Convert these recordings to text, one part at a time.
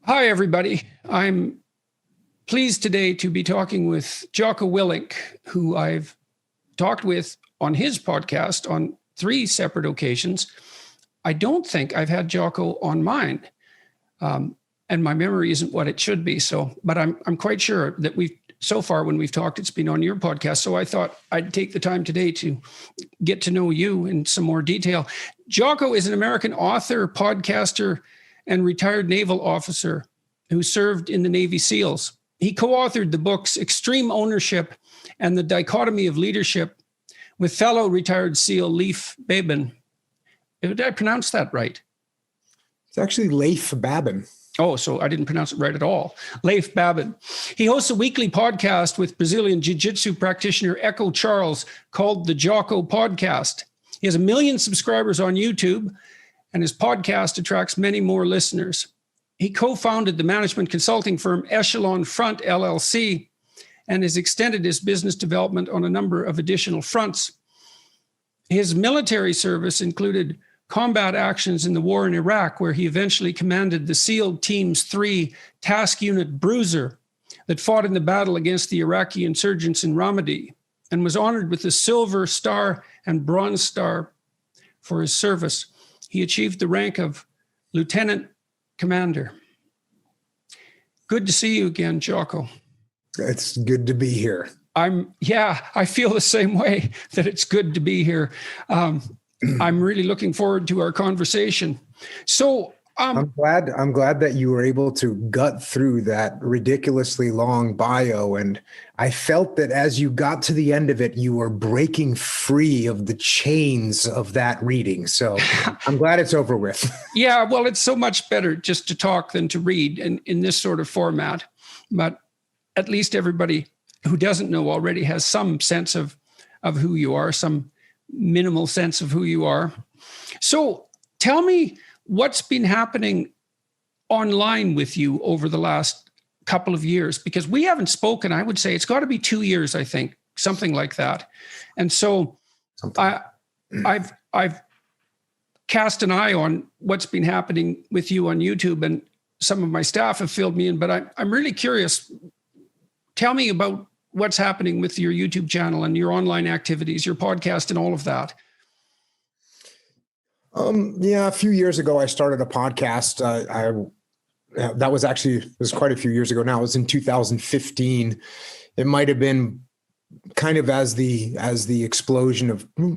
Hi, everybody. I'm pleased today to be talking with Jocko Willink, who I've talked with on his podcast on 3 separate occasions. I don't think I've had Jocko on mine, and my memory isn't what it should be. But I'm quite sure that so far when we've talked, it's been on your podcast. So I thought I'd take the time today to get to know you in some more detail. Jocko is an American author, podcaster, and retired naval officer who served in the Navy SEALs. He co-authored the books Extreme Ownership and The Dichotomy of Leadership with fellow retired SEAL Leif Babin. Did I pronounce that right? It's actually Leif Babin. Oh, so I didn't pronounce it right at all. Leif Babin. He hosts a weekly podcast with Brazilian jiu-jitsu practitioner Echo Charles called the Jocko Podcast. He has 1 million subscribers on YouTube, and his podcast attracts many more listeners. He co-founded the management consulting firm Echelon Front LLC and has extended his business development on a number of additional fronts. His military service included combat actions in the war in Iraq, where he eventually commanded the SEAL Team's 3 Task Unit Bruiser that fought in the battle against the Iraqi insurgents in Ramadi, and was honored with the Silver Star and Bronze Star for his service. He achieved the rank of Lieutenant Commander. Good to see you again, Jocko. It's good to be here. I feel the same way, that it's good to be here. I'm really looking forward to our conversation. So I'm glad that you were able to gut through that ridiculously long bio. And I felt that as you got to the end of it, you were breaking free of the chains of that reading. So I'm glad it's over with. Yeah, well, it's so much better just to talk than to read in this sort of format. But at least everybody who doesn't know already has some sense of who you are, some minimal sense of who you are. So tell me what's been happening online with you over the last couple of years, because we haven't spoken. I would say it's got to be 2 years, I think, something like that. And so I've cast an eye on what's been happening with you on YouTube, and some of my staff have filled me in, but I'm really curious. Tell me about what's happening with your YouTube channel and your online activities, your podcast, and all of that. A few years ago, I started a podcast. That was quite a few years ago now. It was in 2015. It might have been kind of as the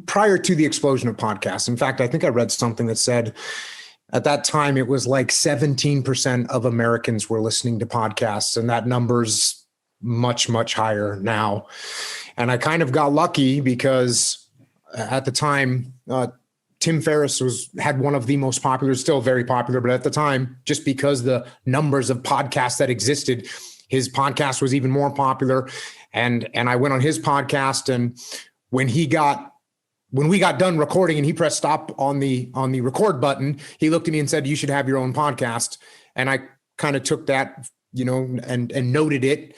prior to the explosion of podcasts. In fact, I think I read something that said at that time, it was like 17% of Americans were listening to podcasts, and that number's much, much higher now. And I kind of got lucky because at the time, Tim Ferriss had one of the most popular, still very popular, but at the time, just because the numbers of podcasts that existed, his podcast was even more popular. And I went on his podcast, and when we got done recording and he pressed stop on the record button, he looked at me and said, "You should have your own podcast." And I kind of took that, and noted it.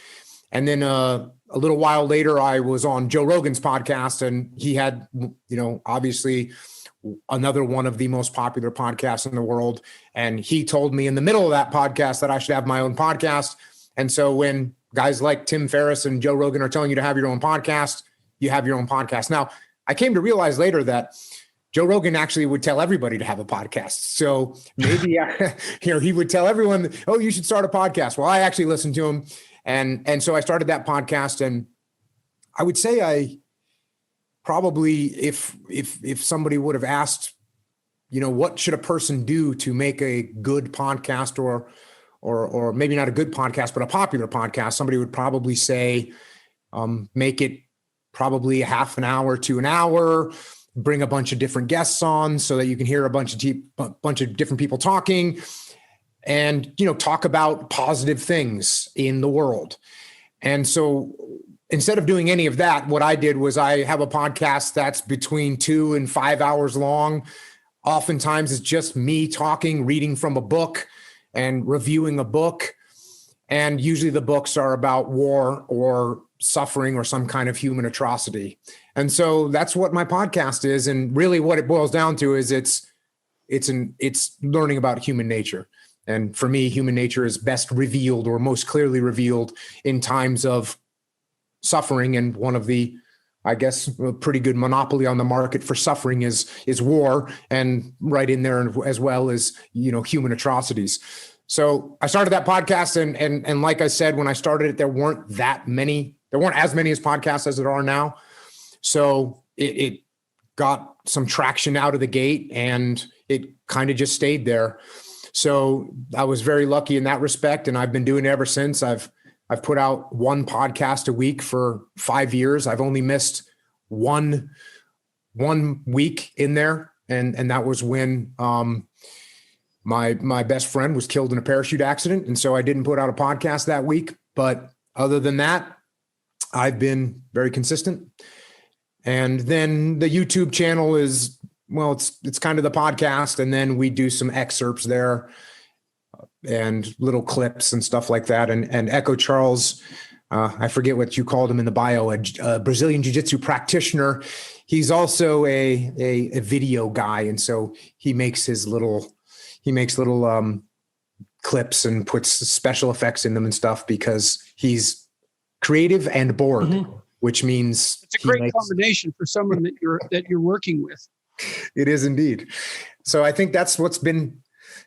And then a little while later, I was on Joe Rogan's podcast, and he had, obviously another one of the most popular podcasts in the world. And he told me in the middle of that podcast that I should have my own podcast. And so when guys like Tim Ferriss and Joe Rogan are telling you to have your own podcast, you have your own podcast. Now, I came to realize later that Joe Rogan actually would tell everybody to have a podcast. So maybe he would tell everyone, "Oh, you should start a podcast." Well, I actually listened to him. And so I started that podcast, and I would say I probably, if somebody would have asked, what should a person do to make a good podcast, or maybe not a good podcast, but a popular podcast, somebody would probably say, make it probably a half an hour to an hour, bring a bunch of different guests on so that you can hear a bunch of different people talking, and, talk about positive things in the world. And so instead of doing any of that, what I did was I have a podcast that's between 2 and 5 hours long. Oftentimes it's just me talking, reading from a book and reviewing a book. And usually the books are about war or suffering or some kind of human atrocity. And so that's what my podcast is. And really what it boils down to is it's learning about human nature. And for me, human nature is best revealed or most clearly revealed in times of suffering. And one of the, I guess, a pretty good monopoly on the market for suffering is war, and right in there as well as, human atrocities. So I started that podcast, and like I said, when I started it, there weren't as many as podcasts as there are now. So it got some traction out of the gate, and it kind of just stayed there. So I was very lucky in that respect, and I've been doing it ever since. I've put out one podcast a week for 5 years. I've only missed one week in there, and that was when my best friend was killed in a parachute accident, and so I didn't put out a podcast that week. But other than that, I've been very consistent. And then the YouTube channel is, well, it's kind of the podcast, and then we do some excerpts there and little clips and stuff like that. And Echo Charles, I forget what you called him in the bio, a Brazilian jiu-jitsu practitioner. He's also a video guy, and so he makes little clips and puts special effects in them and stuff because he's creative and bored, which means it's a great combination for someone that you're working with. It is indeed. So I think that's what's been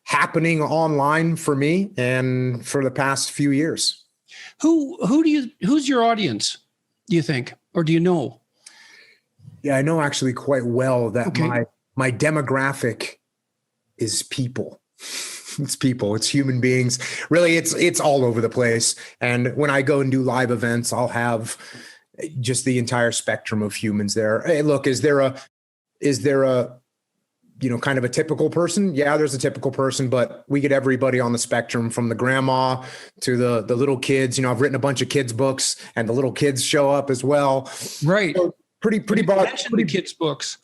happening online for me and for the past few years. Who's your audience, do you think, or do you know? Yeah, I know actually quite well that my demographic is people. It's people, it's human beings. Really, it's all over the place. And when I go and do live events, I'll have just the entire spectrum of humans there. Hey, look, is there a kind of a typical person? Yeah, there's a typical person, but we get everybody on the spectrum, from the grandma to the little kids. I've written a bunch of kids books, and the little kids show up as well. Right. So pretty broad. Pretty kids books.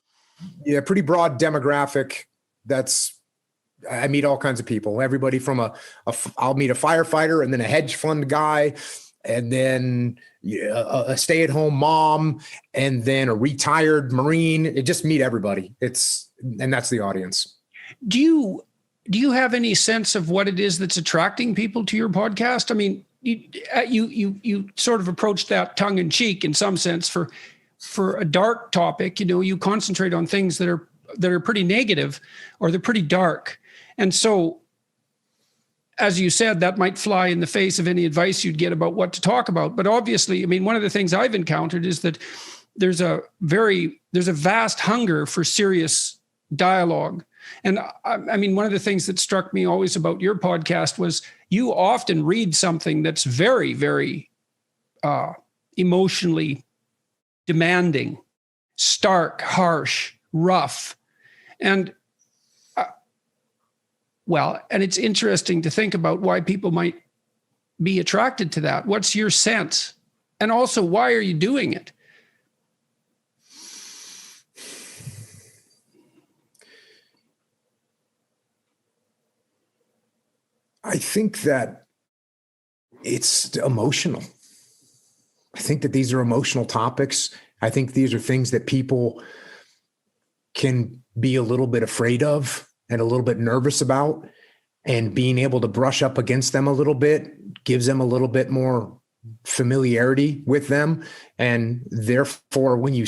Yeah, pretty broad demographic. I meet all kinds of people. Everybody from I'll meet a firefighter, and then a hedge fund guy, and then a stay-at-home mom, and then a retired Marine. It just meet everybody. And that's the audience. Do you have any sense of what it is that's attracting people to your podcast? I mean, you sort of approach that tongue in cheek in some sense. For a dark topic, you concentrate on things that are pretty negative, or they're pretty dark. And so, as you said, that might fly in the face of any advice you'd get about what to talk about. But obviously, I mean, one of the things I've encountered is that there's a vast hunger for serious dialogue. And I mean, one of the things that struck me always about your podcast was you often read something that's very, very emotionally demanding, stark, harsh, rough. And and it's interesting to think about why people might be attracted to that. What's your sense? And also, why are you doing it? I think that it's emotional. I think that these are emotional topics. I think these are things that people can be a little bit afraid of and a little bit nervous about, and being able to brush up against them a little bit gives them a little bit more familiarity with them. And therefore, when you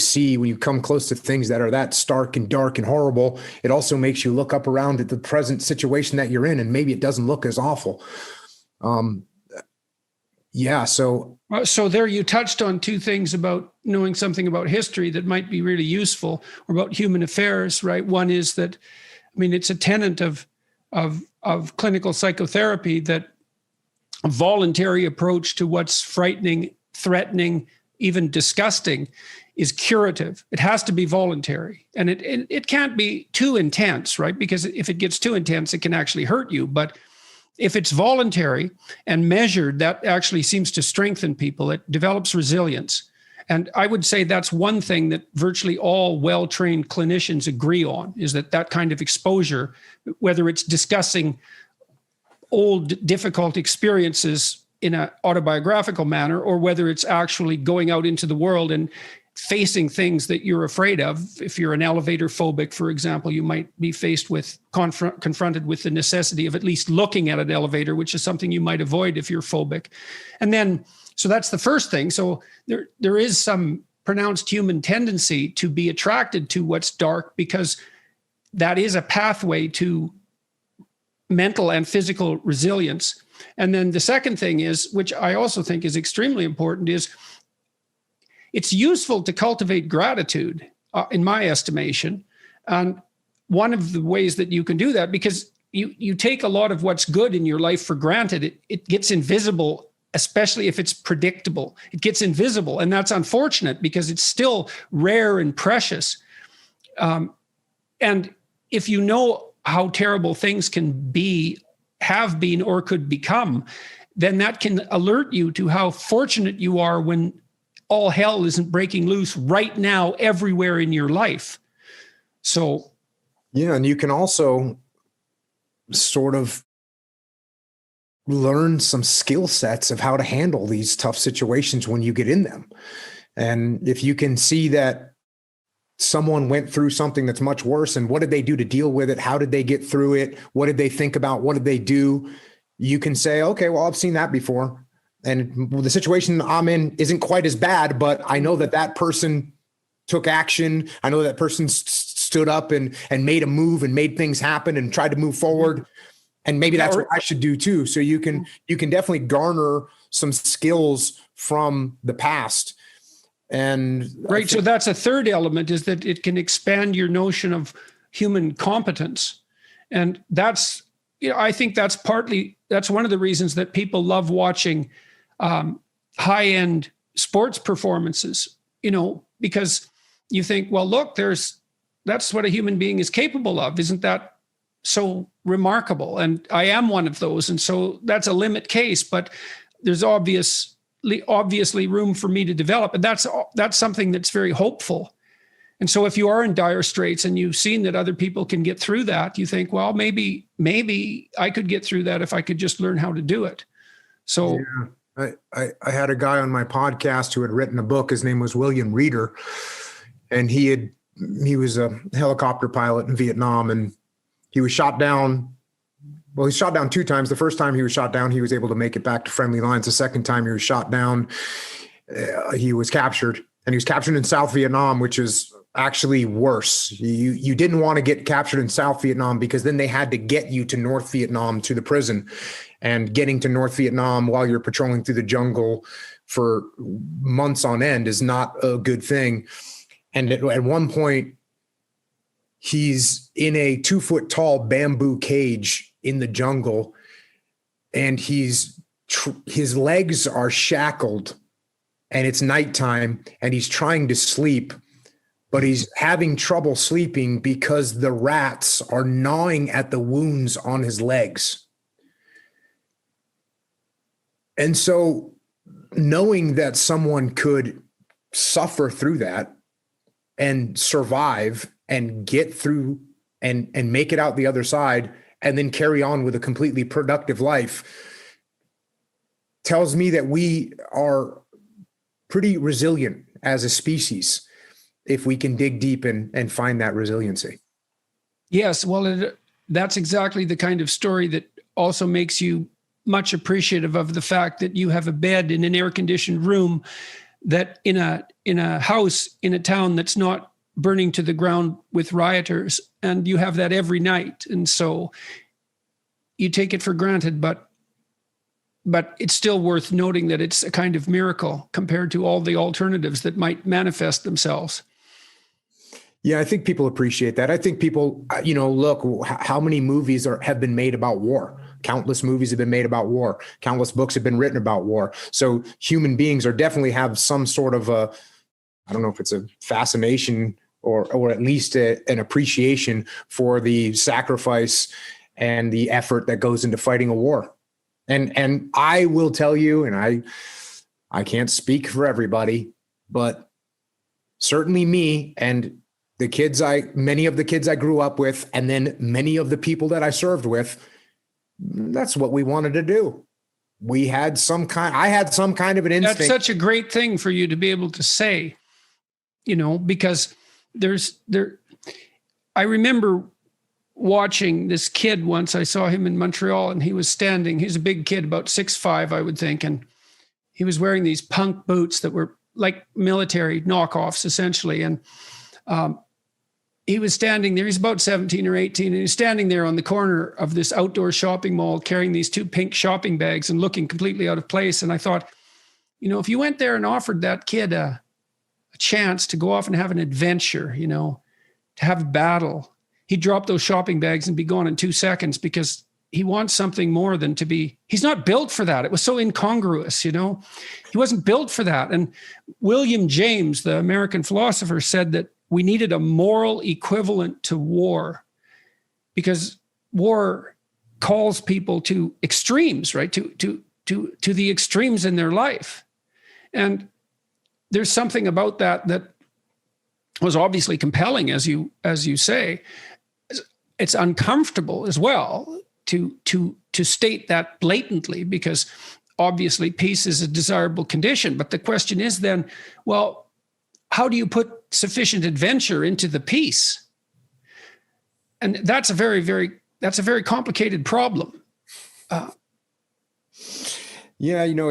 come close to things that are that stark and dark and horrible, it also makes you look up around at the present situation that you're in, and maybe it doesn't look as awful. So there you touched on two things about knowing something about history that might be really useful, or about human affairs, right? One is that, I mean, it's a tenet of clinical psychotherapy that a voluntary approach to what's frightening, threatening, even disgusting is curative. It has to be voluntary, and it can't be too intense, right? Because if it gets too intense, it can actually hurt you. But if it's voluntary and measured, that actually seems to strengthen people. It develops resilience. And I would say that's one thing that virtually all well-trained clinicians agree on, is that kind of exposure, whether it's discussing old, difficult experiences in an autobiographical manner, or whether it's actually going out into the world and facing things that you're afraid of. If you're an elevator phobic, for example, you might be faced with confronted with the necessity of at least looking at an elevator, which is something you might avoid if you're phobic. And then, so that's the first thing. So there is some pronounced human tendency to be attracted to what's dark, because that is a pathway to mental and physical resilience. And then the second thing is, which I also think is extremely important, is it's useful to cultivate gratitude, in my estimation. And one of the ways that you can do that, because you take a lot of what's good in your life for granted, it gets invisible, especially if it's predictable. It gets invisible, and that's unfortunate because it's still rare and precious. And if you know how terrible things can be, have been, or could become, then that can alert you to how fortunate you are when all hell isn't breaking loose right now everywhere in your life. So, yeah, and you can also sort of learn some skill sets of how to handle these tough situations when you get in them. And if you can see that someone went through something that's much worse, and what did they do to deal with it? How did they get through it? What did they think about? What did they do? You can say, okay, well, I've seen that before. And the situation I'm in isn't quite as bad, but I know that that person took action. I know that person stood up and made a move and made things happen and tried to move forward. And maybe that's what I should do too. So you can definitely garner some skills from the past. And right. So that's a third element, is that it can expand your notion of human competence. And that's, I think that's one of the reasons that people love watching high-end sports performances, because you think, well, look, that's what a human being is capable of. Isn't that so remarkable? And I am one of those. And so that's a limit case, but there's obviously room for me to develop. And that's something that's very hopeful. And so if you are in dire straits and you've seen that other people can get through that, you think, well, maybe I could get through that if I could just learn how to do it. So yeah. I had a guy on my podcast who had written a book. His name was William Reeder, and he was a helicopter pilot in Vietnam, and he was shot down. Well, he was shot down 2 times. The first time he was shot down, he was able to make it back to friendly lines. The second time he was shot down, he was captured, and he was captured in South Vietnam, which is actually worse. You didn't want to get captured in South Vietnam, because then they had to get you to North Vietnam to the prison. And getting to North Vietnam while you're patrolling through the jungle for months on end is not a good thing. And at one point, he's in a 2-foot tall bamboo cage in the jungle, and his legs are shackled, and it's nighttime, and he's trying to sleep, but he's having trouble sleeping because the rats are gnawing at the wounds on his legs. And so knowing that someone could suffer through that and survive and get through and make it out the other side and then carry on with a completely productive life tells me that we are pretty resilient as a species if we can dig deep and find that resiliency. Yes, well, that's exactly the kind of story that also makes you much appreciative of the fact that you have a bed in an air-conditioned room, that in a house in a town that's not burning to the ground with rioters, and you have that every night. And so you take it for granted, but it's still worth noting that it's a kind of miracle compared to all the alternatives that might manifest themselves. Yeah, I think people appreciate that. I think people, look, how many movies have been made about war? Countless movies have been made about war. Countless books have been written about war. So human beings definitely have some sort of I don't know if it's a fascination or at least an appreciation for the sacrifice and the effort that goes into fighting a war. And I will tell you, and I can't speak for everybody, but certainly me and many of the kids I grew up with, and then many of the people that I served with, that's what we wanted to do. I had some kind of an instinct. That's such a great thing for you to be able to say. because I remember watching this kid once. I saw him in Montreal, and he was standing. He's a big kid, about 6'5", I would think. And he was wearing these punk boots that were like military knockoffs, essentially. And he was standing there. He's about 17 or 18. And he's standing there on the corner of this outdoor shopping mall carrying these 2 pink shopping bags and looking completely out of place. And I thought, if you went there and offered that kid a chance to go off and have an adventure, to have a battle, he'd drop those shopping bags and be gone in 2 seconds, because he wants something more than he's not built for that. It was so incongruous, he wasn't built for that. And William James, the American philosopher, said that we needed a moral equivalent to war, because war calls people to extremes, right? To the extremes in their life. And there's something about that was obviously compelling, as you say. It's uncomfortable as well to state that blatantly, because obviously peace is a desirable condition. But the question is then, well, how do you put sufficient adventure into the peace? And that's a very, very complicated problem. It's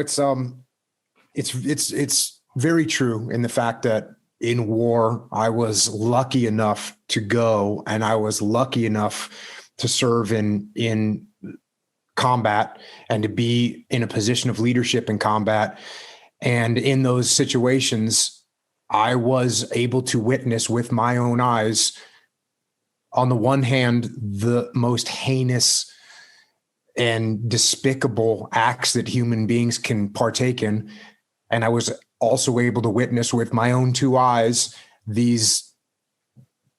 very true in the fact that in war, I was lucky enough to go, and I was lucky enough to serve in combat and to be in a position of leadership in combat. And in those situations, I was able to witness with my own eyes, on the one hand, the most heinous and despicable acts that human beings can partake in. And I was also able to witness with my own 2 eyes these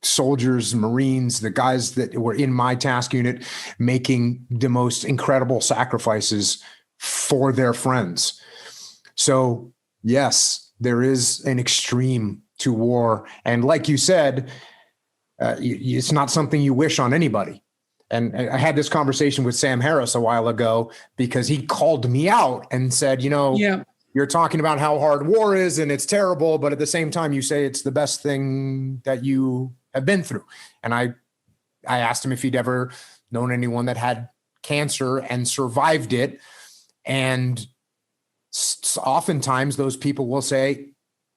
soldiers, Marines, the guys that were in my task unit, making the most incredible sacrifices for their friends. So yes, there is an extreme to war. And like you said, it's not something you wish on anybody. And I had this conversation with Sam Harris a while ago, because he called me out and said, you're talking about how hard war is and it's terrible, but at the same time, you say it's the best thing that you have been through. And I asked him if he'd ever known anyone that had cancer and survived it. And oftentimes those people will say,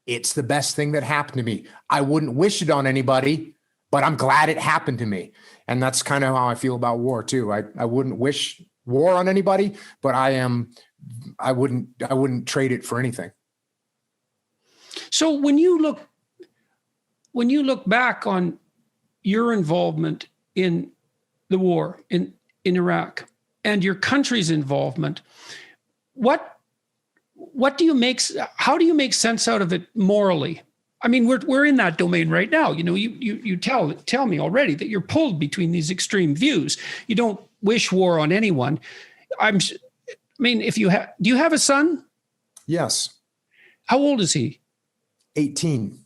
it's the best thing that happened to me. I wouldn't wish it on anybody, but I'm glad it happened to me. And that's kind of how I feel about war too. I wouldn't wish war on anybody, but I wouldn't trade it for anything. So when you look back on your involvement in the war in Iraq and your country's involvement, how do you make sense out of it morally? I mean, we're in that domain right now. You tell me already that you're pulled between these extreme views. You don't wish war on anyone. do you have a son? Yes. How old is he? 18.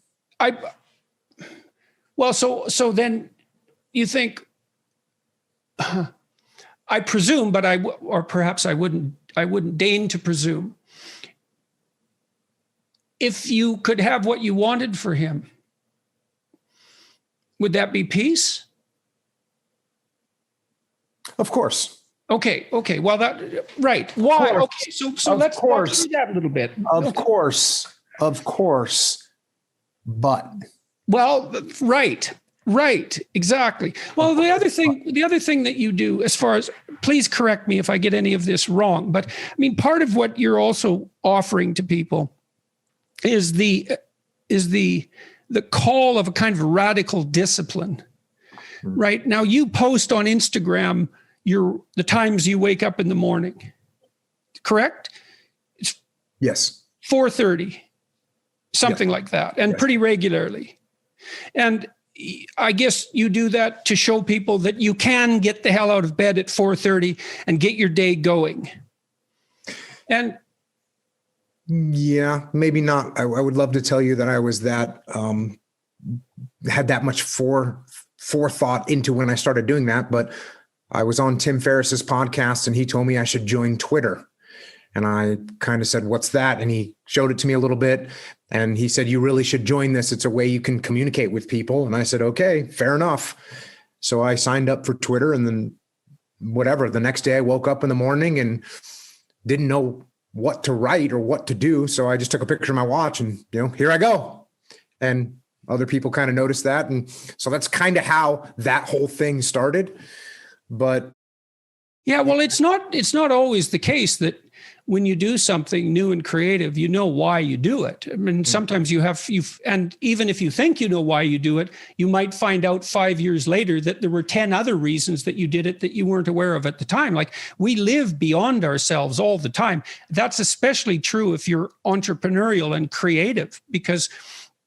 So then you think, I presume, but perhaps I wouldn't deign to presume. If you could have what you wanted for him, would that be peace? Of course. Okay. Well, right. Why? Okay. So let's walk through that a little bit. Of course. But. Well, right. Exactly. Well, the other thing that you do, as far as, please correct me if I get any of this wrong, but part of what you're also offering to people is the call of a kind of radical discipline. Right now, you post on Instagram the times you wake up in the morning, correct? Yes. 4:30, something like that, and pretty regularly. And I guess you do that to show people that you can get the hell out of bed at 4:30 and get your day going. And yeah, maybe not. I would love to tell you that I was that, had that much forethought into when I started doing that. But I was on Tim Ferriss's podcast and he told me I should join Twitter. And I kind of said, what's that? And he showed it to me a little bit. And he said, you really should join this. It's a way you can communicate with people. And I said, okay, fair enough. So I signed up for Twitter, and then whatever, the next day I woke up in the morning and didn't know what to write or what to do. So I just took a picture of my watch and, here I go. And other people kind of noticed that. And so that's kind of how that whole thing started. But yeah, well, it's not always the case that when you do something new and creative, you know why you do it. I mean, sometimes and even if you think you know why you do it, you might find out 5 years later that there were 10 other reasons that you did it that you weren't aware of at the time. Like, we live beyond ourselves all the time. That's especially true if you're entrepreneurial and creative, because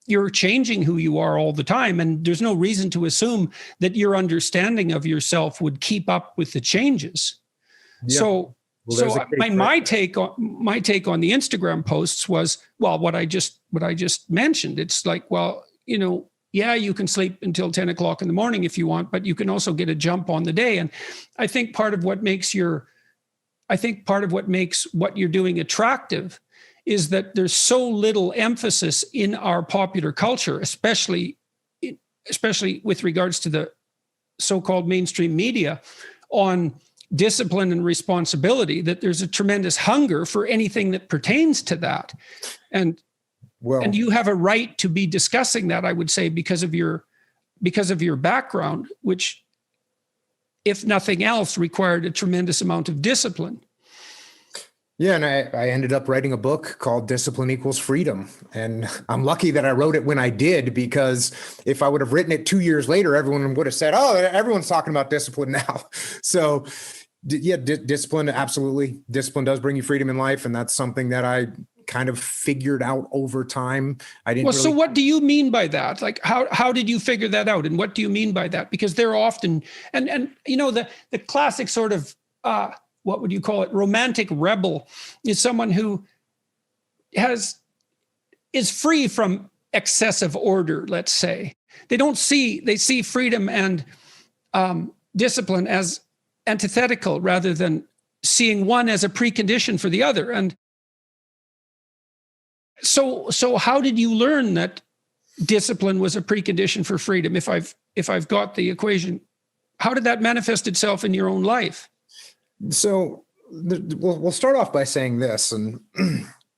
you're changing who you are all the time. And there's no reason to assume that your understanding of yourself would keep up with the changes. Yeah. My take on the Instagram posts was, well, what I just mentioned. It's like, well, yeah, you can sleep until 10 o'clock in the morning if you want, but you can also get a jump on the day. And I think part of what makes what you're doing attractive is that there's so little emphasis in our popular culture, especially with regards to the so-called mainstream media, on discipline and responsibility, that there's a tremendous hunger for anything that pertains to that. And you have a right to be discussing that, I would say, because of your background, which, if nothing else, required a tremendous amount of discipline. Yeah, and I ended up writing a book called Discipline Equals Freedom. And I'm lucky that I wrote it when I did, because if I would have written it 2 years later, everyone would have said, oh, everyone's talking about discipline now. So yeah, discipline, absolutely. Discipline does bring you freedom in life. And that's something that I kind of figured out over time. So what do you mean by that? Like, how did you figure that out? And what do you mean by that? Because they're often, and the classic sort of, what would you call it? Romantic rebel is someone who is free from excessive order, let's say. They see freedom and discipline as antithetical rather than seeing one as a precondition for the other. And so how did you learn that discipline was a precondition for freedom? If I've got the equation, how did that manifest itself in your own life? So we'll start off by saying this. And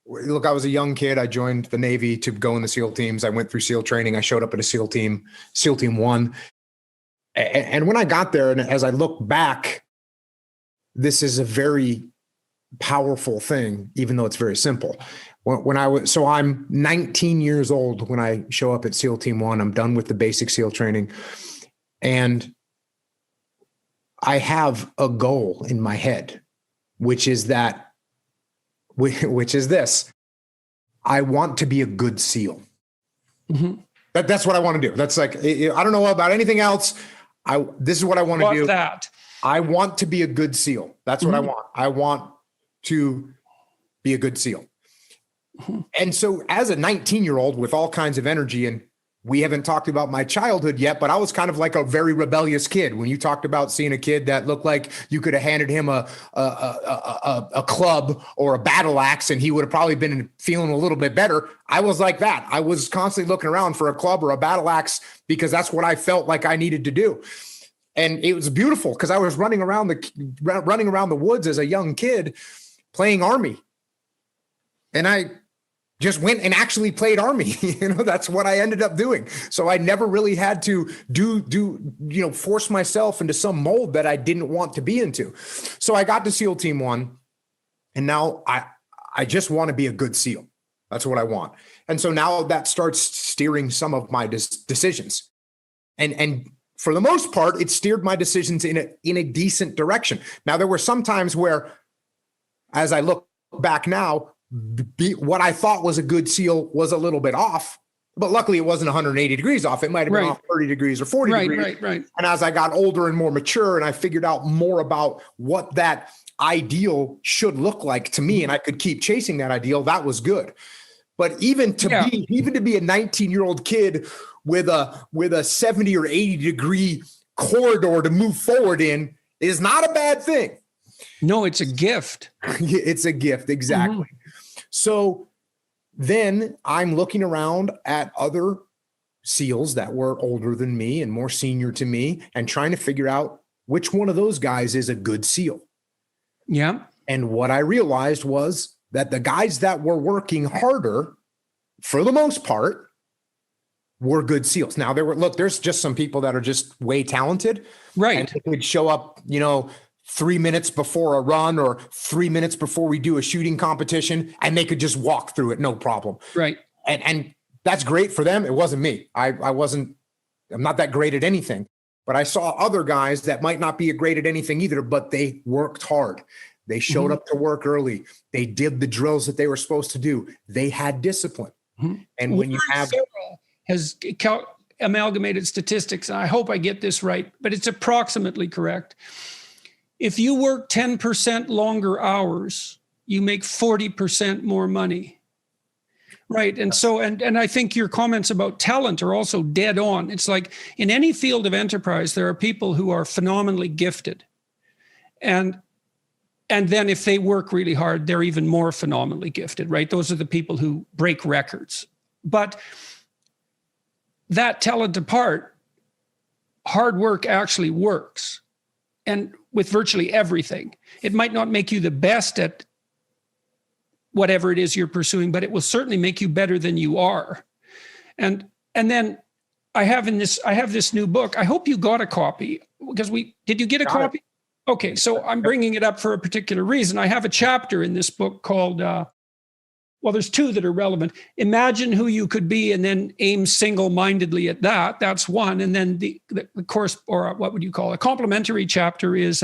look, I was a young kid. I joined the Navy to go in the SEAL teams. I went through SEAL training. I showed up at a SEAL team 1. And when I got there, and as I look back, this is a very powerful thing, even though it's very simple. I'm 19 years old when I show up at SEAL Team 1. I'm done with the basic SEAL training. And I have a goal in my head, which is this. I want to be a good SEAL. Mm-hmm. That's what I want to do. That's like, I don't know about anything else. This is what I want to do. I want to be a good SEAL. That's what I want. I want to be a good SEAL. Mm-hmm. And so as a 19-year-old with all kinds of energy, and we haven't talked about my childhood yet, but I was kind of like a very rebellious kid. When you talked about seeing a kid that looked like you could have handed him a club or a battle axe and he would have probably been feeling a little bit better, I was like that. I was constantly looking around for a club or a battle axe because that's what I felt like I needed to do. And it was beautiful because I was running around the woods as a young kid playing Army. And I just went and actually played Army. That's what I ended up doing. So I never really had to force myself into some mold that I didn't want to be into. So I got to SEAL Team 1, and now I just want to be a good SEAL. That's what I want. And so now that starts steering some of my decisions. And for the most part, it steered my decisions in a decent direction. Now, there were some times where, as I look back now, what I thought was a good SEAL was a little bit off, but luckily it wasn't 180 degrees off. It might have been off 30 degrees or 40 degrees. Right. And as I got older and more mature and I figured out more about what that ideal should look like to me, and I could keep chasing that ideal, that was good. But even to be a 19-year-old kid with a 70 or 80 degree corridor to move forward in is not a bad thing. No, it's a gift. It's a gift. Exactly. So then I'm looking around at other SEALs that were older than me and more senior to me and trying to figure out which one of those guys is a good SEAL. Yeah. And what I realized was that the guys that were working harder, for the most part, were good SEALs. Now there's just some people that are just way talented. Right. And they could show up, 3 minutes before a run or 3 minutes before we do a shooting competition, and they could just walk through it. No problem. Right. And that's great for them. It wasn't me. I'm not that great at anything, but I saw other guys that might not be great at anything either, but they worked hard. They showed up to work early. They did the drills that they were supposed to do. They had discipline. And when you have has amalgamated statistics, and I hope I get this right, but it's approximately correct. If you work 10% longer hours, you make 40% more money. Right. And so, and I think your comments about talent are also dead on. It's like in any field of enterprise, there are people who are phenomenally gifted. And then if they work really hard, they're even more phenomenally gifted, right? Those are the people who break records. But that talent apart, hard work actually works. And with virtually everything, it might not make you the best at whatever it is you're pursuing, but it will certainly make you better than you are. And then I have this new book. I hope you got a copy, because did you get a copy? Okay, so I'm bringing it up for a particular reason. I have a chapter in this book called, there's two that are relevant. Imagine who you could be and then aim single-mindedly at that. That's one. And then the course, or what would you call it? A complementary chapter is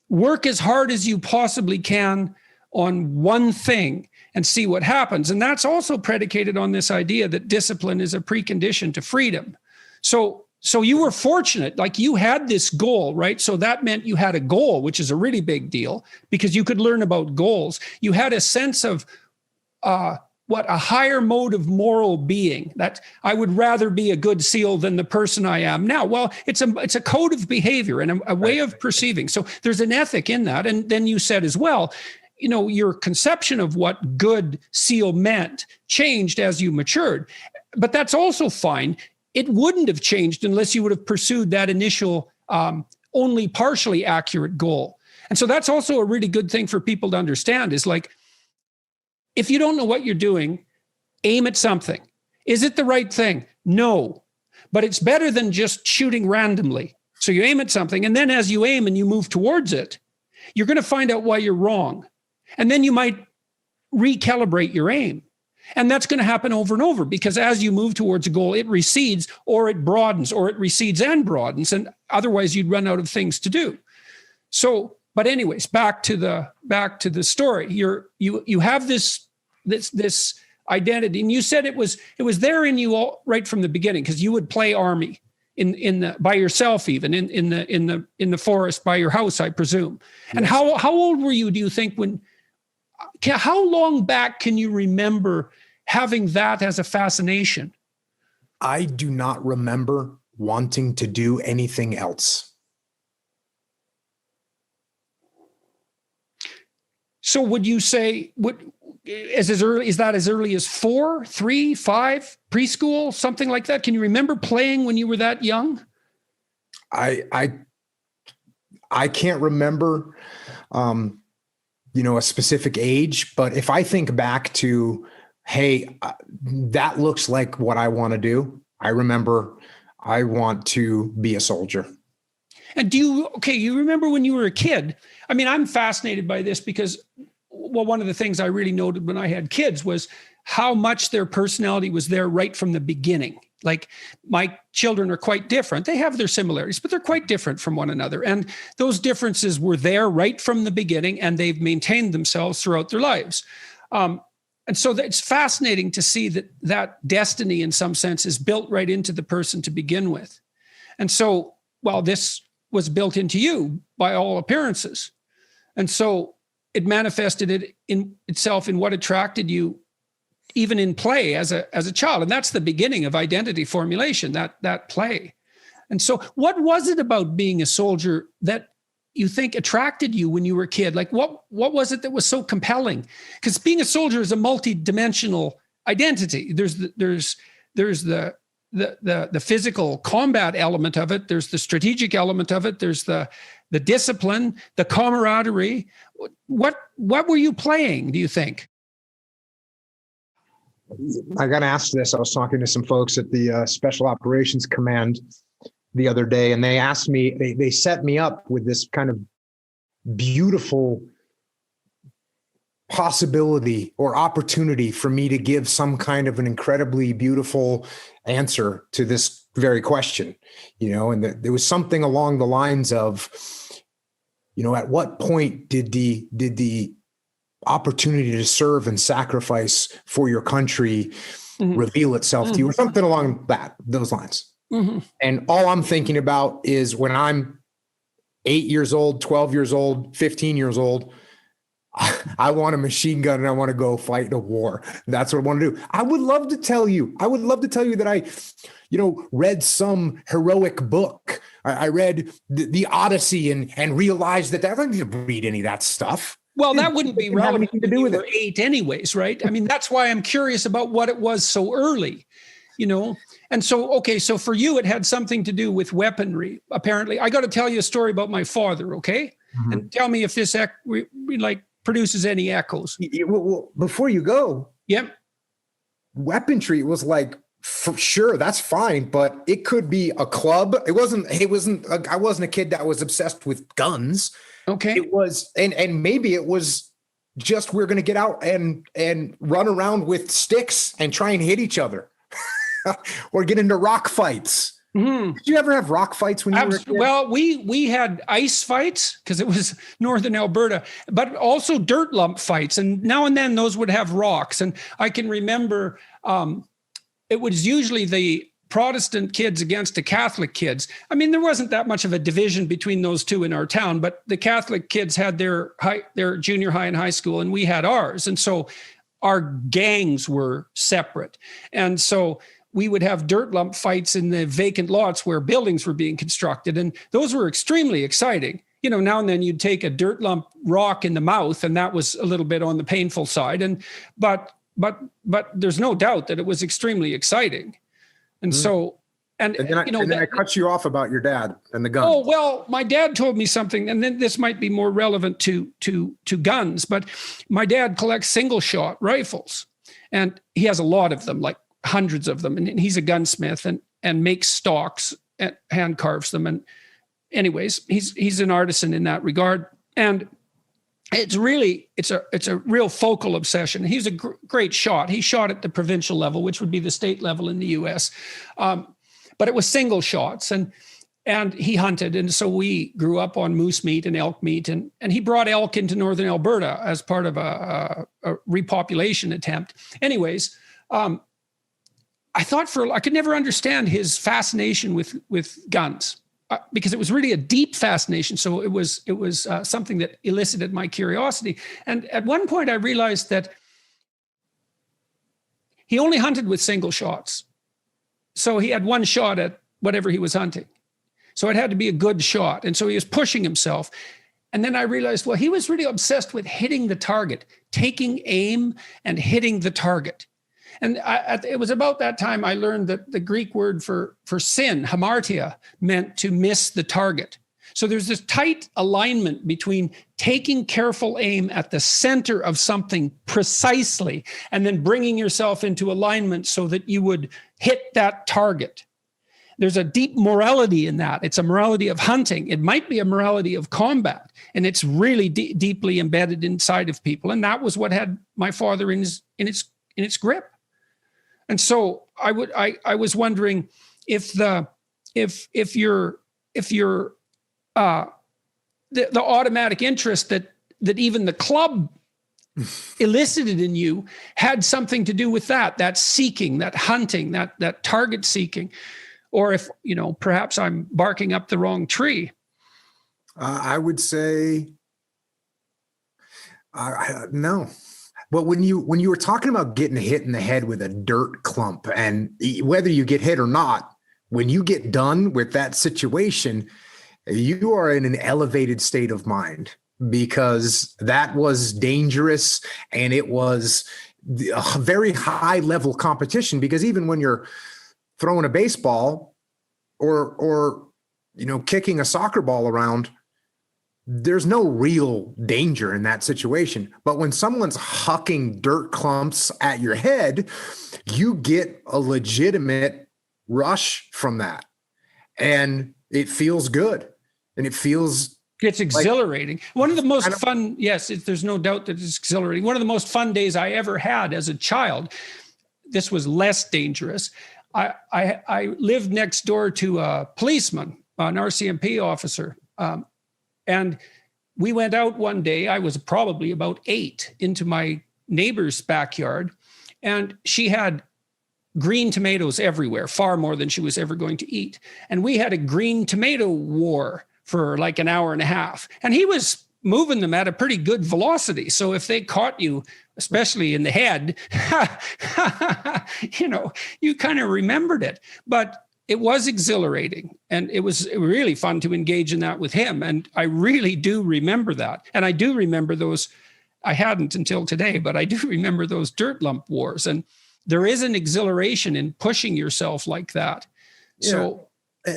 work as hard as you possibly can on one thing and see what happens. And that's also predicated on this idea that discipline is a precondition to freedom. So you were fortunate, like you had this goal, right? So that meant you had a goal, which is a really big deal because you could learn about goals. You had a sense of a higher mode of moral being, that I would rather be a good SEAL than the person I am now. Well, it's a code of behavior and a way of perceiving. So there's an ethic in that. And then you said as well, your conception of what good SEAL meant changed as you matured. But that's also fine. It wouldn't have changed unless you would have pursued that initial only partially accurate goal. And so that's also a really good thing for people to understand is like, if you don't know what you're doing, aim at something. Is it the right thing? No, but it's better than just shooting randomly. So you aim at something, and then as you aim and you move towards it, you're going to find out why you're wrong. And then you might recalibrate your aim. And that's going to happen over and over because as you move towards a goal, it recedes or it broadens or it recedes and broadens. And otherwise you'd run out of things to do. So, but anyways, back to the story. You have this identity, and you said it was there in you all right from the beginning because you would play army by yourself, even in the forest by your house, I presume. Yes. And how old were you? Do you think how long back can you remember having that as a fascination? I do not remember wanting to do anything else. So would you say, is that as early as 4, 3, 5, preschool, something like that? Can you remember playing when you were that young? I can't remember, a specific age, but if I think back to, hey, that looks like what I want to do. I remember I want to be a soldier. And you remember when you were a kid? I mean, I'm fascinated by this because, one of the things I really noted when I had kids was how much their personality was there right from the beginning. Like my children are quite different. They have their similarities, but they're quite different from one another. And those differences were there right from the beginning, and they've maintained themselves throughout their lives. And so it's fascinating to see that destiny, in some sense, is built right into the person to begin with. And so, this was built into you by all appearances. And so it manifested itself in what attracted you even in play as a child. And that's the beginning of identity formulation, that play. And so what was it about being a soldier that you think attracted you when you were a kid? Like what was it that was so compelling? Because being a soldier is a multi-dimensional identity. There's the physical combat element of it. There's the strategic element of it. There's the discipline, the camaraderie. What were you playing, do you think? I got asked this. I was talking to some folks at the Special Operations Command the other day, and they asked me, they set me up with this kind of beautiful possibility or opportunity for me to give some kind of an incredibly beautiful answer to this very question, and there was something along the lines of, at what point did the opportunity to serve and sacrifice for your country reveal itself to you, or something along those lines. And all I'm thinking about is when I'm 8 years old, 12 years old, 15 years old, I want a machine gun and I want to go fight a war. That's what I want to do. I would love to tell you that I, read some heroic book. I read the Odyssey and realized that I didn't read any of that stuff. Well, that wouldn't be relevant to do with it. 8 anyways, right? I mean, that's why I'm curious about what it was so early, And so, okay, so for you, it had something to do with weaponry, apparently. I got to tell you a story about my father, okay? And tell me if this produces any echoes. Well, before you go, yep. Weaponry was like, for sure, that's fine, but it could be a club. I wasn't a kid that was obsessed with guns. Okay. It was, and maybe it was just, we're going to get out and run around with sticks and try and hit each other or get into rock fights. Did you ever have rock fights when you were a kid? Well, we had ice fights because it was northern Alberta, but also dirt lump fights. And now and then those would have rocks. And I can remember it was usually the Protestant kids against the Catholic kids. I mean, there wasn't that much of a division between those two in our town, but the Catholic kids had their junior high and high school, and we had ours. And so our gangs were separate. And so we would have dirt lump fights in the vacant lots where buildings were being constructed. And those were extremely exciting. Now and then you'd take a dirt lump rock in the mouth, and that was a little bit on the painful side. But there's no doubt that it was extremely exciting. And so, and then I cut you off about your dad and the gun. Oh, well, my dad told me something, and then this might be more relevant to guns, but my dad collects single shot rifles, and he has a lot of them, like hundreds of them. And he's a gunsmith and makes stocks and hand carves them. And anyways, he's an artisan in that regard. And it's a real focal obsession. He's a great shot. He shot at the provincial level, which would be the state level in the US. But it was single shots, and he hunted. And so we grew up on moose meat and elk meat. And he brought elk into northern Alberta as part of a repopulation attempt. Anyways, I thought I could never understand his fascination with guns. Because it was really a deep fascination. So it was something that elicited my curiosity. And at one point I realized that he only hunted with single shots. So he had one shot at whatever he was hunting. So it had to be a good shot. And so he was pushing himself. And then I realized, well, he was really obsessed with hitting the target, taking aim and hitting the target. And it was about that time I learned that the Greek word for sin, hamartia, meant to miss the target. So there's this tight alignment between taking careful aim at the center of something precisely and then bringing yourself into alignment so that you would hit that target. There's a deep morality in that. It's a morality of hunting. It might be a morality of combat, and it's really deeply embedded inside of people. And that was what had my father in its grip. And so I was wondering if the automatic interest that even the club elicited in you had something to do with that seeking, that hunting, that target seeking, or if perhaps I'm barking up the wrong tree. I would say no. But when you were talking about getting hit in the head with a dirt clump, and whether you get hit or not, when you get done with that situation, you are in an elevated state of mind, because that was dangerous, and it was a very high level competition, because even when you're throwing a baseball or kicking a soccer ball around, there's no real danger in that situation. But when someone's hucking dirt clumps at your head, you get a legitimate rush from that. And it feels good. And it's exhilarating. Like, one of the most fun, yes, there's no doubt that it's exhilarating. One of the most fun days I ever had as a child, this was less dangerous. I lived next door to a policeman, an RCMP officer. And we went out one day, I was probably about 8, into my neighbor's backyard, and she had green tomatoes everywhere, far more than she was ever going to eat. And we had a green tomato war for like an hour and a half. And he was moving them at a pretty good velocity. So if they caught you, especially in the head, you kind of remembered it. But it was exhilarating, and it was really fun to engage in that with him. And I really do remember that. And I do remember those, I hadn't until today, but I do remember those dirt lump wars. And there is an exhilaration in pushing yourself like that. Yeah. So,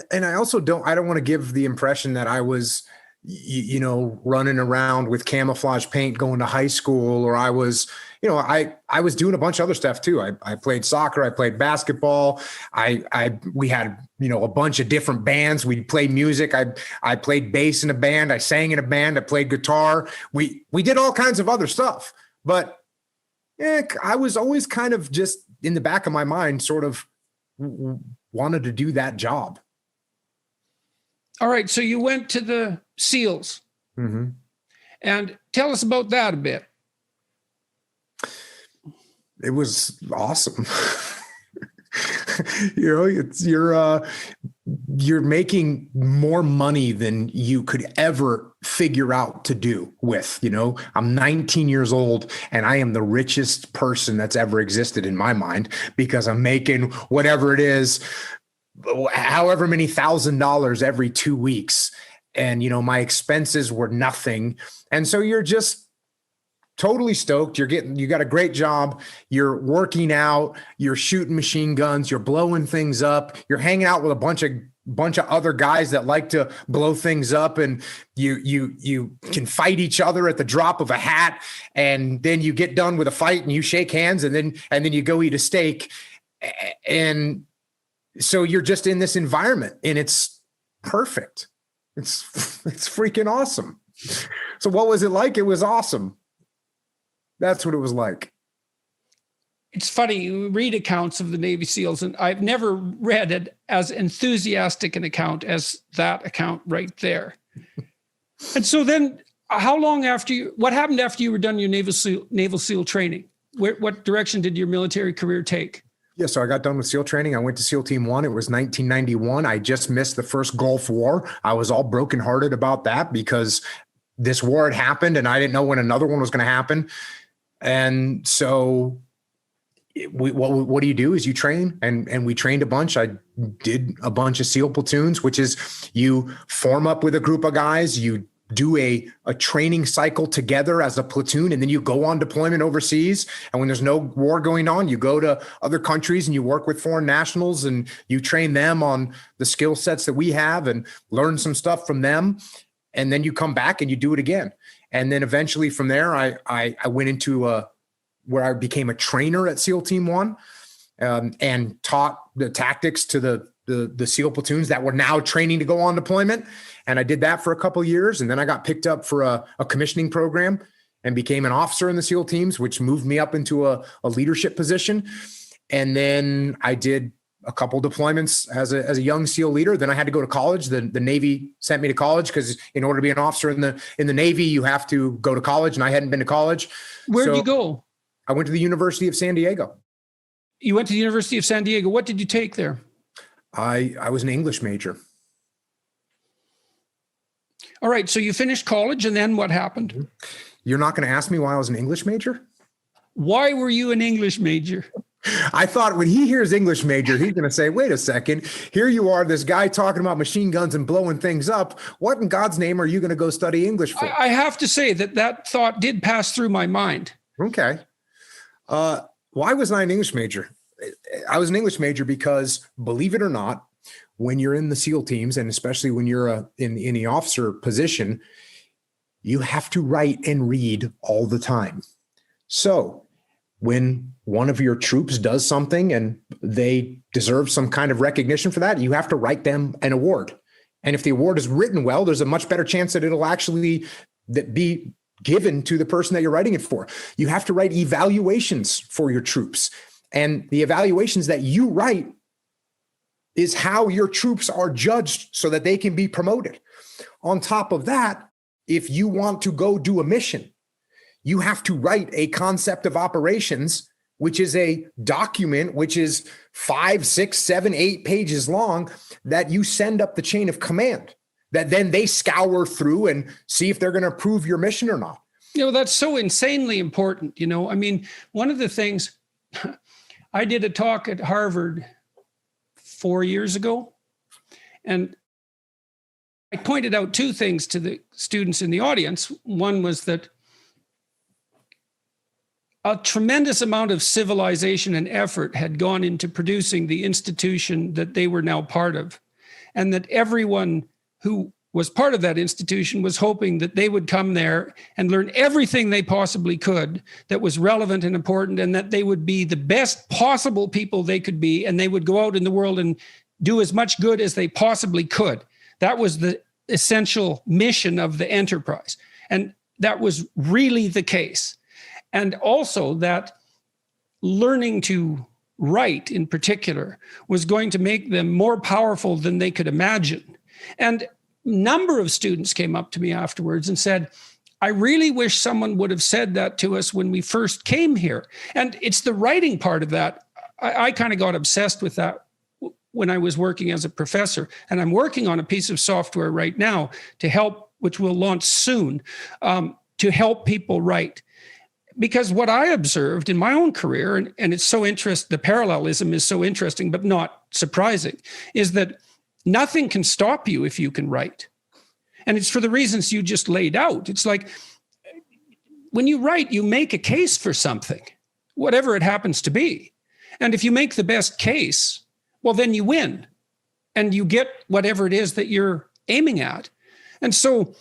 and I also don't want to give the impression that I was, running around with camouflage paint going to high school, or I was, I was doing a bunch of other stuff too. I played soccer, I played basketball. We had, a bunch of different bands. We played music. I played bass in a band. I sang in a band. I played guitar. We did all kinds of other stuff, but I was always kind of just in the back of my mind, sort of wanted to do that job. All right. So you went to the SEALs. Mm-hmm. And tell us about that a bit. It was awesome. You're making more money than you could ever figure out to do with, I'm 19 years old and I am the richest person that's ever existed in my mind, because I'm making whatever it is, however many $1,000 every 2 weeks. And, my expenses were nothing. And so you're just totally stoked. You got a great job. You're working out, you're shooting machine guns, you're blowing things up. You're hanging out with a bunch of other guys that like to blow things up, and you can fight each other at the drop of a hat. And then you get done with a fight and you shake hands, and then you go eat a steak. And so you're just in this environment, and it's perfect. It's freaking awesome. So what was it like? It was awesome. That's what it was like. It's funny, you read accounts of the Navy SEALs, and I've never read it as enthusiastic an account as that account right there. And so then what happened after you were done your Naval SEAL training? What direction did your military career take? Yeah, so I got done with SEAL training. I went to SEAL Team 1. It was 1991. I just missed the first Gulf War. I was all brokenhearted about that, because this war had happened and I didn't know when another one was going to happen. And so what do you do is you train, and we trained a bunch. I did a bunch of SEAL platoons, which is you form up with a group of guys, you do a training cycle together as a platoon, and then you go on deployment overseas. And when there's no war going on, you go to other countries and you work with foreign nationals and you train them on the skill sets that we have and learn some stuff from them. And then you come back and you do it again. And then eventually from there, I went into where I became a trainer at SEAL Team 1, and taught the tactics to the SEAL platoons that were now training to go on deployment. And I did that for a couple of years. And then I got picked up for a commissioning program and became an officer in the SEAL teams, which moved me up into a leadership position. And then I did a couple deployments as a young SEAL leader. Then I had to go to college. The Navy sent me to college, because in order to be an officer in the Navy, you have to go to college. And I hadn't been to college. Where'd you go? I went to the University of San Diego. You went to the University of San Diego. What did you take there? I was an English major. All right. So you finished college, and then what happened? You're not going to ask me why I was an English major? Why were you an English major? I thought when he hears English major, he's going to say, wait a second, here you are, this guy talking about machine guns and blowing things up. What in God's name are you going to go study English for? I have to say that thought did pass through my mind. Okay. Why was I an English major? I was an English major because, believe it or not, when you're in the SEAL teams, and especially when you're in the officer position, you have to write and read all the time. So when one of your troops does something and they deserve some kind of recognition for that, you have to write them an award. And if the award is written well, there's a much better chance that it'll actually be given to the person that you're writing it for. You have to write evaluations for your troops. And the evaluations that you write is how your troops are judged so that they can be promoted. On top of that, if you want to go do a mission, you have to write a concept of operations, which is a document which is 5, 6, 7, 8 pages long that you send up the chain of command, that then they scour through and see if they're going to approve your mission or not. That's so insanely important. I mean, one of the things, I did a talk at Harvard 4 years ago, and I pointed out two things to the students in the audience. One was that a tremendous amount of civilization and effort had gone into producing the institution that they were now part of, and that everyone who was part of that institution was hoping that they would come there and learn everything they possibly could that was relevant and important, and that they would be the best possible people they could be, and they would go out in the world and do as much good as they possibly could. That was the essential mission of the enterprise. And that was really the case. And also that learning to write in particular was going to make them more powerful than they could imagine. And a number of students came up to me afterwards and said, I really wish someone would have said that to us when we first came here. And it's the writing part of that. I kind of got obsessed with that when I was working as a professor. And I'm working on a piece of software right now to help, which will launch soon, to help people write. Because what I observed in my own career, and it's so interesting, the parallelism is so interesting, but not surprising, is that nothing can stop you if you can write. And it's for the reasons you just laid out. It's like when you write, you make a case for something, whatever it happens to be. And if you make the best case, well, then you win and you get whatever it is that you're aiming at. And so,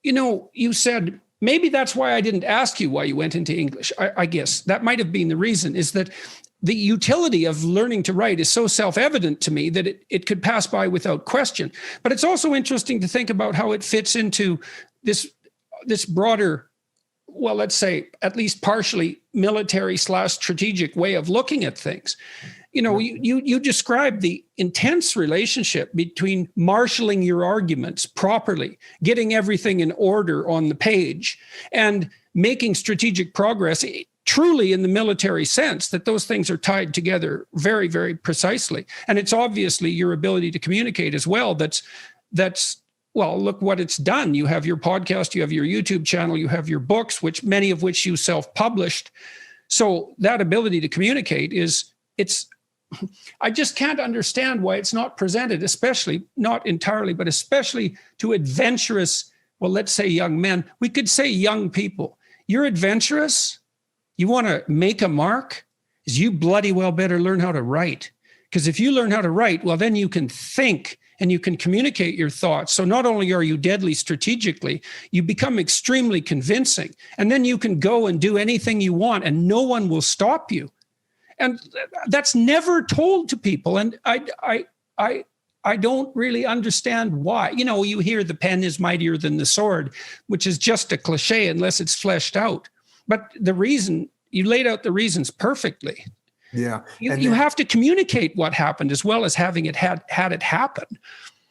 you said, maybe that's why I didn't ask you why you went into English. I guess that might have been the reason, is that the utility of learning to write is so self-evident to me that it could pass by without question. But it's also interesting to think about how it fits into this broader, well, let's say at least partially military/strategic way of looking at things. You described the intense relationship between marshaling your arguments properly, getting everything in order on the page, and making strategic progress truly in the military sense, that those things are tied together very, very precisely. And it's obviously your ability to communicate as well. That's well, look what it's done. You have your podcast, you have your YouTube channel, you have your books, many of which you self-published. So that ability to communicate I just can't understand why it's not presented, especially, not entirely, but especially to adventurous, well, let's say young men. We could say young people. You're adventurous, you want to make a mark, is you bloody well better learn how to write. Because if you learn how to write, well, then you can think and you can communicate your thoughts. So not only are you deadly strategically, you become extremely convincing. And then you can go and do anything you want and no one will stop you. And that's never told to people. And I don't really understand why. You hear the pen is mightier than the sword, which is just a cliche unless it's fleshed out. But the reason, you laid out the reasons perfectly. Yeah. You have to communicate what happened as well as having it had it happen.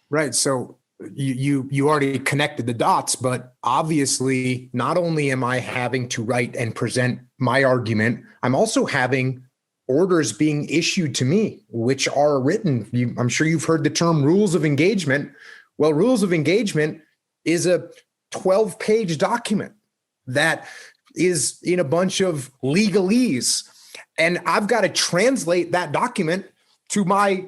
Right. So you already connected the dots, but obviously not only am I having to write and present my argument, I'm also having orders being issued to me, which are written. I'm sure you've heard the term rules of engagement. Well, rules of engagement is a 12-page document that is in a bunch of legalese. And I've got to translate that document to my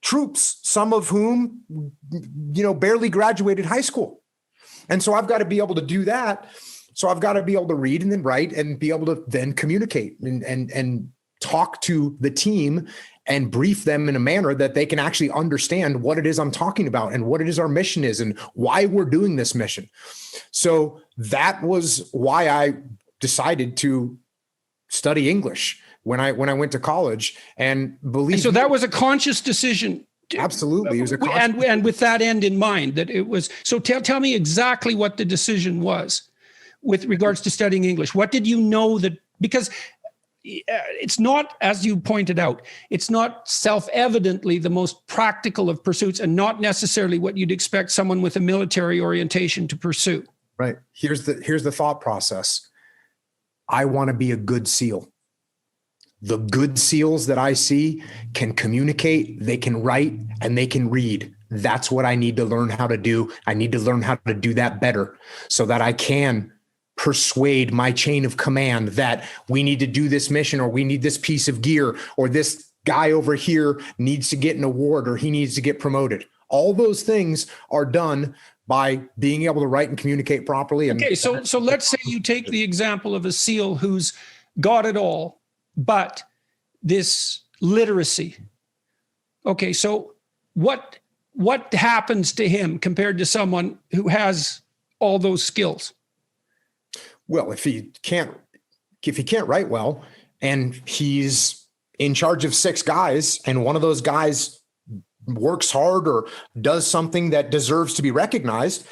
troops, some of whom, barely graduated high school. And so I've got to be able to do that. So I've got to be able to read and then write and be able to then communicate and talk to the team and brief them in a manner that they can actually understand what it is I'm talking about and what it is our mission is and why we're doing this mission. So that was why I decided to study English when I went to college, and so that was a conscious decision. Absolutely. It was a and with that end in mind, that it was. So tell me exactly what the decision was with regards to studying English. What did you know that, because it's not, as you pointed out, it's not self-evidently the most practical of pursuits and not necessarily what you'd expect someone with a military orientation to pursue. Right. Here's the thought process. I want to be a good SEAL. The good SEALs that I see can communicate, they can write, and they can read. That's what I need to learn how to do. I need to learn how to do that better so that I can persuade my chain of command that we need to do this mission, or we need this piece of gear, or this guy over here needs to get an award, or he needs to get promoted. All those things are done by being able to write and communicate properly. Okay, so let's say you take the example of a SEAL who's got it all, but this literacy. Okay, so what happens to him compared to someone who has all those skills? Well, if he can't write well, and he's in charge of 6 guys, and one of those guys works hard or does something that deserves to be recognized,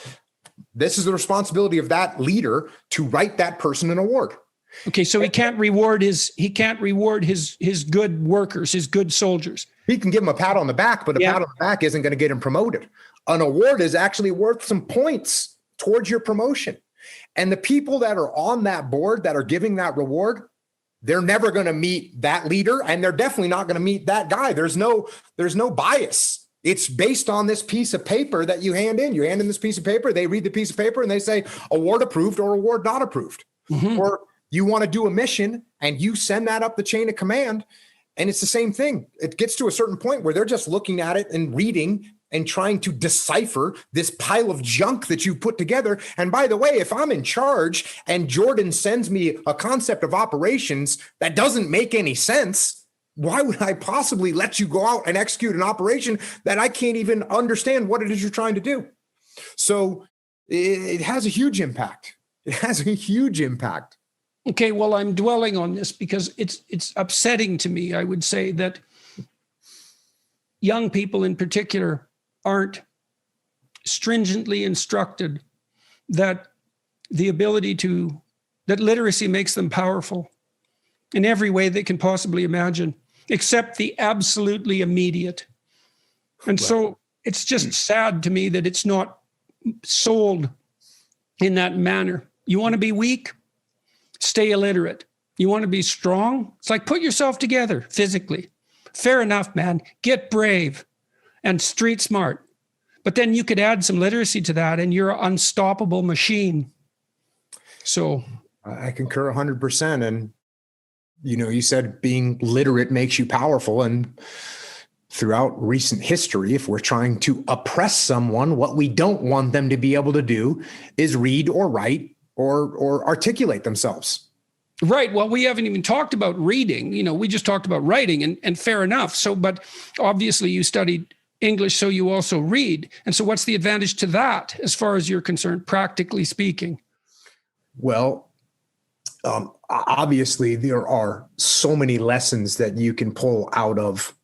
this is the responsibility of that leader to write that person an award. Okay, so he can't reward his good workers, his good soldiers. He can give him a pat on the back, but a pat on the back isn't going to get him promoted. An award is actually worth some points towards your promotion. And the people that are on that board that are giving that reward, they're never going to meet that leader, and they're definitely not going to meet that guy. There's no bias. It's based on this piece of paper that you hand in. You hand in this piece of paper, they read the piece of paper, and they say award approved or award not approved. Mm-hmm. Or you want to do a mission and you send that up the chain of command, and it's the same thing. It gets to a certain point where they're just looking at it and reading and trying to decipher this pile of junk that you put together. And by the way, if I'm in charge and Jordan sends me a concept of operations that doesn't make any sense, why would I possibly let you go out and execute an operation that I can't even understand what it is you're trying to do? So it has a huge impact. It has a huge impact. Okay, well, I'm dwelling on this because it's upsetting to me, I would say, that young people in particular aren't stringently instructed that that literacy makes them powerful in every way they can possibly imagine, except the absolutely immediate. And so it's just sad to me that it's not sold in that manner. You want to be weak? Stay illiterate. You want to be strong? It's like, put yourself together physically. Fair enough, man. Get brave and street smart. But then you could add some literacy to that and you're an unstoppable machine. So I concur 100%. And, you said being literate makes you powerful. And throughout recent history, if we're trying to oppress someone, what we don't want them to be able to do is read or write or articulate themselves. Right. Well, we haven't even talked about reading. We just talked about writing, and fair enough. So, but obviously you studied English, so you also read. And so what's the advantage to that as far as you're concerned, practically speaking? Well, obviously there are so many lessons that you can pull out of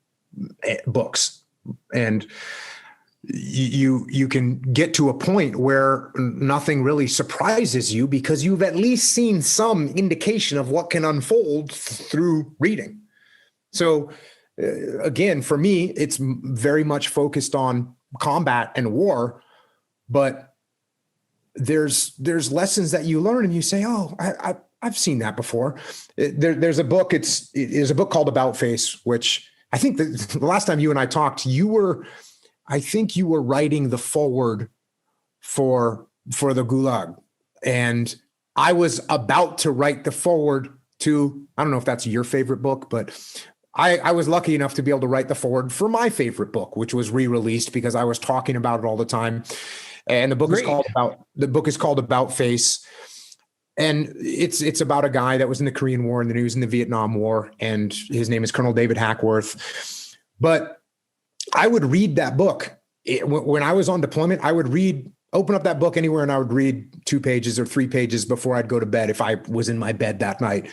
books, and you can get to a point where nothing really surprises you because you've at least seen some indication of what can unfold through reading. So again, for me, it's very much focused on combat and war, but there's lessons that you learn and you say, oh, I've seen that before. There's a book. It's a book called About Face, which I think the last time you and I talked, I think you were writing the foreword for the Gulag, and I was about to write the foreword to, I don't know if that's your favorite book, but I was lucky enough to be able to write the foreword for my favorite book, which was re-released because I was talking about it all the time. And the book is called About Face. And it's about a guy that was in the Korean War and then he was in the Vietnam War, and his name is Colonel David Hackworth. But I would read that book. When I was on deployment, I would open up that book anywhere and I would read 2 pages or 3 pages before I'd go to bed if I was in my bed that night.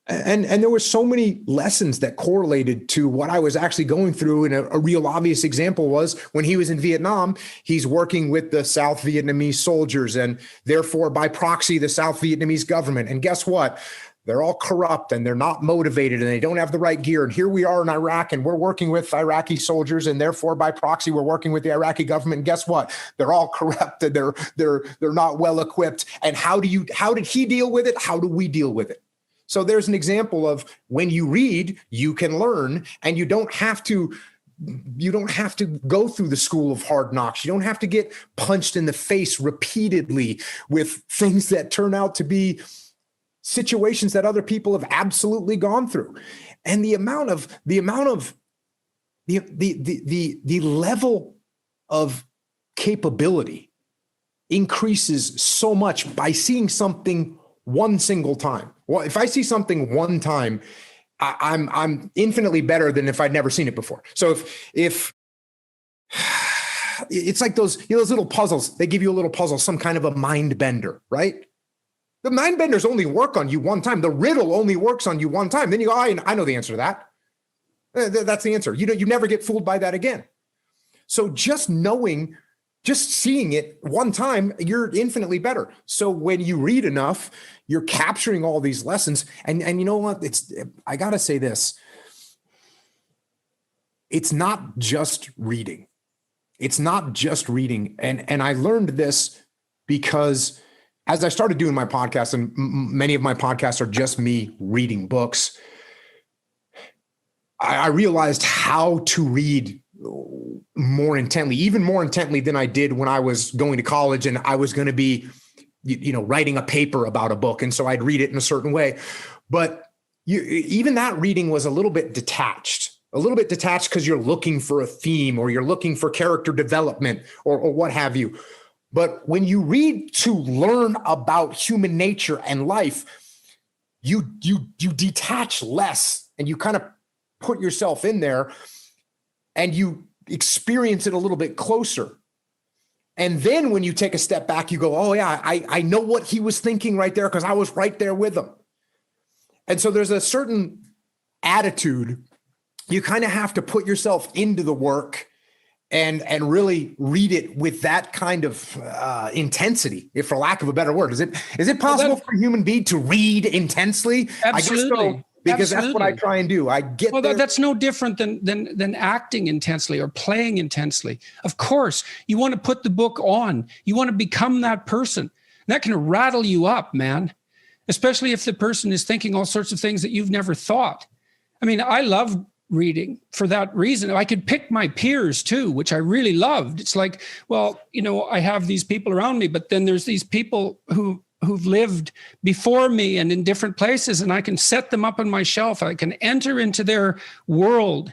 And there were so many lessons that correlated to what I was actually going through. And a real obvious example was when he was in Vietnam, he's working with the South Vietnamese soldiers and therefore by proxy, the South Vietnamese government. And guess what? They're all corrupt and they're not motivated and they don't have the right gear. And here we are in Iraq and we're working with Iraqi soldiers and therefore by proxy, we're working with the Iraqi government. And guess what? They're all corrupt and they're not well equipped. And how did he deal with it? How do we deal with it? So there's an example of when you read, you can learn, and you don't have to go through the school of hard knocks. You don't have to get punched in the face repeatedly with things that turn out to be situations that other people have absolutely gone through. And the level of capability increases so much by seeing something one single time. Well, if I see something one time, I'm infinitely better than if I'd never seen it before. So if it's like those little puzzles, they give you a little puzzle, some kind of a mind bender, right? The mind benders only work on you one time. The riddle only works on you one time. Then you go, I know the answer to that. That's the answer. You never get fooled by that again. So just seeing it one time, you're infinitely better. So when you read enough, you're capturing all these lessons. And you know what? I got to say this. It's not just reading. It's not just reading. And I learned this because as I started doing my podcast, and many of my podcasts are just me reading books, I realized how to read more intently, even more intently than I did when I was going to college and I was going to be, writing a paper about a book. And so I'd read it in a certain way. But even that reading was a little bit detached because you're looking for a theme or you're looking for character development or what have you. But when you read to learn about human nature and life, you detach less and you kind of put yourself in there and you experience it a little bit closer. And then when you take a step back, you go, oh yeah, I know what he was thinking right there because I was right there with him. And so there's a certain attitude. You kind of have to put yourself into the work and really read it with that kind of intensity, if for lack of a better word. Is it possible for a human being to read intensely? Absolutely. I guess so, because that's what I try and do. That's no different than acting intensely or playing intensely. Of course, you want to put the book on. You want to become that person. That can rattle you up, man, especially if the person is thinking all sorts of things that you've never thought. I mean, I love reading for that reason. I could pick my peers too, which I really loved. It's like, well, I have these people around me, but then there's these people who've lived before me and in different places, and I can set them up on my shelf. I can enter into their world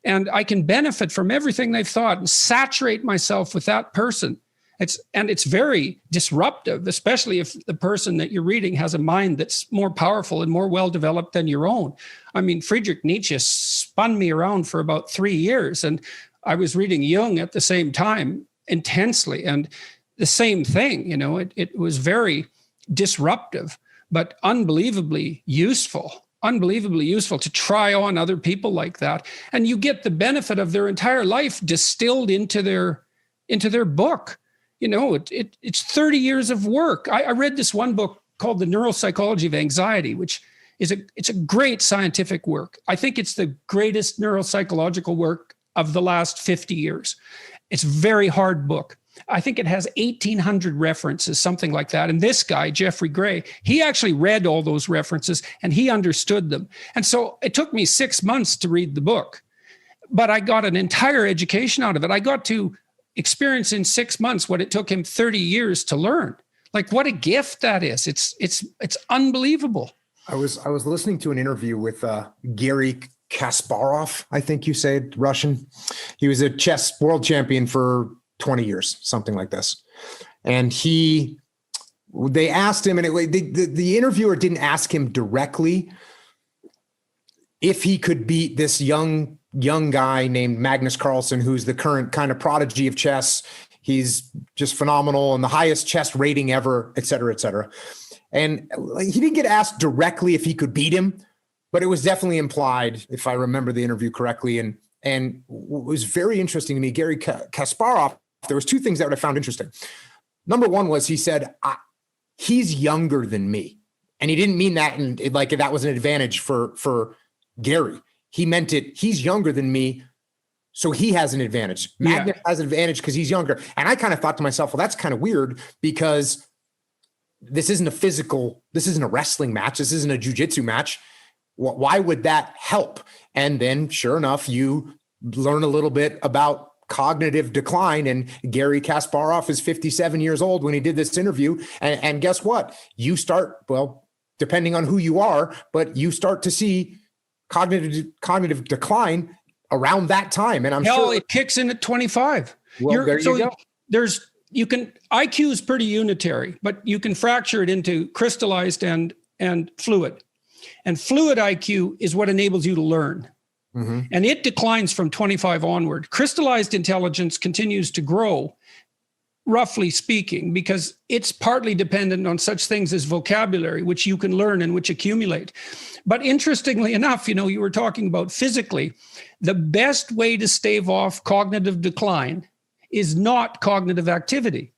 and I can benefit from everything they've thought and saturate myself with that person. It's very disruptive, especially if the person that you're reading has a mind that's more powerful and more well-developed than your own. I mean, Friedrich Nietzsche spun me around for about 3 years, and I was reading Jung at the same time intensely, and the same thing, it was very disruptive, but unbelievably useful to try on other people like that. And you get the benefit of their entire life distilled into their book. It's 30 years of work. I read this one book called The Neuropsychology of Anxiety, which it's a great scientific work. I think it's the greatest neuropsychological work of the last 50 years. It's a very hard book. I think it has 1,800 references, something like that. And this guy, Jeffrey Gray, he actually read all those references and he understood them. And so it took me 6 months to read the book, but I got an entire education out of it. I got to experience in 6 months what it took him 30 years to learn. Like, what a gift that is. It's unbelievable. I was listening to an interview with Gary Kasparov, I think you say it, Russian. He was a chess world champion for 20 years, something like this. And they asked him, and the interviewer didn't ask him directly if he could beat this young guy named Magnus Carlsen, who's the current kind of prodigy of chess. He's just phenomenal and the highest chess rating ever, et cetera, et cetera. And he didn't get asked directly if he could beat him, but it was definitely implied, if I remember the interview correctly. And what was very interesting to me, Gary Kasparov, there was two things that I found interesting. Number one was he said, he's younger than me. And he didn't mean that like that was an advantage for Gary. He meant it, he's younger than me, so he has an advantage. Magnus has an advantage because he's younger. And I kind of thought to myself, well, that's kind of weird because this isn't a wrestling match. This isn't a jiu-jitsu match. Why would that help? And then sure enough, you learn a little bit about cognitive decline. And Gary Kasparov is 57 years old when he did this interview. And guess what? You start, well, depending on who you are, but you start to see cognitive decline around that time. And I'm sure it kicks in at 25. Well, there you go. IQ is pretty unitary, but you can fracture it into crystallized and fluid. And fluid IQ is what enables you to learn. Mm-hmm. And it declines from 25 onward. Crystallized intelligence continues to grow, roughly speaking, because it's partly dependent on such things as vocabulary, which you can learn and which accumulate. But interestingly enough, you were talking about physically, the best way to stave off cognitive decline is not cognitive activity.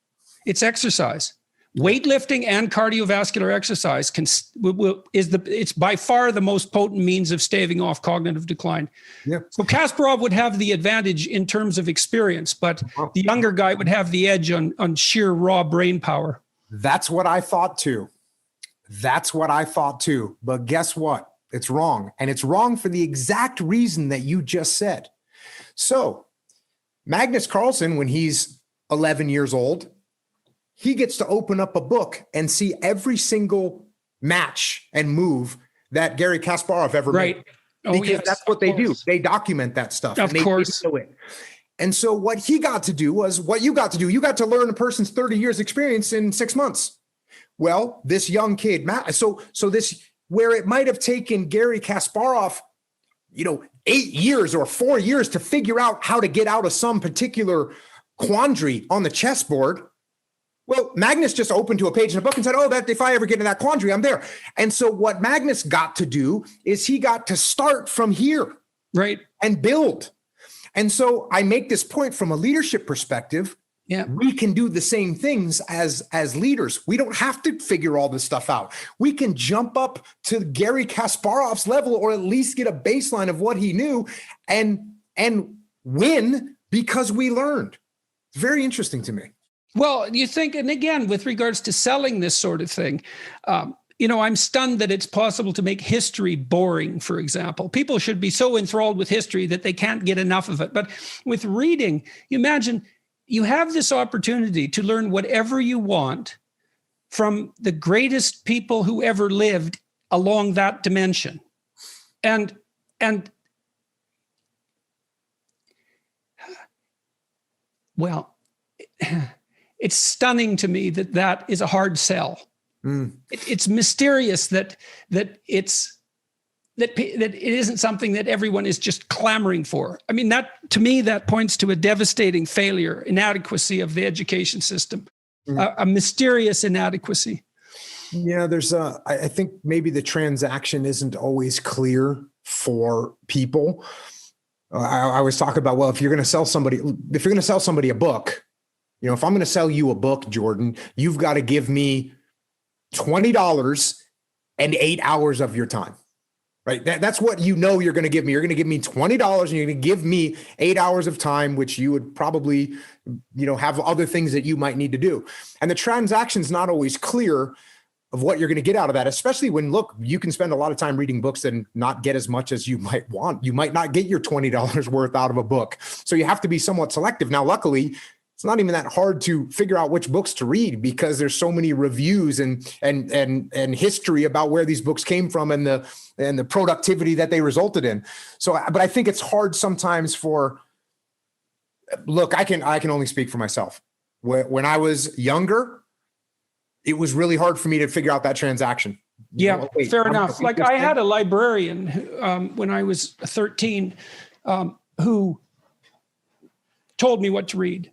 It's exercise. Weightlifting and cardiovascular exercise it's by far the most potent means of staving off cognitive decline. Yeah. So Kasparov would have the advantage in terms of experience, but the younger guy would have the edge on sheer raw brain power. That's what I thought too. But guess what? It's wrong. And it's wrong for the exact reason that you just said. So Magnus Carlsen, when he's 11 years old, he gets to open up a book and see every single match and move that Gary Kasparov ever made. Because that's what they do. They document that stuff. Of course. Video it. And so what he got to do was what you got to do. You got to learn a person's 30 years experience in 6 months. Well, this young kid, so this, where it might have taken Gary Kasparov, 8 years or 4 years to figure out how to get out of some particular quandary on the chessboard. Well, Magnus just opened to a page in a book and said, that if I ever get in that quandary, I'm there. And so what Magnus got to do is he got to start from here, right, and build. And so I make this point from a leadership perspective. Yeah, we can do the same things as leaders. We don't have to figure all this stuff out. We can jump up to Gary Kasparov's level, or at least get a baseline of what he knew, and win because we learned. It's very interesting to me. Well, you think, and again, with regards to selling this sort of thing, I'm stunned that it's possible to make history boring, for example. People should be so enthralled with history that they can't get enough of it. But with reading, you imagine you have this opportunity to learn whatever you want from the greatest people who ever lived along that dimension. And well, it's stunning to me that is a hard sell. It's mysterious that it isn't something that everyone is just clamoring for. I mean, to me, that points to a devastating failure, inadequacy of the education system, a mysterious inadequacy. Yeah, I think maybe the transaction isn't always clear for people. I always talk about, well, if you're going to sell somebody a book, if I'm going to sell you a book, Jordan, you've got to give me $20 and 8 hours of your time, right? That's what you're going to give me. You're going to give me $20 and you're going to give me 8 hours of time, which you would probably, have other things that you might need to do. And the transaction's not always clear of what you're going to get out of that, especially when, look, you can spend a lot of time reading books and not get as much as you might want. You might not get your $20 worth out of a book. So you have to be somewhat selective. Now, luckily, it's not even that hard to figure out which books to read because there's so many reviews and history about where these books came from and the productivity that they resulted in. So, but I think it's hard sometimes look, I can only speak for myself. When I was younger, it was really hard for me to figure out that transaction. Yeah, fair enough. Like I had a librarian when I was 13 who told me what to read,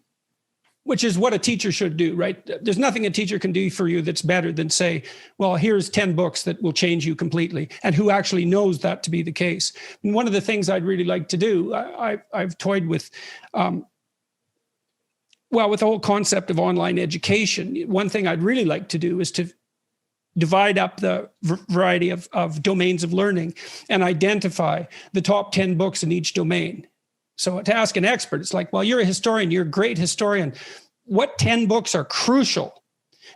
which is what a teacher should do, right? There's nothing a teacher can do for you that's better than say, well, here's 10 books that will change you completely, and who actually knows that to be the case. And one of the things I'd really like to do, I've toyed with, with the whole concept of online education. One thing I'd really like to do is to divide up the variety of domains of learning and identify the top 10 books in each domain. So to ask an expert, it's like, well, you're a historian, you're a great historian. What 10 books are crucial?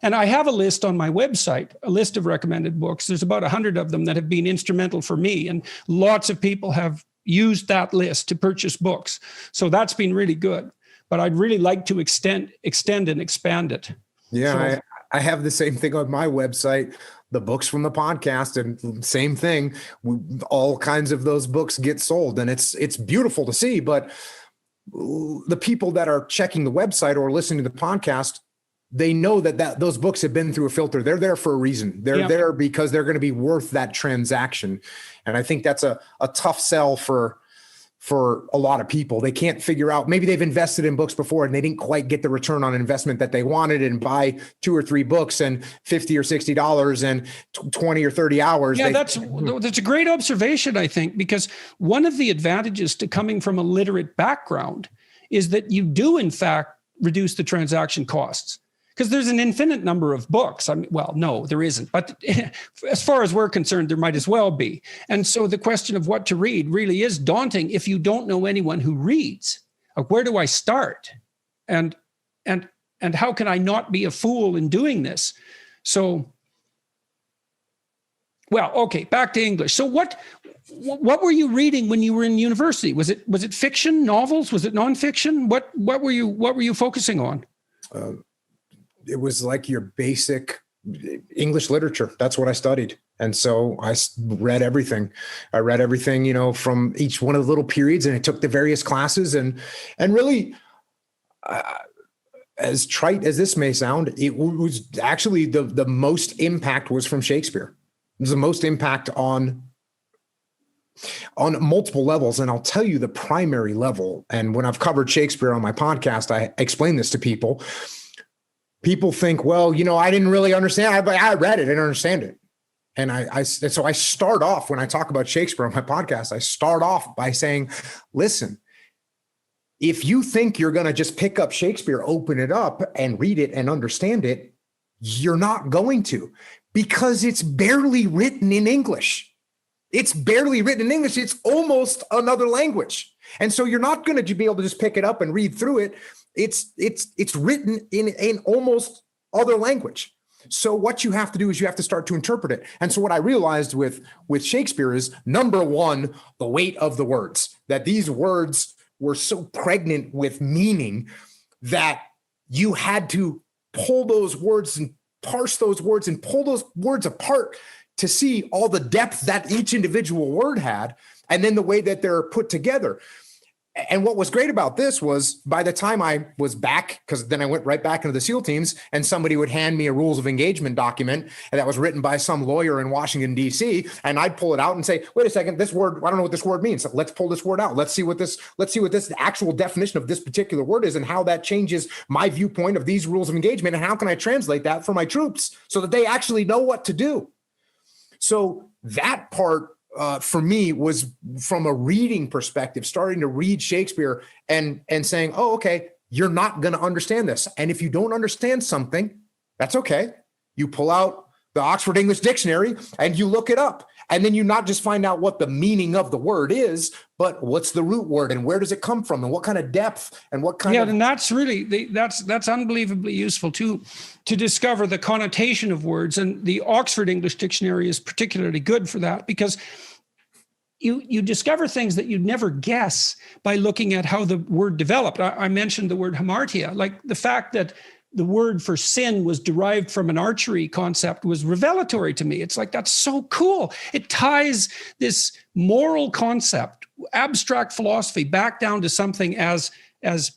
And I have a list on my website, a list of recommended books. There's about 100 of them that have been instrumental for me. And lots of people have used that list to purchase books. So that's been really good. But I'd really like to extend and expand it. Yeah, so, I have the same thing on my website, the books from the podcast, and same thing. All kinds of those books get sold, and it's beautiful to see. But the people that are checking the website or listening to the podcast, they know that those books have been through a filter. They're there for a reason. They're there because they're going to be worth that transaction. And I think that's a tough sell for a lot of people. They can't figure out, maybe they've invested in books before and they didn't quite get the return on investment that they wanted and buy 2 or 3 books and $50 or $60 and 20 or 30 hours. Yeah, that's a great observation, I think, because one of the advantages to coming from a literate background is that you do, in fact, reduce the transaction costs. Because there's an infinite number of books. I mean, well, no, there isn't. But as far as we're concerned, there might as well be. And so the question of what to read really is daunting if you don't know anyone who reads. Where do I start? And how can I not be a fool in doing this? So, well, okay, back to English. So what were you reading when you were in university? Was it fiction, novels? Was it nonfiction? What were you focusing on? It was like your basic English literature. That's what I studied. And so I read everything. I read everything, from each one of the little periods, and I took the various classes and really, as trite as this may sound, it was actually the most impact was from Shakespeare. It was the most impact on multiple levels. And I'll tell you the primary level. And when I've covered Shakespeare on my podcast, I explain this to people. People think, well, I didn't really understand. I read it, I didn't understand it. And so I start off, when I talk about Shakespeare on my podcast, I start off by saying, listen, if you think you're going to just pick up Shakespeare, open it up and read it and understand it, you're not going to, because it's barely written in English. It's barely written in English. It's almost another language. And so you're not going to be able to just pick it up and read through it. It's written in almost other language. So what you have to do is you have to start to interpret it. And so what I realized with Shakespeare is, number one, the weight of the words, that these words were so pregnant with meaning that you had to pull those words and parse those words and pull those words apart to see all the depth that each individual word had, and then the way that they're put together. And what was great about this was, by the time I was back, because then I went right back into the SEAL teams, and somebody would hand me a rules of engagement document that was written by some lawyer in Washington, D.C. And I'd pull it out and say, wait a second, this word, I don't know what this word means. So let's pull this word out. Let's see what this actual definition of this particular word is, and how that changes my viewpoint of these rules of engagement. And how can I translate that for my troops so that they actually know what to do? So that part, for me, was from a reading perspective, starting to read Shakespeare and saying, oh, okay, you're not going to understand this. And if you don't understand something, that's okay. You pull out the Oxford English Dictionary and you look it up. And then you not just find out what the meaning of the word is, but what's the root word and where does it come from and what kind of depth and what kind of... Yeah, and that's really, that's unbelievably useful too, to discover the connotation of words. And the Oxford English Dictionary is particularly good for that, because you discover things that you'd never guess by looking at how the word developed. I mentioned the word hamartia, like the fact that the word for sin was derived from an archery concept was revelatory to me. It's like, that's so cool. It ties this moral concept, abstract philosophy, back down to something as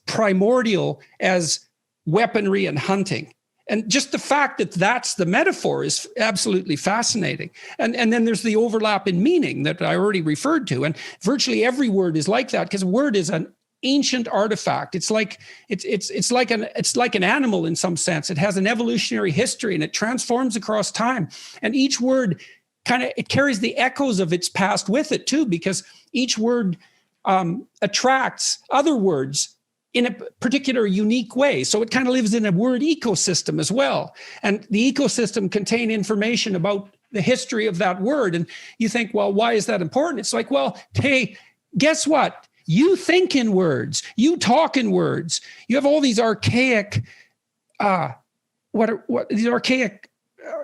primordial as weaponry and hunting. And just the fact that that's the metaphor is absolutely fascinating. And then there's the overlap in meaning that I already referred to. And virtually every word is like that, because a word is an ancient artifact. It's like an animal in some sense. It has an evolutionary history and it transforms across time. And each word it carries the echoes of its past with it too, because each word attracts other words in a particular unique way. So it kind of lives in a word ecosystem as well. And the ecosystem contain information about the history of that word. And you think, well, why is that important? It's like, well, hey, guess what? You think in words, you talk in words. You have all these archaic, these archaic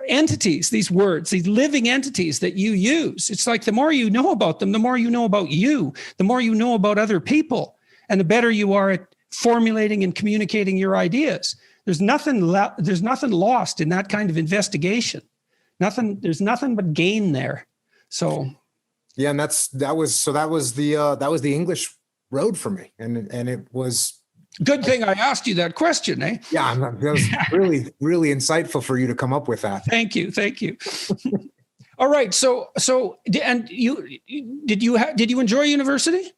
entities, these words, these living entities that you use. It's like the more you know about them, the more you know about you, the more you know about other people, and the better you are at formulating and communicating your ideas. There's nothing lost in that kind of investigation. There's nothing but gain there. So. Yeah, and that was the English road for me, and it was good thing I asked you that question, eh? Yeah, that was really, really insightful for you to come up with that. Thank you. All right, so and did you enjoy university?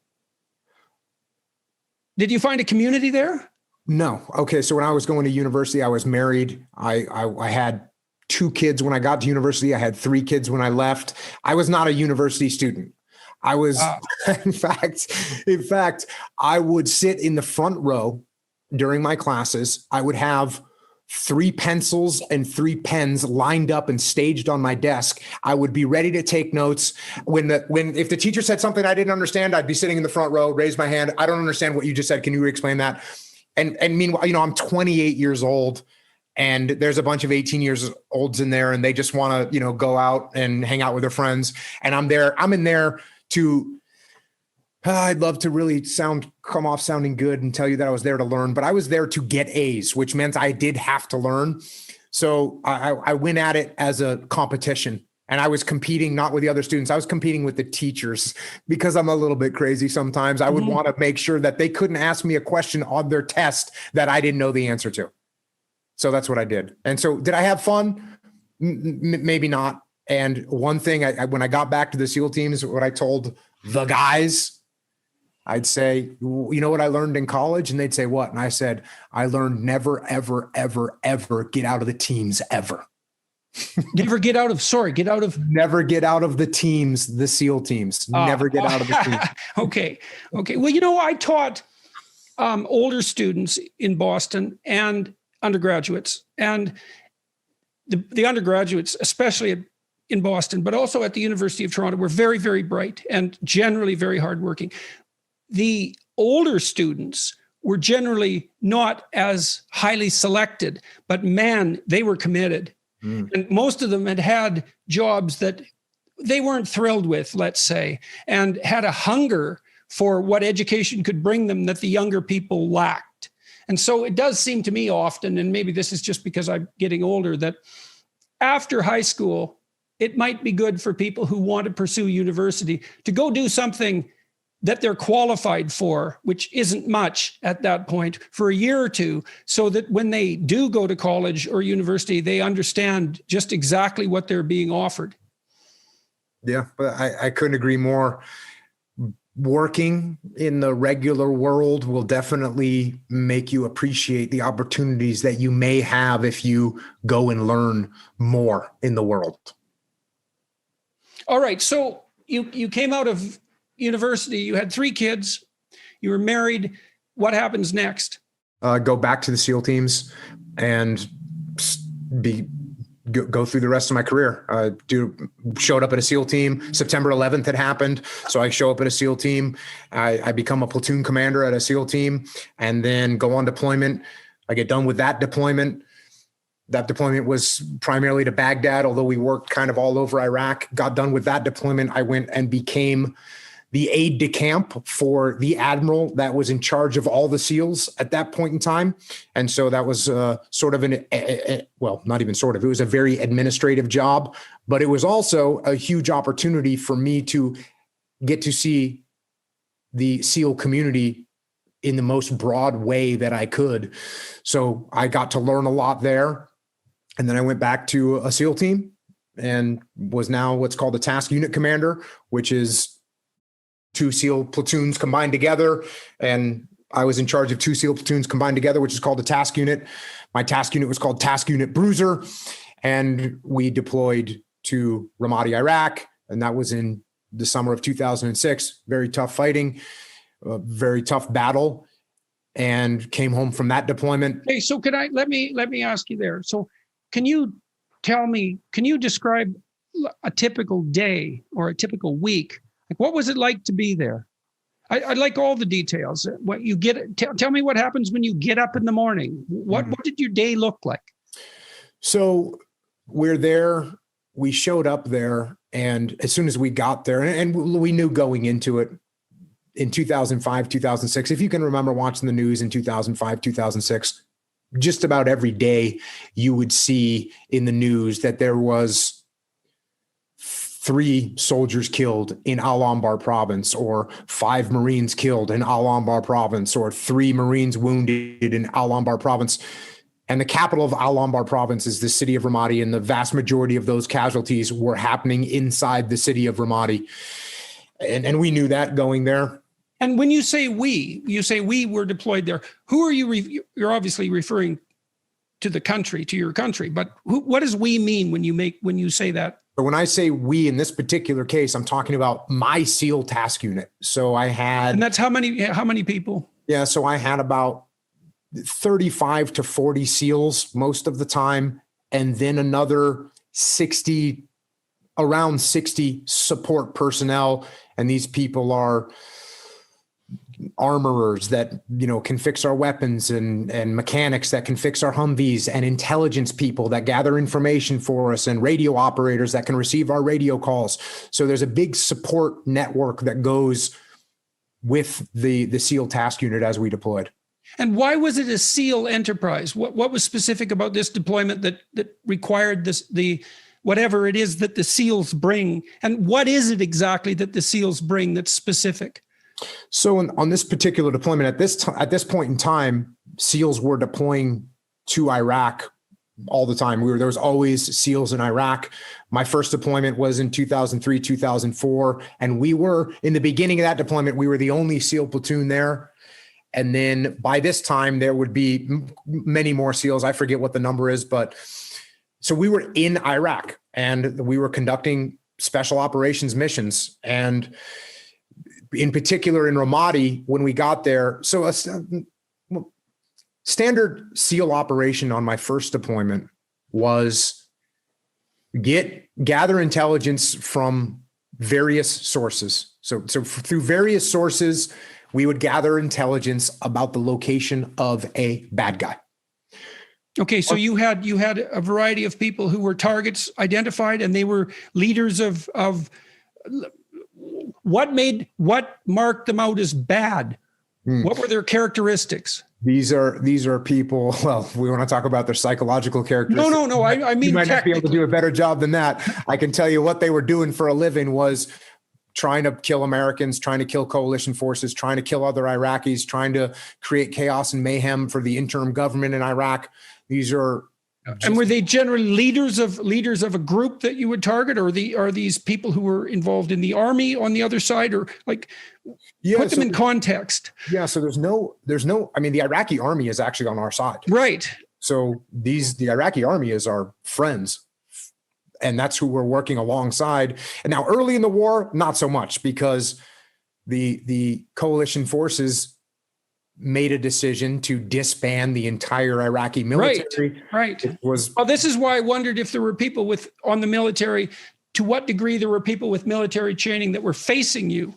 Did you find a community there? No. Okay, so when I was going to university, I was married. I had 2 kids when I got to university. I had 3 kids when I left. I was not a university student. I was, in fact, I would sit in the front row during my classes. I would have 3 pencils and 3 pens lined up and staged on my desk. I would be ready to take notes. If the teacher said something I didn't understand, I'd be sitting in the front row, raise my hand. I don't understand what you just said. Can you explain that? And meanwhile, I'm 28 years old. And there's a bunch of 18 years olds in there, and they just want to, go out and hang out with their friends. And I'm in there to, I'd love to really come off sounding good and tell you that I was there to learn, but I was there to get A's, which meant I did have to learn. So I went at it as a competition, and I was competing not with the other students. I was competing with the teachers, because I'm a little bit crazy sometimes. I would want to make sure that they couldn't ask me a question on their test that I didn't know the answer to. So that's what I did. And so did I have fun? Maybe not. And one thing, when I got back to the SEAL teams, what I told the guys, I'd say, you know what I learned in college? And they'd say, what? And I said, I learned never, ever, ever, ever get out of the teams ever. Never get out of the teams, the SEAL teams. Never get out of the teams. Okay. Well, I taught older students in Boston and undergraduates, and the undergraduates, especially in Boston, but also at the University of Toronto, were very, very bright and generally very hardworking. The older students were generally not as highly selected, but man, they were committed. And most of them had jobs that they weren't thrilled with, let's say, and had a hunger for what education could bring them that the younger people lacked. And so it does seem to me often, and maybe this is just because I'm getting older, that after high school, it might be good for people who want to pursue university to go do something that they're qualified for, which isn't much at that point, for a year or two, so that when they do go to college or university, they understand just exactly what they're being offered. Yeah, but I couldn't agree more. Working in the regular world will definitely make you appreciate the opportunities that you may have if you go and learn more in the world. All right. So you came out of university, you had 3 kids, you were married. What happens next? Go back to the SEAL teams and go through the rest of my career. Showed up at a SEAL team. September 11th had happened. So I show up at a SEAL team. I become a platoon commander at a SEAL team, and then go on deployment. I get done with that deployment. That deployment was primarily to Baghdad, although we worked kind of all over Iraq. Got done with that deployment. I went and became the aide de camp for the admiral that was in charge of all the SEALs at that point in time. And so that was sort of well, not even sort of, it was a very administrative job, but it was also a huge opportunity for me to get to see the SEAL community in the most broad way that I could. So I got to learn a lot there. And then I went back to a SEAL team and was now what's called a task unit commander, which is 2 SEAL platoons combined together. And I was in charge of 2 SEAL platoons combined together, which is called a task unit. My task unit was called Task Unit Bruiser. And we deployed to Ramadi, Iraq. And that was in the summer of 2006. Very tough fighting, very tough battle, and came home from that deployment. Hey, so let me ask you there. So can you describe a typical day or a typical week? Like, what was it like to be there? I'd like all the details. What you get, tell me what happens when you get up in the morning. What did your day look like? So we're there. We showed up there, and as soon as we got there, and we knew going into it in 2005, 2006, if you can remember watching the news in 2005, 2006, just about every day you would see in the news that there was 3 soldiers killed in Al-Anbar province, or 5 Marines killed in Al-Anbar province, or 3 Marines wounded in Al-Anbar province. And the capital of Al-Anbar province is the city of Ramadi, and the vast majority of those casualties were happening inside the city of Ramadi. And we knew that going there. And when you say we were deployed there, who are you? You're obviously referring to the country, to your country, but what does we mean when you say that? But when I say we in this particular case, I'm talking about my SEAL task unit. So I had, and that's how many people? Yeah, so I had about 35 to 40 SEALs most of the time, and then another around 60 support personnel. And these people are armorers that, can fix our weapons, and mechanics that can fix our Humvees, and intelligence people that gather information for us, and radio operators that can receive our radio calls. So there's a big support network that goes with the SEAL task unit as we deployed. And why was it a SEAL enterprise? What was specific about this deployment that required whatever it is that the SEALs bring? And what is it exactly that the SEALs bring that's specific? So on this particular deployment, at this point in time, SEALs were deploying to Iraq all the time. There was always SEALs in Iraq. My first deployment was in 2003, 2004. And we were, in the beginning of that deployment, we were the only SEAL platoon there. And then by this time, there would be many more SEALs. I forget what the number is, but so we were in Iraq and we were conducting special operations missions. And in particular in Ramadi, when we got there, so a standard SEAL operation on my first deployment was gather intelligence from various sources. So through various sources, we would gather intelligence about the location of a bad guy. Okay, so you had a variety of people who were targets identified, and they were leaders of what marked them out as bad? What were their characteristics? These are people. Well, we want to talk about their psychological characteristics. No. I mean, you might not be able to do a better job than that. I can tell you what they were doing for a living was trying to kill Americans, trying to kill coalition forces, trying to kill other Iraqis, trying to create chaos and mayhem for the interim government in Iraq. These are. And were they generally leaders of a group that you would target, or are these people who were involved in the army on the other side, or put them in context? Yeah. So there's no, I mean, the Iraqi army is actually on our side. Right. So the Iraqi army is our friends, and that's who we're working alongside. And now early in the war, not so much, because the coalition forces made a decision to disband the entire Iraqi military. Right. This is why I wondered if there were people on the military, to what degree there were people with military training that were facing you.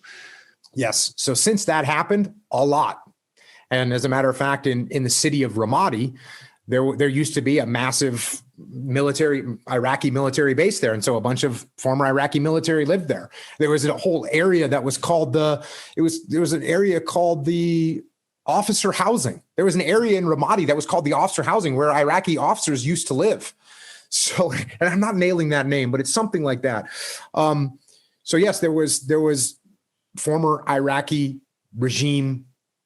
Yes. So since that happened, a lot. And as a matter of fact, in the city of Ramadi, there used to be a massive Iraqi military base there. And so a bunch of former Iraqi military lived there. There was a whole area that was called there was an area called the officer housing. There was an area in Ramadi that was called the officer housing where Iraqi officers used to live. So, and I'm not nailing that name, but it's something like that. So yes, there was former Iraqi regime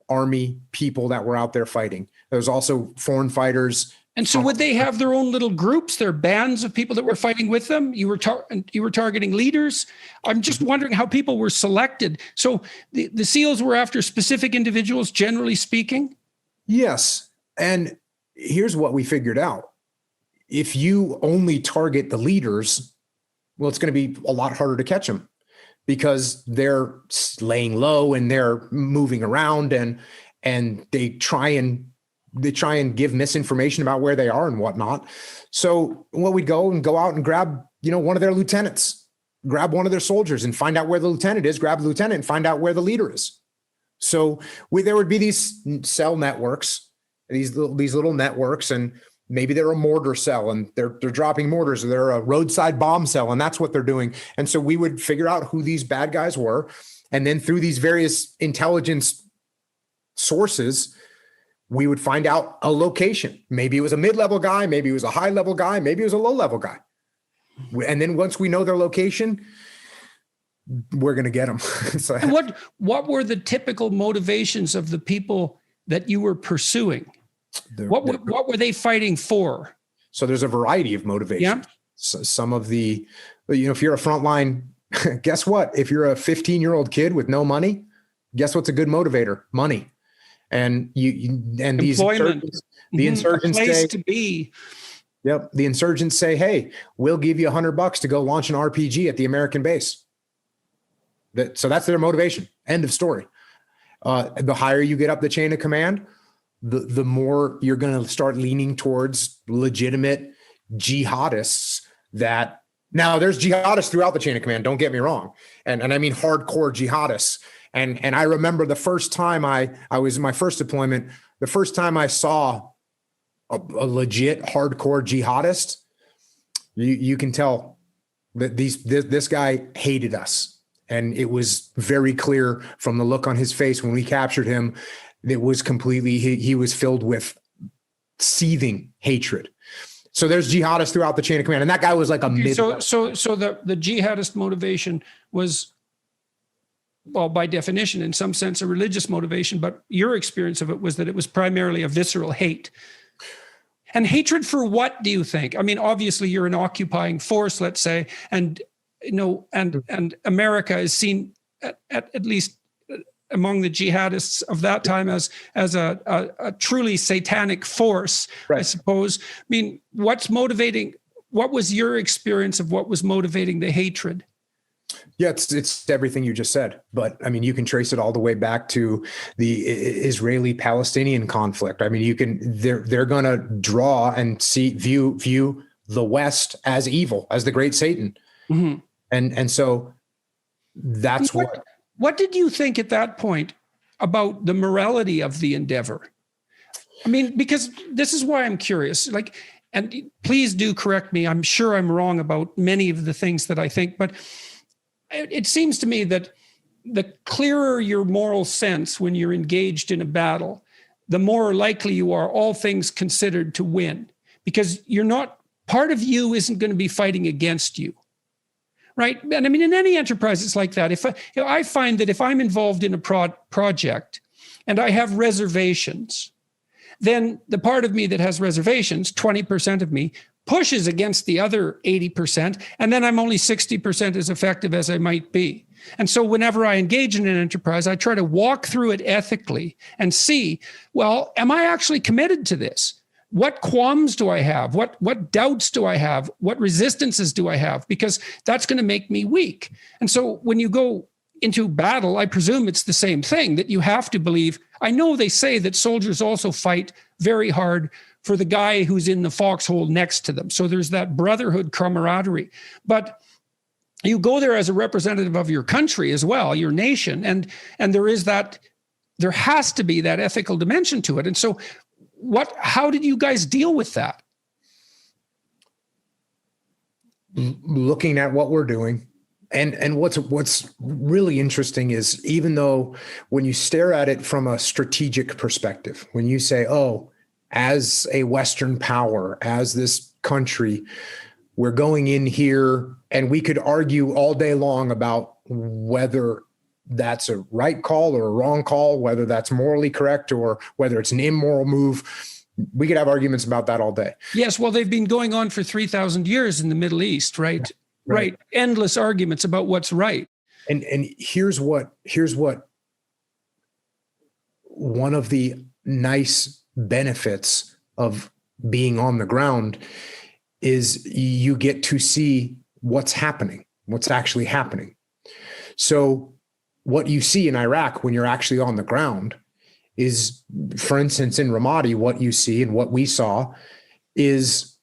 army people that were out there fighting. There was also foreign fighters. And so would they have their own little groups, their bands of people that were fighting with them? You were targeting leaders. I'm just wondering how people were selected. So the SEALs were after specific individuals, generally speaking? Yes. And here's what we figured out. If you only target the leaders, well, it's going to be a lot harder to catch them because they're laying low and they're moving around and they try and give misinformation about where they are and whatnot. So we'd go out and grab, one of their lieutenants, grab one of their soldiers and find out where the lieutenant is, grab the lieutenant and find out where the leader is. So there would be these cell networks, these little networks, and maybe they're a mortar cell and they're dropping mortars, or they're a roadside bomb cell, and that's what they're doing. And so we would figure out who these bad guys were. And then through these various intelligence sources, we would find out a location. Maybe it was a mid-level guy, maybe it was a high-level guy, maybe it was a low-level guy. And then once we know their location, we're going to get them. So, and what were the typical motivations of the people that you were pursuing? What were they fighting for? So there's a variety of motivations. Yeah. So some of the, if you're a frontline, guess what? If you're a 15-year-old kid with no money, guess what's a good motivator? Money. And these insurgents say, to be. Yep. The insurgents say, hey, we'll give you $100 to go launch an RPG at the American base. So that's their motivation. End of story. The higher you get up the chain of command, the more you're going to start leaning towards legitimate jihadists. Now there's jihadists throughout the chain of command. Don't get me wrong. And I mean hardcore jihadists. And I remember the first time I was in my first deployment, the first time I saw a legit hardcore jihadist, you can tell that this guy hated us. And it was very clear from the look on his face when we captured him. It was completely, he was filled with seething hatred. So there's jihadists throughout the chain of command. And that guy was like a mid. So the jihadist motivation was, well, by definition, in some sense, a religious motivation, but your experience of it was that it was primarily a visceral hate. And hatred for what, do you think? I mean, obviously you're an occupying force, let's say, and America is seen at least among the jihadists of that time as a truly satanic force, right. I suppose. I mean, what was your experience of what was motivating the hatred? Yeah, it's everything you just said. But I mean, you can trace it all the way back to the Israeli-Palestinian conflict. I mean, they're going to draw and view the West as evil, as the great Satan. Mm-hmm. And so that's what did you think at that point about the morality of the endeavor? I mean, because this is why I'm curious, and please do correct me. I'm sure I'm wrong about many of the things that I think, but it seems to me that the clearer your moral sense when you're engaged in a battle, the more likely you are, all things considered, to win, because part of you isn't going to be fighting against you. Right. And I mean, in any enterprise, it's like that. I find that if I'm involved in a project and I have reservations, then the part of me that has reservations, 20% of me, pushes against the other 80%. And then I'm only 60% as effective as I might be. And so whenever I engage in an enterprise, I try to walk through it ethically and see, well, am I actually committed to this? What qualms do I have? What doubts do I have? What resistances do I have? Because that's going to make me weak. And so when you go into battle, I presume it's the same thing, that you have to believe. I know they say that soldiers also fight very hard for the guy who's in the foxhole next to them. So there's that brotherhood camaraderie. But you go there as a representative of your country as well, your nation. And there has to be that ethical dimension to it. And so how did you guys deal with that? Looking at what we're doing. And what's really interesting is, even though when you stare at it from a strategic perspective, when you say, oh, as a Western power, as this country, we're going in here, and we could argue all day long about whether that's a right call or a wrong call, whether that's morally correct or whether it's an immoral move. We could have arguments about that all day. Yes, well, they've been going on for 3,000 years in the Middle East, right? Right. Endless arguments about what's right. And here's what one of the nice benefits of being on the ground is you get to see what's happening, what's actually happening. So what you see in Iraq when you're actually on the ground is, for instance, in Ramadi, what you see and what we saw is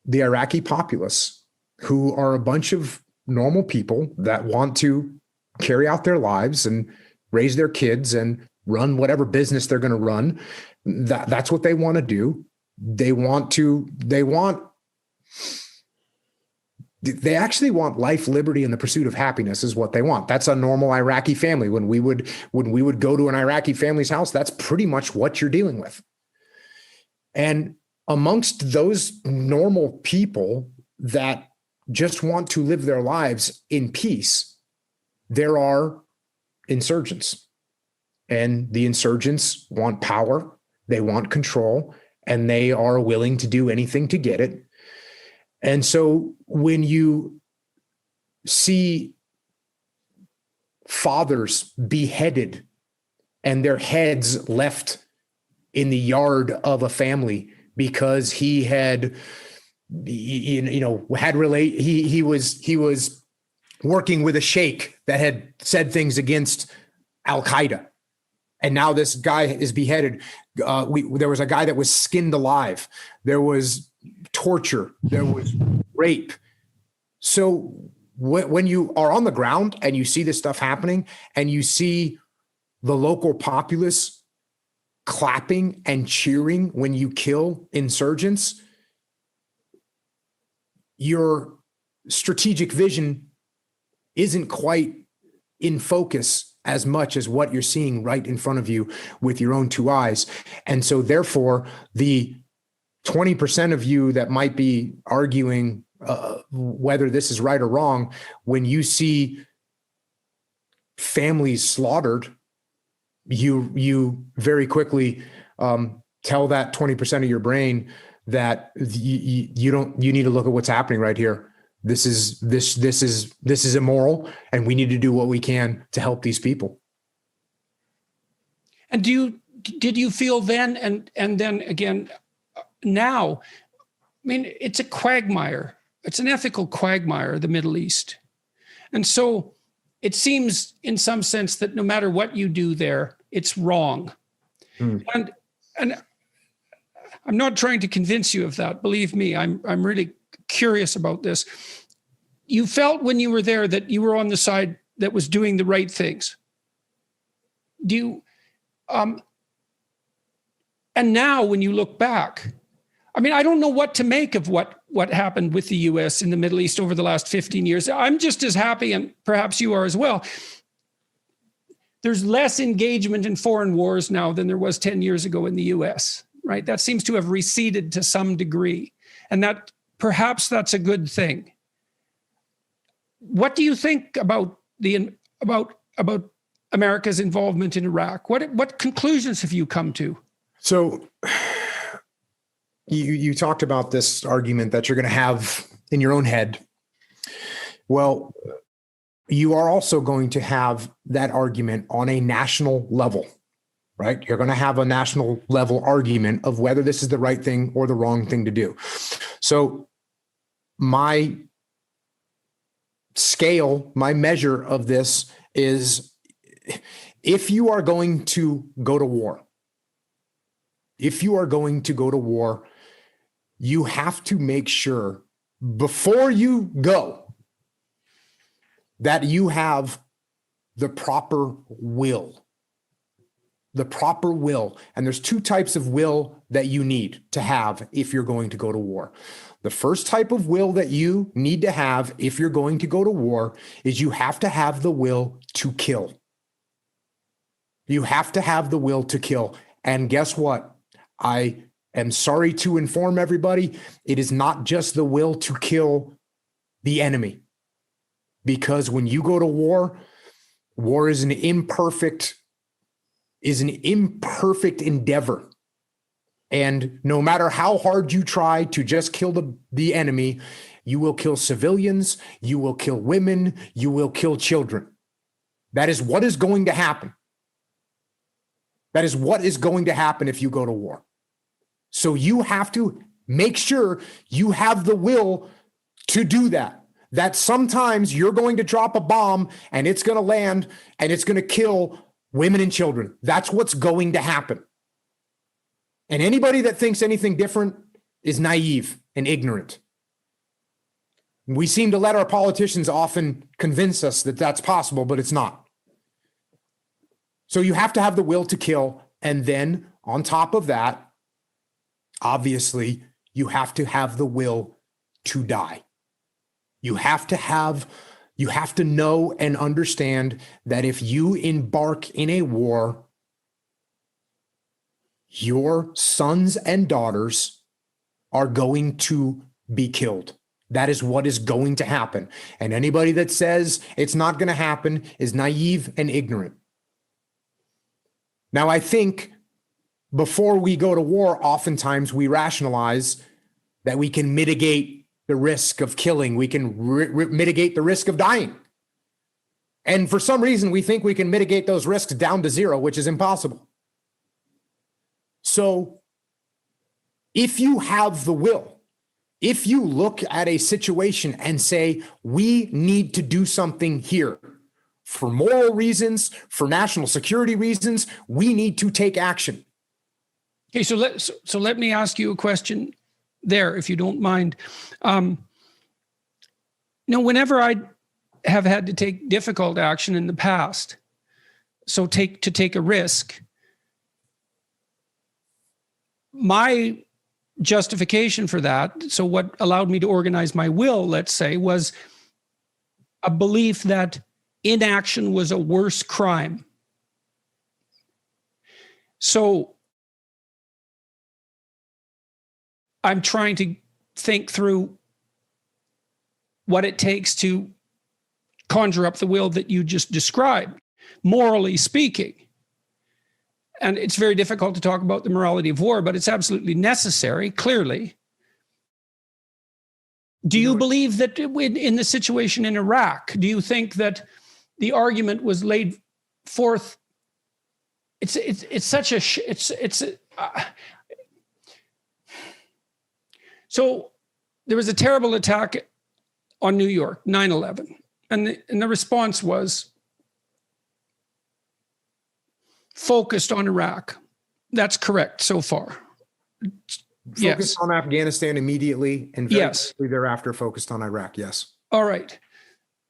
the Iraqi populace, who are a bunch of normal people that want to carry out their lives and raise their kids and run whatever business they're going to run. That's what they want to do. They actually want life, liberty, and the pursuit of happiness is what they want. That's a normal Iraqi family. When we would go to an Iraqi family's house, that's pretty much what you're dealing with. And amongst those normal people that just want to live their lives in peace, there are insurgents. And the insurgents want power, they want control, and they are willing to do anything to get it. And so when you see fathers beheaded and their heads left in the yard of a family because he had he was working with a sheikh that had said things against Al-Qaeda, and now this guy is beheaded. There was a guy that was skinned alive. There was torture. There was rape. So when you are on the ground and you see this stuff happening, and you see the local populace clapping and cheering when you kill insurgents, your strategic vision isn't quite in focus as much as what you're seeing right in front of you with your own two eyes. And so therefore, the 20% of you that might be arguing whether this is right or wrong, when you see families slaughtered, you very quickly tell that 20% of your brain that you need to look at what's happening right here. This is immoral, and we need to do what we can to help these people. And did you feel then and then again now? I mean, it's a quagmire. It's an ethical quagmire, the Middle East. And so it seems in some sense that no matter what you do there, it's wrong. And I'm not trying to convince you of that. Believe me, I'm really curious about this. You felt when you were there that you were on the side that was doing the right things. Do you, and now when you look back, I mean, I don't know what to make of what happened with the US in the Middle East over the last 15 years. I'm just as happy, and perhaps you are as well. There's less engagement in foreign wars now than there was 10 years ago in the US, right? That seems to have receded to some degree. And that perhaps that's a good thing. What do you think about about America's involvement in Iraq? What conclusions have you come to? So you talked about this argument that you're going to have in your own head. Well, you are also going to have that argument on a national level, right? You're going to have a national level argument of whether this is the right thing or the wrong thing to do. So my scale, my measure of this is, if you are going to go to war, you have to make sure before you go that you have the proper will the proper will. And there's two types of will that you need to have if you're going to go to war. The first type of will that you need to have if you're going to go to war is you have to have the will to kill. You have to have the will to kill. And guess what? I am sorry to inform everybody, it is not just the will to kill the enemy. Because when you go to war, war is an imperfect endeavor. And no matter how hard you try to just kill the enemy, you will kill civilians, you will kill women, you will kill children. That is what is going to happen. That is what is going to happen if you go to war. So you have to make sure you have the will to do that. That sometimes you're going to drop a bomb and it's going to land and it's going to kill women and children. That's what's going to happen. And anybody that thinks anything different is naive and ignorant. We seem to let our politicians often convince us that that's possible, but it's not. So you have to have the will to kill. And then on top of that, obviously, you have to have the will to die. You have to know and understand that if you embark in a war, your sons and daughters are going to be killed. That is what is going to happen. And anybody that says it's not going to happen is naive and ignorant. Now, I think before we go to war, oftentimes we rationalize that we can mitigate the risk of killing. We can mitigate the risk of dying. And for some reason, we think we can mitigate those risks down to zero, which is impossible. So if you have the will, if you look at a situation and say, we need to do something here for moral reasons, for national security reasons, we need to take action. Okay, so let me ask you a question there, if you don't mind. Whenever I have had to take difficult action in the past, so take a risk, my justification for that, so what allowed me to organize my will, let's say, was a belief that inaction was a worse crime. So I'm trying to think through what it takes to conjure up the will that you just described, morally speaking. And it's very difficult to talk about the morality of war, but it's absolutely necessary, clearly. Do you believe that in the situation in Iraq, do you think that the argument was laid forth? So there was a terrible attack on New York, 9/11, and the response was focused on Iraq. That's correct so far. Focused on Afghanistan immediately, and very quickly thereafter focused on Iraq. Yes. All right.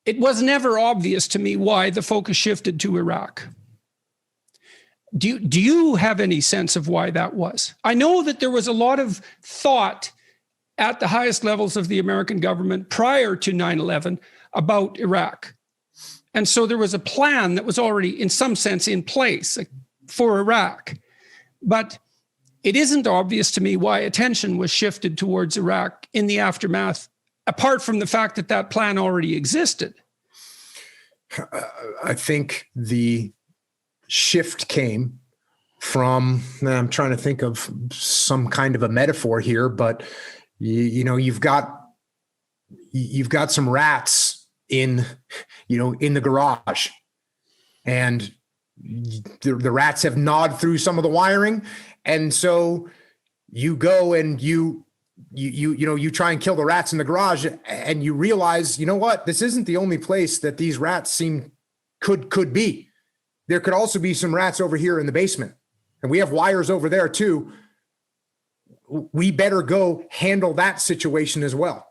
It was never obvious to me why the focus shifted to Iraq. Do you have any sense of why that was? I know that there was a lot of thought at the highest levels of the American government prior to 9/11 about Iraq. And so there was a plan that was already, in some sense, in place for Iraq. But it isn't obvious to me why attention was shifted towards Iraq in the aftermath, apart from the fact that that plan already existed. I think the shift came from, I'm trying to think of some kind of a metaphor here, but you've got some rats in the garage, and the rats have gnawed through some of the wiring. And so you go and you try and kill the rats in the garage, and you realize, you know what, this isn't the only place that these rats could be. There could also be some rats over here in the basement, and we have wires over there too. We better go handle that situation as well.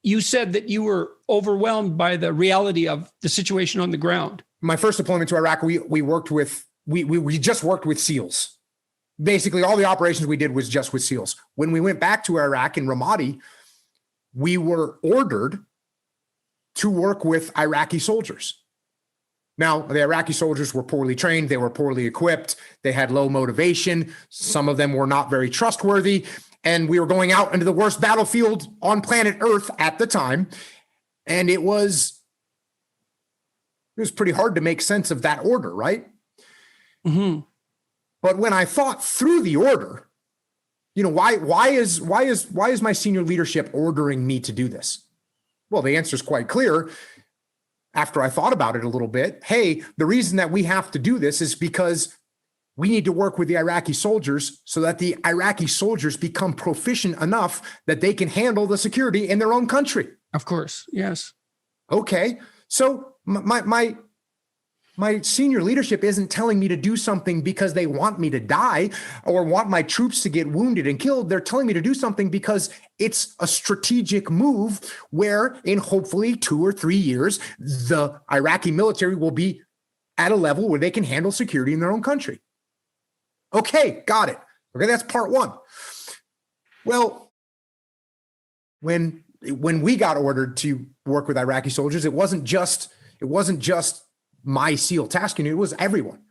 You said that you were overwhelmed by the reality of the situation on the ground. My first deployment to Iraq, we worked with we just worked with SEALs. Basically, all the operations we did was just with SEALs. When we went back to Iraq in Ramadi, we were ordered to work with Iraqi soldiers. Now, the Iraqi soldiers were poorly trained. They were poorly equipped. They had low motivation. Some of them were not very trustworthy. And we were going out into the worst battlefield on planet Earth at the time. And it was pretty hard to make sense of that order, right? Mm-hmm. But when I thought through the order, why is my senior leadership ordering me to do this? Well, the answer is quite clear. After I thought about it a little bit, hey, the reason that we have to do this is because we need to work with the Iraqi soldiers so that the Iraqi soldiers become proficient enough that they can handle the security in their own country. Of course, yes. Okay, so my senior leadership isn't telling me to do something because they want me to die or want my troops to get wounded and killed. They're telling me to do something because it's a strategic move where in hopefully 2 or 3 years, the Iraqi military will be at a level where they can handle security in their own country. Okay, got it. Okay, that's part one. Well, when we got ordered to work with Iraqi soldiers, it wasn't just my SEAL task unit, it was everyone.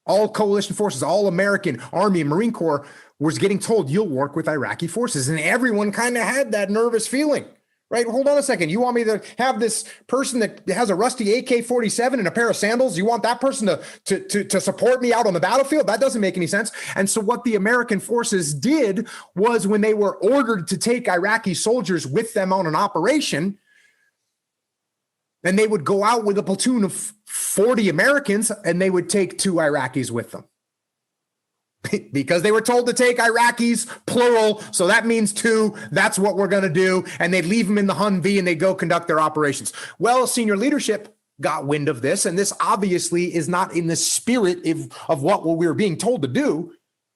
All coalition forces, all American Army and Marine Corps was getting told you'll work with Iraqi forces. And everyone kind of had that nervous feeling, right? Hold on a second. You want me to have this person that has a rusty AK-47 and a pair of sandals? You want that person to support me out on the battlefield? That doesn't make any sense. And so what the American forces did was when they were ordered to take Iraqi soldiers with them on an operation, and they would go out with a platoon of 40 Americans and they would take 2 Iraqis with them because they were told to take Iraqis, plural. So that means 2. That's what we're going to do. And they'd leave them in the Humvee and they'd go conduct their operations. Well, senior leadership got wind of this. And this obviously is not in the spirit of what we were being told to do.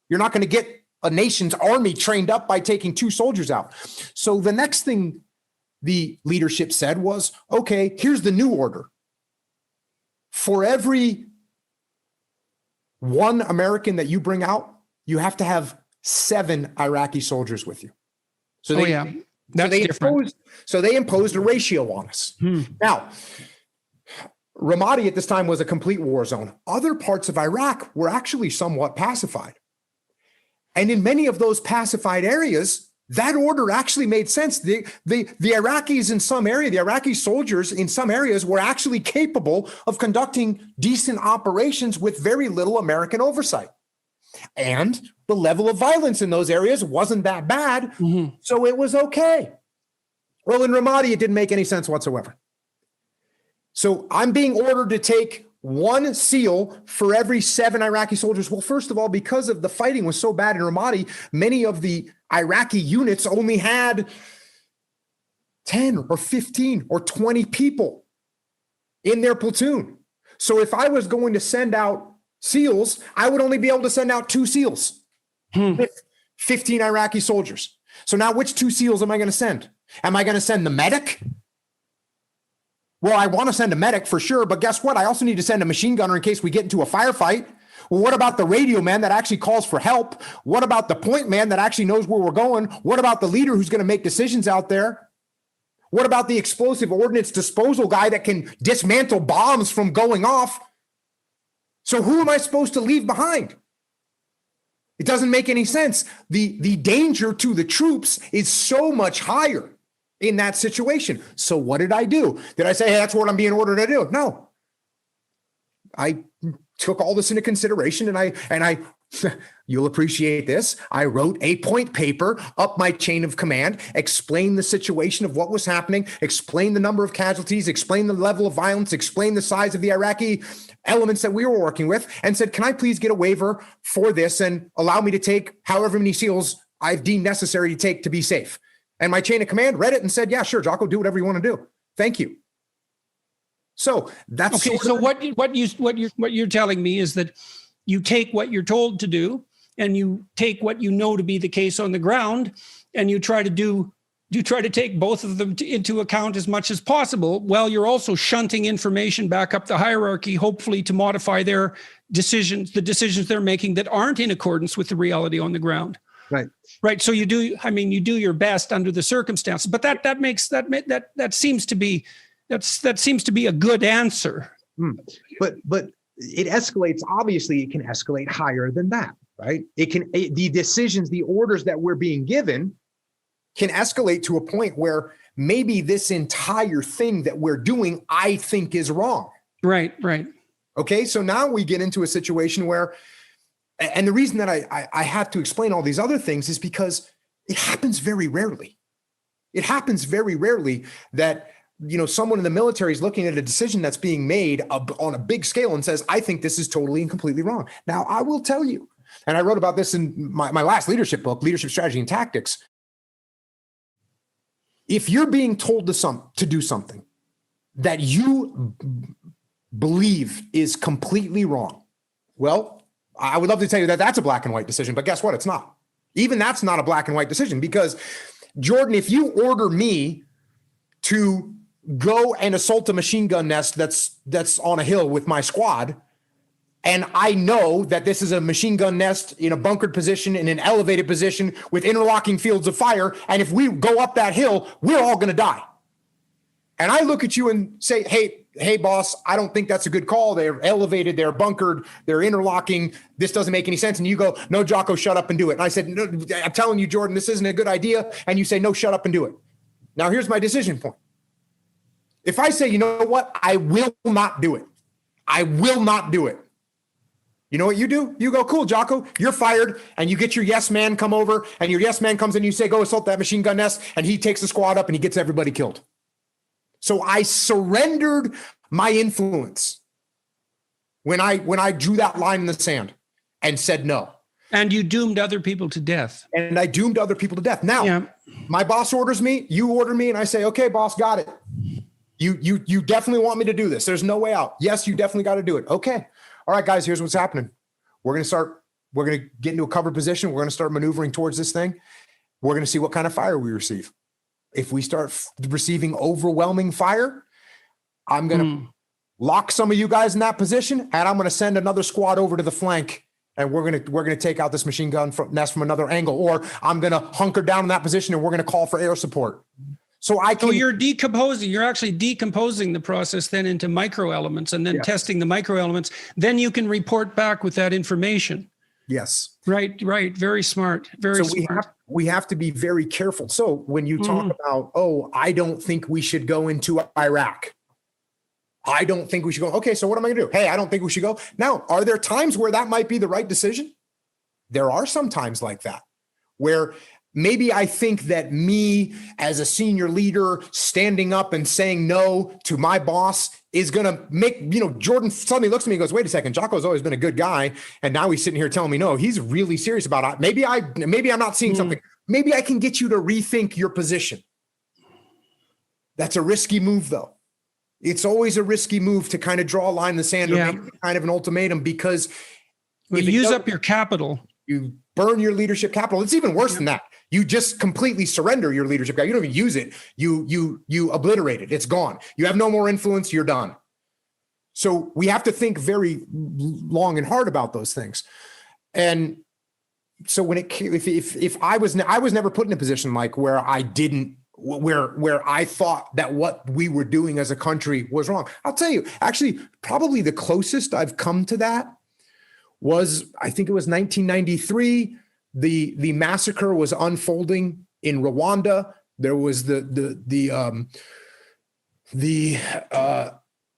You're not going to get a nation's army trained up by taking 2 soldiers out. So the next thing the leadership said was, okay, here's the new order. For every 1 American that you bring out, you have to have 7 Iraqi soldiers with you. So they imposed a ratio on us. Now, Ramadi at this time was a complete war zone. Other parts of Iraq were actually somewhat pacified. And in many of those pacified areas, that order actually made sense. The Iraqis in some area, the Iraqi soldiers in some areas were actually capable of conducting decent operations with very little American oversight. And the level of violence in those areas wasn't that bad. Mm-hmm. So it was okay. Well, in Ramadi, it didn't make any sense whatsoever. So I'm being ordered to take 1 SEAL for every 7 Iraqi soldiers. Well, first of all, because of the fighting was so bad in Ramadi, many of the Iraqi units only had 10 or 15 or 20 people in their platoon. So if I was going to send out SEALs, I would only be able to send out 2 SEALs with 15 Iraqi soldiers. So now which 2 SEALs am I going to send? Am I going to send the medic? Well, I want to send a medic for sure, but guess what? I also need to send a machine gunner in case we get into a firefight. Well, what about the radio man that actually calls for help? What about the point man that actually knows where we're going? What about the leader who's going to make decisions out there? What about the explosive ordnance disposal guy that can dismantle bombs from going off? So who am I supposed to leave behind? It doesn't make any sense. The danger to the troops is so much higher in that situation. So what did I do? Did I say, hey, that's what I'm being ordered to do? No. I took all this into consideration and I you'll appreciate this. I wrote a point paper up my chain of command, explained the situation of what was happening, explained the number of casualties, explained the level of violence, explained the size of the Iraqi elements that we were working with, and said, can I please get a waiver for this and allow me to take however many SEALs I've deemed necessary to take to be safe? And my chain of command read it and said, yeah, sure, Jocko, do whatever you want to do. Thank you. So that's okay. So what you're telling me is that you take what you're told to do and you take what you know to be the case on the ground and you try to do you try to take both of them into account as much as possible. Well, you're also shunting information back up the hierarchy, hopefully to modify their decisions, the decisions they're making that aren't in accordance with the reality on the ground. Right. Right. So you do your best under the circumstances, but that seems to be a good answer. But it escalates. Obviously, it can escalate higher than that, right? The decisions, the orders that we're being given can escalate to a point where maybe this entire thing that we're doing, I think, is wrong. Right, right. Okay, so now we get into a situation where, and the reason that I have to explain all these other things is because it happens very rarely. It happens very rarely that, someone in the military is looking at a decision that's being made on a big scale and says, I think this is totally and completely wrong. Now, I will tell you, and I wrote about this in my last leadership book, Leadership Strategy and Tactics. If you're being told to do something that you believe is completely wrong, well, I would love to tell you that that's a black and white decision, but guess what? It's not. Even that's not a black and white decision because, Jordan, if you order me to go and assault a machine gun nest that's on a hill with my squad, and I know that this is a machine gun nest in a bunkered position, in an elevated position with interlocking fields of fire. And if we go up that hill, we're all going to die. And I look at you and say, hey, boss, I don't think that's a good call. They're elevated, they're bunkered, they're interlocking. This doesn't make any sense. And you go, no, Jocko, shut up and do it. And I said, no, I'm telling you, Jordan, this isn't a good idea. And you say, no, shut up and do it. Now, here's my decision point. If I say, you know what, I will not do it. I will not do it. You know what you do? You go, cool, Jocko, you're fired. And you get your yes man come over and your yes man comes in and you say, go assault that machine gun nest. And he takes the squad up and he gets everybody killed. So I surrendered my influence when I drew that line in the sand and said no. And you doomed other people to death. And I doomed other people to death. Now, My boss orders me, you order me, and I say, okay, boss, got it. You definitely want me to do this. There's no way out. Yes, you definitely got to do it. Okay. All right, guys, here's what's happening. We're going to get into a cover position. We're going to start maneuvering towards this thing. We're going to see what kind of fire we receive. If we start receiving overwhelming fire, I'm going to lock some of you guys in that position, and I'm going to send another squad over to the flank, and we're going to take out this machine gun nest from another angle, or I'm going to hunker down in that position, and we're going to call for air support. So you're decomposing. You're actually decomposing the process then into micro elements and then testing the micro elements. Then you can report back with that information. Yes. Right. Very smart. Very smart. We have to be very careful. So when you talk about, I don't think we should go into Iraq. I don't think we should go. Okay, so what am I going to do? Hey, I don't think we should go. Now, are there times where that might be the right decision? There are some times like that where maybe I think that me as a senior leader standing up and saying no to my boss is going to make, Jordan suddenly looks at me and goes, wait a second, Jocko's always been a good guy. And now he's sitting here telling me, no, he's really serious about it. Maybe I'm not seeing something. Maybe I can get you to rethink your position. That's a risky move though. It's always a risky move to kind of draw a line in the sand or make kind of an ultimatum because you use up your capital. You burn your leadership capital. It's even worse than that. You just completely surrender your leadership capital. You don't even use it. You obliterate it. It's gone. You have no more influence. You're done. So we have to think very long and hard about those things. And so if I was never put in a position like where I thought that what we were doing as a country was wrong. I'll tell you, actually, probably the closest I've come to that was, I think it was 1993. The massacre was unfolding in Rwanda. There was the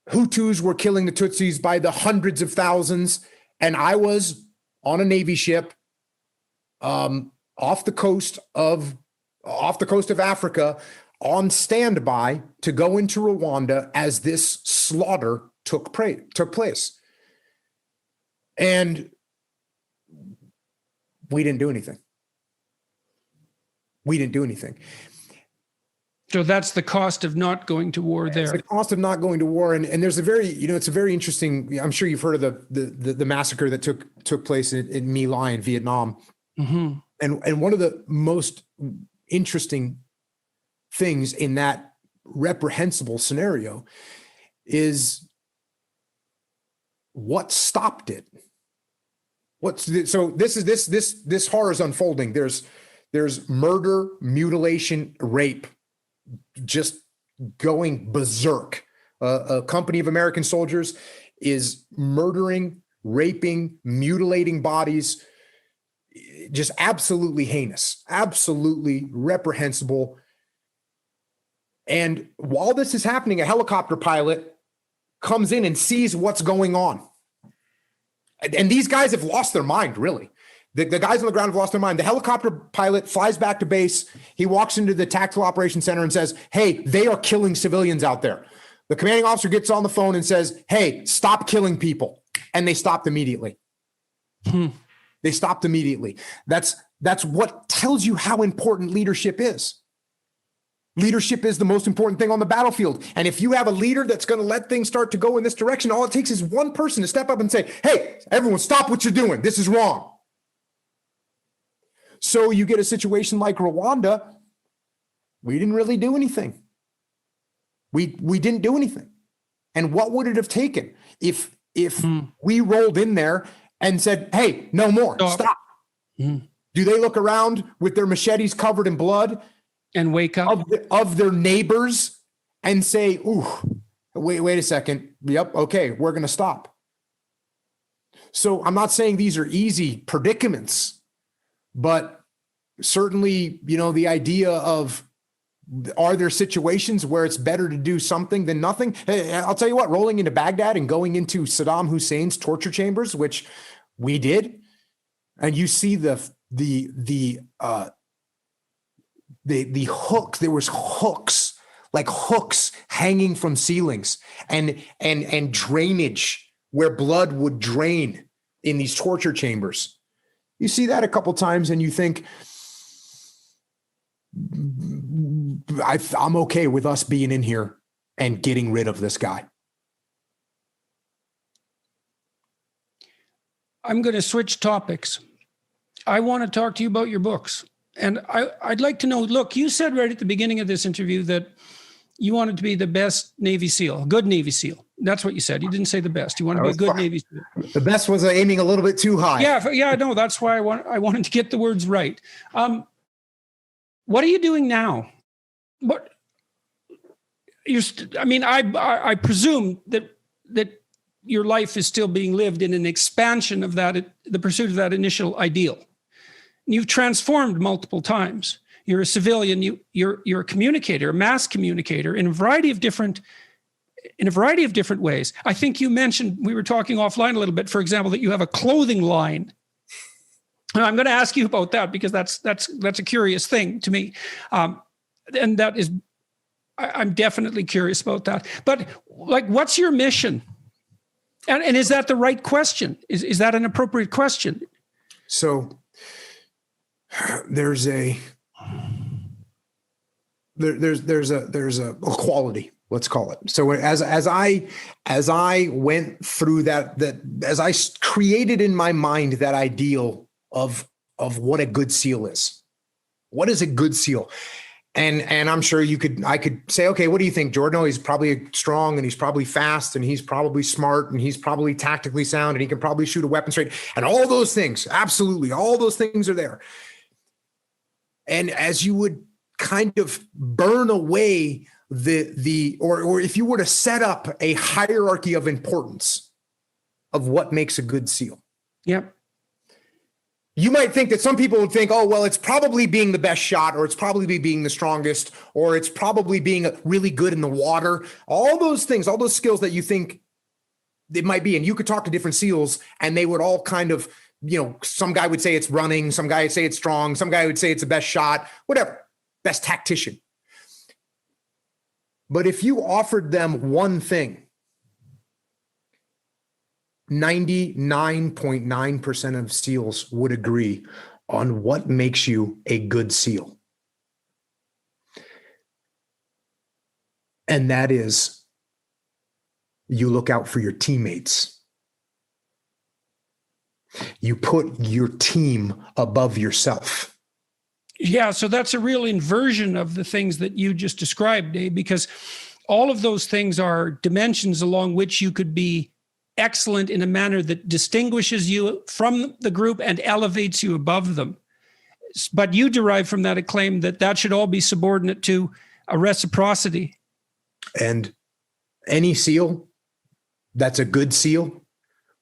Hutus were killing the Tutsis by the hundreds of thousands, and I was on a Navy ship off the coast of Africa on standby to go into Rwanda as this slaughter took place. And we didn't do anything. So that's the cost of not going to war there. It's the cost of not going to war. And there's it's a very interesting, I'm sure you've heard of the massacre that took place in My Lai in Vietnam. Mm-hmm. And one of the most interesting things in that reprehensible scenario is what stopped it. So this horror is unfolding. There's murder, mutilation, rape, just going berserk. A company of American soldiers is murdering, raping, mutilating bodies, just absolutely heinous, absolutely reprehensible. And while this is happening, a helicopter pilot comes in and sees what's going on. And these guys have lost their mind, really. The guys on the ground have lost their mind. The helicopter pilot flies back to base. He walks into the tactical operations center and says, hey, they are killing civilians out there. The commanding officer gets on the phone and says, hey, stop killing people. And they stopped immediately. They stopped immediately. That's what tells you how important leadership is. Leadership is the most important thing on the battlefield. And if you have a leader that's going to let things start to go in this direction, all it takes is one person to step up and say, hey, everyone, stop what you're doing. This is wrong. So you get a situation like Rwanda. We didn't really do anything. We didn't do anything. And what would it have taken if we rolled in there and said, hey, no more, stop. Do they look around with their machetes covered in blood and wake up of their neighbors and say, ooh, wait a second. Yep. Okay. We're going to stop. So I'm not saying these are easy predicaments, but certainly, the idea of, are there situations where it's better to do something than nothing? Hey, I'll tell you what, rolling into Baghdad and going into Saddam Hussein's torture chambers, which we did, and you see the hooks. There was hooks, like hooks hanging from ceilings, and drainage where blood would drain in these torture chambers. You see that a couple times, and you think, I'm okay with us being in here and getting rid of this guy. I'm going to switch topics. I want to talk to you about your books. And I'd like to know, look, you said right at the beginning of this interview that you wanted to be the best Navy SEAL, a good Navy SEAL. That's what you said. You didn't say the best. You want to be a good Navy SEAL. The best was aiming a little bit too high. Yeah, no, that's why I wanted to get the words right. What are you doing now? I presume that your life is still being lived in an expansion of that, the pursuit of that initial ideal. You've transformed multiple times. You're a civilian. You're a communicator, a mass communicator in a variety of different ways. I think you mentioned, we were talking offline a little bit, for example, that you have a clothing line. And I'm going to ask you about that because that's a curious thing to me, and that is, I'm definitely curious about that. But like, what's your mission? And is that the right question? Is that an appropriate question? So there's a quality, let's call it. So as I went through that as I created in my mind that ideal of what a good SEAL is, what is a good SEAL? And I'm sure I could say, okay, what do you think, Jordan? Oh, he's probably strong, and he's probably fast, and he's probably smart, and he's probably tactically sound, and he can probably shoot a weapon straight, and all those things. Absolutely. All those things are there. And as you would kind of burn away or if you were to set up a hierarchy of importance of what makes a good SEAL. Yep. You might think that some people would think, oh, well, it's probably being the best shot, or it's probably being the strongest, or it's probably being really good in the water. All those things, all those skills that you think it might be. And you could talk to different SEALs and they would all kind of, some guy would say it's running, some guy would say it's strong, some guy would say it's the best shot, whatever, best tactician. But if you offered them one thing, 99.9% of SEALs would agree on what makes you a good SEAL. And that is, you look out for your teammates. You put your team above yourself. Yeah, so that's a real inversion of the things that you just described, Dave, because all of those things are dimensions along which you could be excellent in a manner that distinguishes you from the group and elevates you above them. But you derive from that a claim that that should all be subordinate to a reciprocity. And any SEAL that's a good SEAL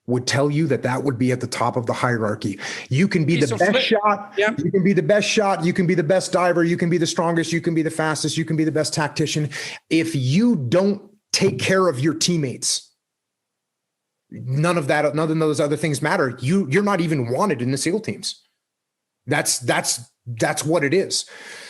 would tell you that that would be at the top of the hierarchy. You can be the best shot. Yeah. You can be the best shot. You can be the best diver. You can be the strongest. You can be the fastest. You can be the best tactician. If you don't take care of your teammates, none of those other things matter. You're not even wanted in the SEAL teams. That's what it is.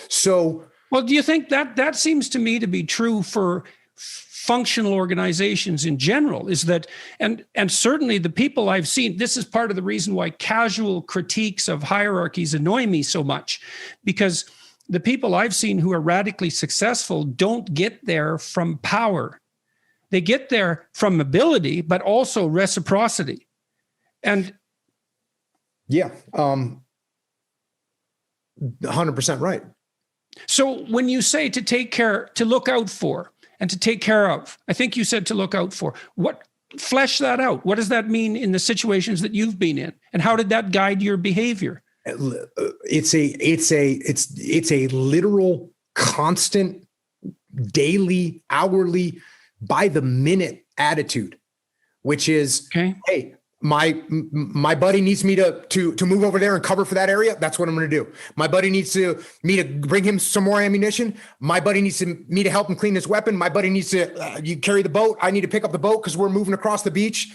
So, well, do you think that seems to me to be true for functional organizations in general? Is that, and certainly the people I've seen, this is part of the reason why casual critiques of hierarchies annoy me so much, because the people I've seen who are radically successful don't get there from power. They get there from ability, but also reciprocity. And yeah, 100% right. So when you say to take care, to look out for, and to take care of, I think you said to look out for. Flesh that out. What does that mean in the situations that you've been in, and how did that guide your behavior? It's a literal, constant, daily, hourly, by the minute attitude, which is, okay, hey, my buddy needs me to move over there and cover for that area. That's what I'm going to do. My buddy needs me to bring him some more ammunition. My buddy needs me to help him clean his weapon. My buddy needs to you carry the boat. I need to pick up the boat because we're moving across the beach.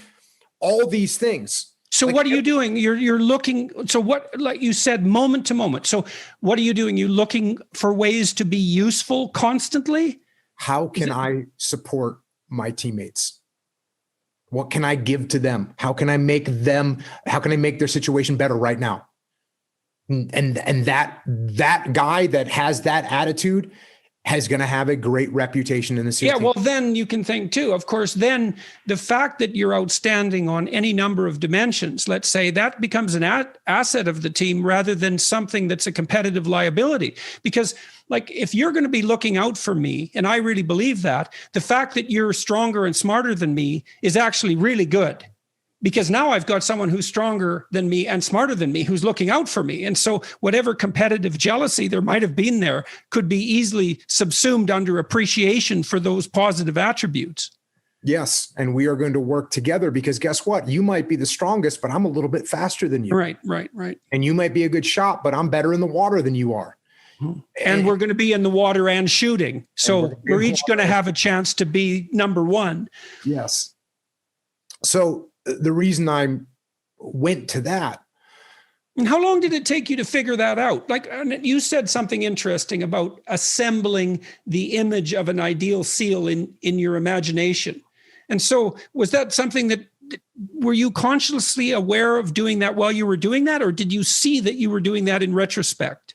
All these things. So what are you doing? You're looking. So what, like you said, moment to moment. So what are you doing? You looking for ways to be useful constantly? How can I support my teammates? What can I give to them? How can I make their situation better right now? And that guy that has that attitude is going to have a great reputation in the SEAL team. Well, then you can think too, of course, then the fact that you're outstanding on any number of dimensions, let's say, that becomes an asset of the team rather than something that's a competitive liability. Because like, if you're going to be looking out for me, and I really believe that, the fact that you're stronger and smarter than me is actually really good. Because now I've got someone who's stronger than me and smarter than me who's looking out for me. And so whatever competitive jealousy there might have been there could be easily subsumed under appreciation for those positive attributes. Yes. And we are going to work together because guess what? You might be the strongest, but I'm a little bit faster than you. Right. And you might be a good shot, but I'm better in the water than you are. And we're going to be in the water and shooting. So we're each going to have a chance to be number one. Yes. So the reason I went to that. And how long did it take you to figure that out? Like, you said something interesting about assembling the image of an ideal SEAL in your imagination. And so was that something that, were you consciously aware of doing that while you were doing that? Or did you see that you were doing that in retrospect?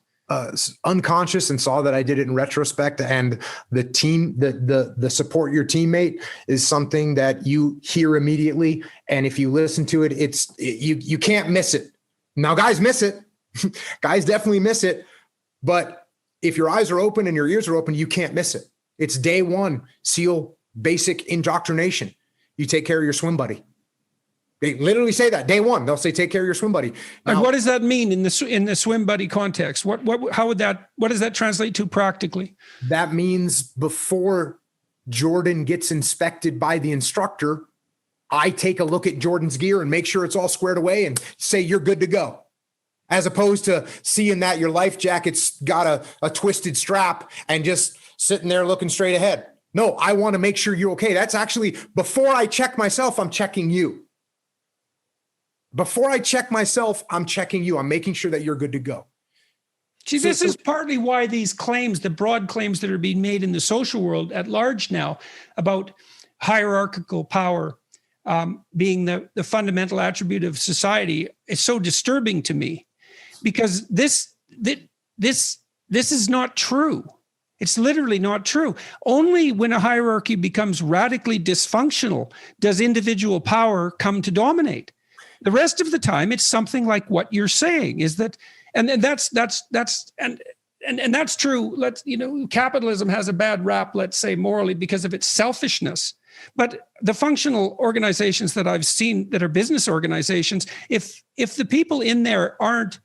Unconscious, and saw that I did it in retrospect. And the team, the support your teammate is something that you hear immediately. And if you listen to it, you can't miss it. Now, guys miss it. Guys definitely miss it. But if your eyes are open and your ears are open, you can't miss it. It's day one, SEAL basic indoctrination. You take care of your swim buddy. They literally say that day one. They'll say, "Take care of your swim buddy." Now, and what does that mean in the swim buddy context? What does that translate to practically? That means before Jordan gets inspected by the instructor, I take a look at Jordan's gear and make sure it's all squared away and say, "You're good to go." As opposed to seeing that your life jacket's got a twisted strap and just sitting there looking straight ahead. No, I want to make sure you're okay. That's actually, before I check myself, I'm checking you. Before I check myself, I'm checking you. I'm making sure that you're good to go. See, this is partly why these claims, the broad claims that are being made in the social world at large now about hierarchical power being the fundamental attribute of society is so disturbing to me, because this is not true. It's literally not true. Only when a hierarchy becomes radically dysfunctional does individual power come to dominate. The rest of the time, it's something like what you're saying, is that And that's true. Capitalism has a bad rap, let's say morally, because of its selfishness. But the functional organizations that I've seen that are business organizations, if the people in there aren't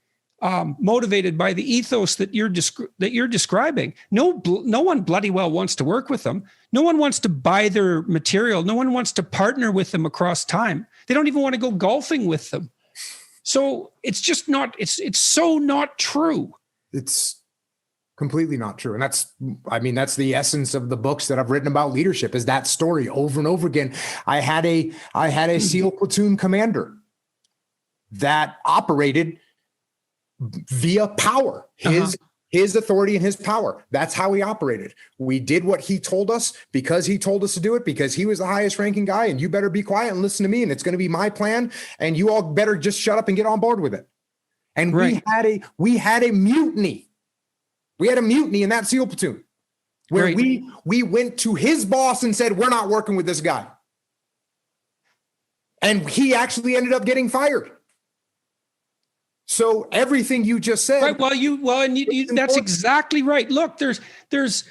motivated by the ethos that you're describing, no one bloody well wants to work with them. No one wants to buy their material. No one wants to partner with them across time. They don't even want to go golfing with them. So it's just not. It's so not true. It's completely not true. And that's the essence of the books that I've written about leadership, is that story over and over again. I had a SEAL platoon commander that operated via power, his authority and his power. That's how he operated. We did what he told us because he told us to do it, because he was the highest ranking guy, and you better be quiet and listen to me. And it's going to be my plan. And you all better just shut up and get on board with it. And right. we had a mutiny. We had a mutiny in that SEAL platoon where we went to his boss and said, we're not working with this guy. And he actually ended up getting fired. So everything you just said. Right. That's exactly right. Look, there's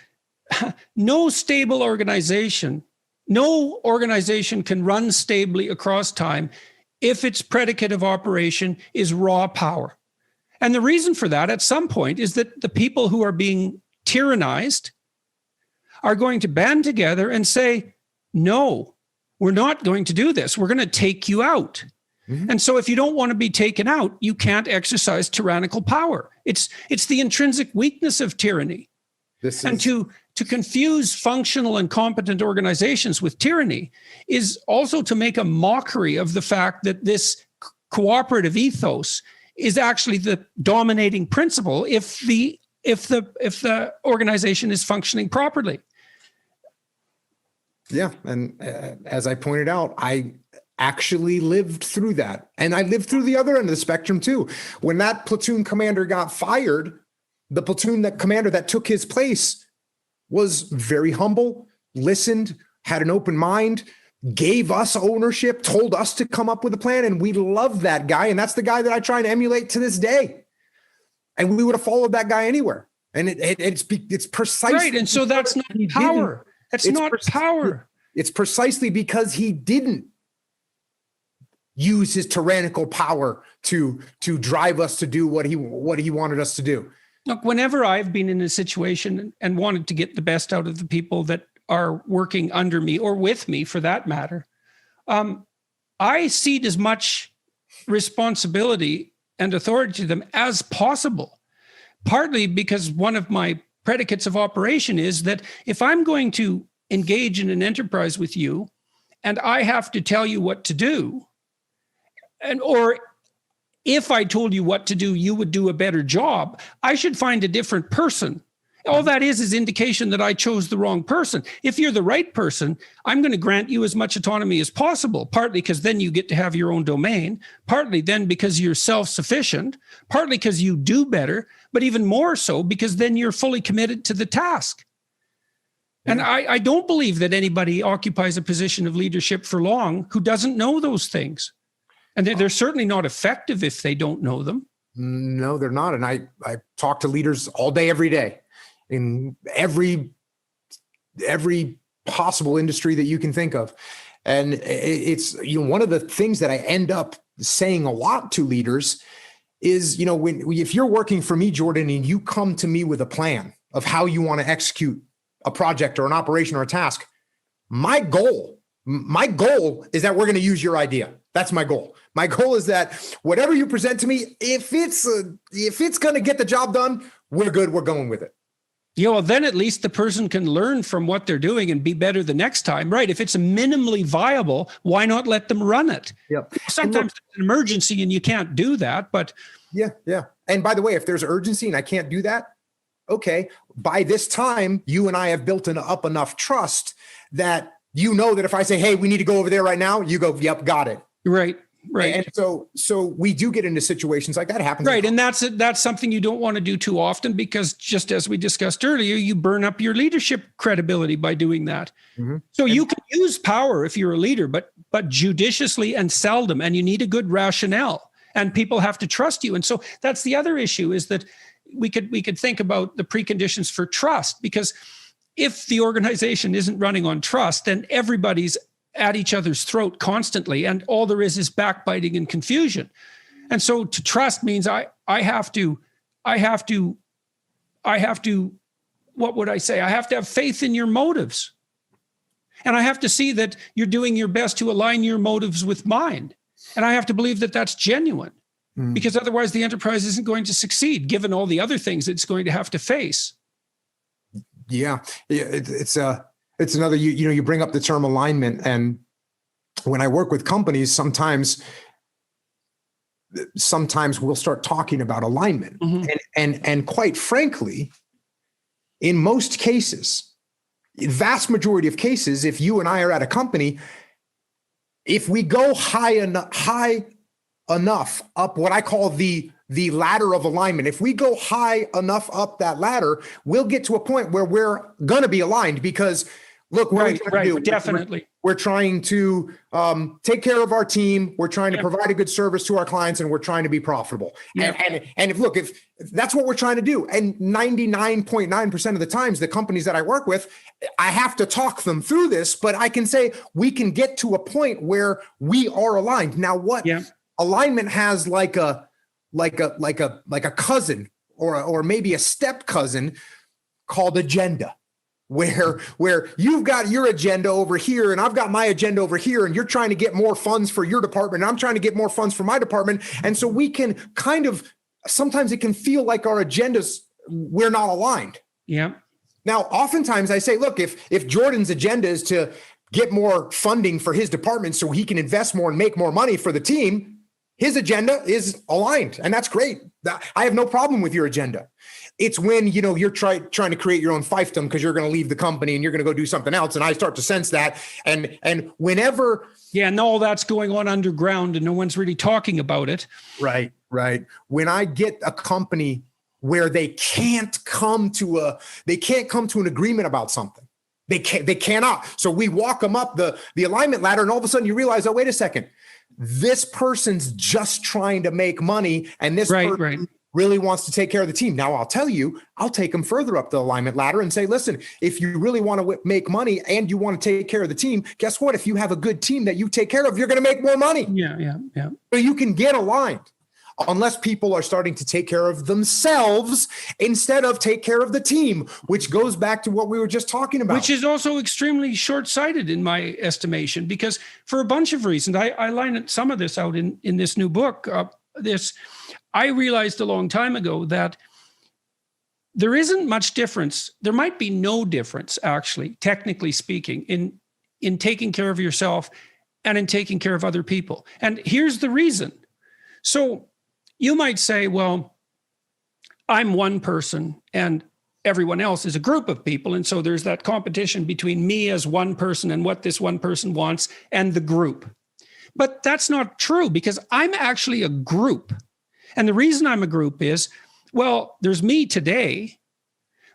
no stable organization. No organization can run stably across time if its predicate of operation is raw power. And the reason for that at some point is that the people who are being tyrannized are going to band together and say, no, we're not going to do this. We're going to take you out. Mm-hmm. And so if you don't want to be taken out, you can't exercise tyrannical power. It's the intrinsic weakness of tyranny. To confuse functional and competent organizations with tyranny is also to make a mockery of the fact that this cooperative ethos is actually the dominating principle if the organization is functioning properly. Yeah, and as I pointed out, I actually lived through that, and I lived through the other end of the spectrum too. When that platoon commander got fired, the platoon commander that took his place was very humble, listened, had an open mind, gave us ownership, told us to come up with a plan, and we love that guy. And that's the guy that I try and emulate to this day. And we would have followed that guy anywhere. And it's precisely right. And so that's not power. That's not power. It's precisely because he didn't use his tyrannical power to drive us to do what he wanted us to do. Look, whenever I've been in a situation and wanted to get the best out of the people that are working under me or with me for that matter, I cede as much responsibility and authority to them as possible, partly because one of my predicates of operation is that if I'm going to engage in an enterprise with you and I have to tell you what to do, or if I told you what to do, you would do a better job, I should find a different person. All that is indication that I chose the wrong person. If you're the right person, I'm going to grant you as much autonomy as possible, partly because then you get to have your own domain, partly then because you're self-sufficient, partly because you do better, but even more so because then you're fully committed to the task. And I don't believe that anybody occupies a position of leadership for long who doesn't know those things. And they're certainly not effective if they don't know them. No, they're not. And I talk to leaders all day, every day, in every possible industry that you can think of. And it's, one of the things that I end up saying a lot to leaders is, if you're working for me, Jordan, and you come to me with a plan of how you want to execute a project or an operation or a task, my goal is that we're going to use your idea. That's my goal. My goal is that whatever you present to me, if it's going to get the job done, we're good. We're going with it. Well, then at least the person can learn from what they're doing and be better the next time, right? If it's minimally viable, why not let them run it? Yep. Sometimes it's an emergency and you can't do that, but yeah. And by the way, if there's urgency and I can't do that, okay, by this time, you and I have built up enough trust that that if I say, hey, we need to go over there right now, you go, yep, got it. Right. And so we do get into situations like that happens. Right. And that's something you don't want to do too often, because just as we discussed earlier, you burn up your leadership credibility by doing that. Mm-hmm. So you can use power if you're a leader, but judiciously and seldom, and you need a good rationale. and people have to trust you. And so that's the other issue, is that we could think about the preconditions for trust, because if the organization isn't running on trust, then everybody's at each other's throat constantly, and all there is backbiting and confusion. And so to trust means I have to, what would I say? I have to have faith in your motives. And I have to see that you're doing your best to align your motives with mine. And I have to believe that that's genuine, because otherwise the enterprise isn't going to succeed, given all the other things it's going to have to face. Yeah. It's another, you bring up the term alignment. And when I work with companies, sometimes we'll start talking about alignment. And quite frankly, in most cases, vast majority of cases, if you and I are at a company, if we go high enough up what I call the ladder of alignment, if we go high enough up that ladder, we'll get to a point where we're going to be aligned, because look, what definitely. We're trying to take care of our team. We're trying to provide a good service to our clients, and we're trying to be profitable. And if that's what we're trying to do, and 99.9% of the times, the companies that I work with, I have to talk them through this, but I can say we can get to a point where we are aligned. Now, what alignment has like a cousin or maybe a step cousin called agenda. Where you've got your agenda over here and I've got my agenda over here, and you're trying to get more funds for your department, and I'm trying to get more funds for my department. And so we can sometimes it can feel like our agendas, we're not aligned. Yeah. Now, oftentimes I say, look, if Jordan's agenda is to get more funding for his department so he can invest more and make more money for the team, his agenda is aligned, and that's great. I have no problem with your agenda. It's when, you're trying to create your own fiefdom because you're going to leave the company and you're going to go do something else. And I start to sense that. And whenever. Yeah, and all that's going on underground and no one's really talking about it. Right. When I get a company where they can't come to an agreement about something. They cannot. So we walk them up the alignment ladder, and all of a sudden you realize, oh, wait a second. This person's just trying to make money, and this person really wants to take care of the team. Now, I'll tell you, I'll take them further up the alignment ladder and say, listen, if you really want to make money and you want to take care of the team, guess what? If you have a good team that you take care of, you're going to make more money. Yeah. So you can get aligned, unless people are starting to take care of themselves instead of take care of the team, which goes back to what we were just talking about. Which is also extremely short-sighted in my estimation, because for a bunch of reasons, I line some of this out in this new book. I realized a long time ago that there isn't much difference. There might be no difference, actually, technically speaking, in taking care of yourself and in taking care of other people. And here's the reason. So you might say, well, I'm one person and everyone else is a group of people. And so there's that competition between me as one person and what this one person wants and the group. But that's not true, because I'm actually a group. And the reason I'm a group is, well, there's me today,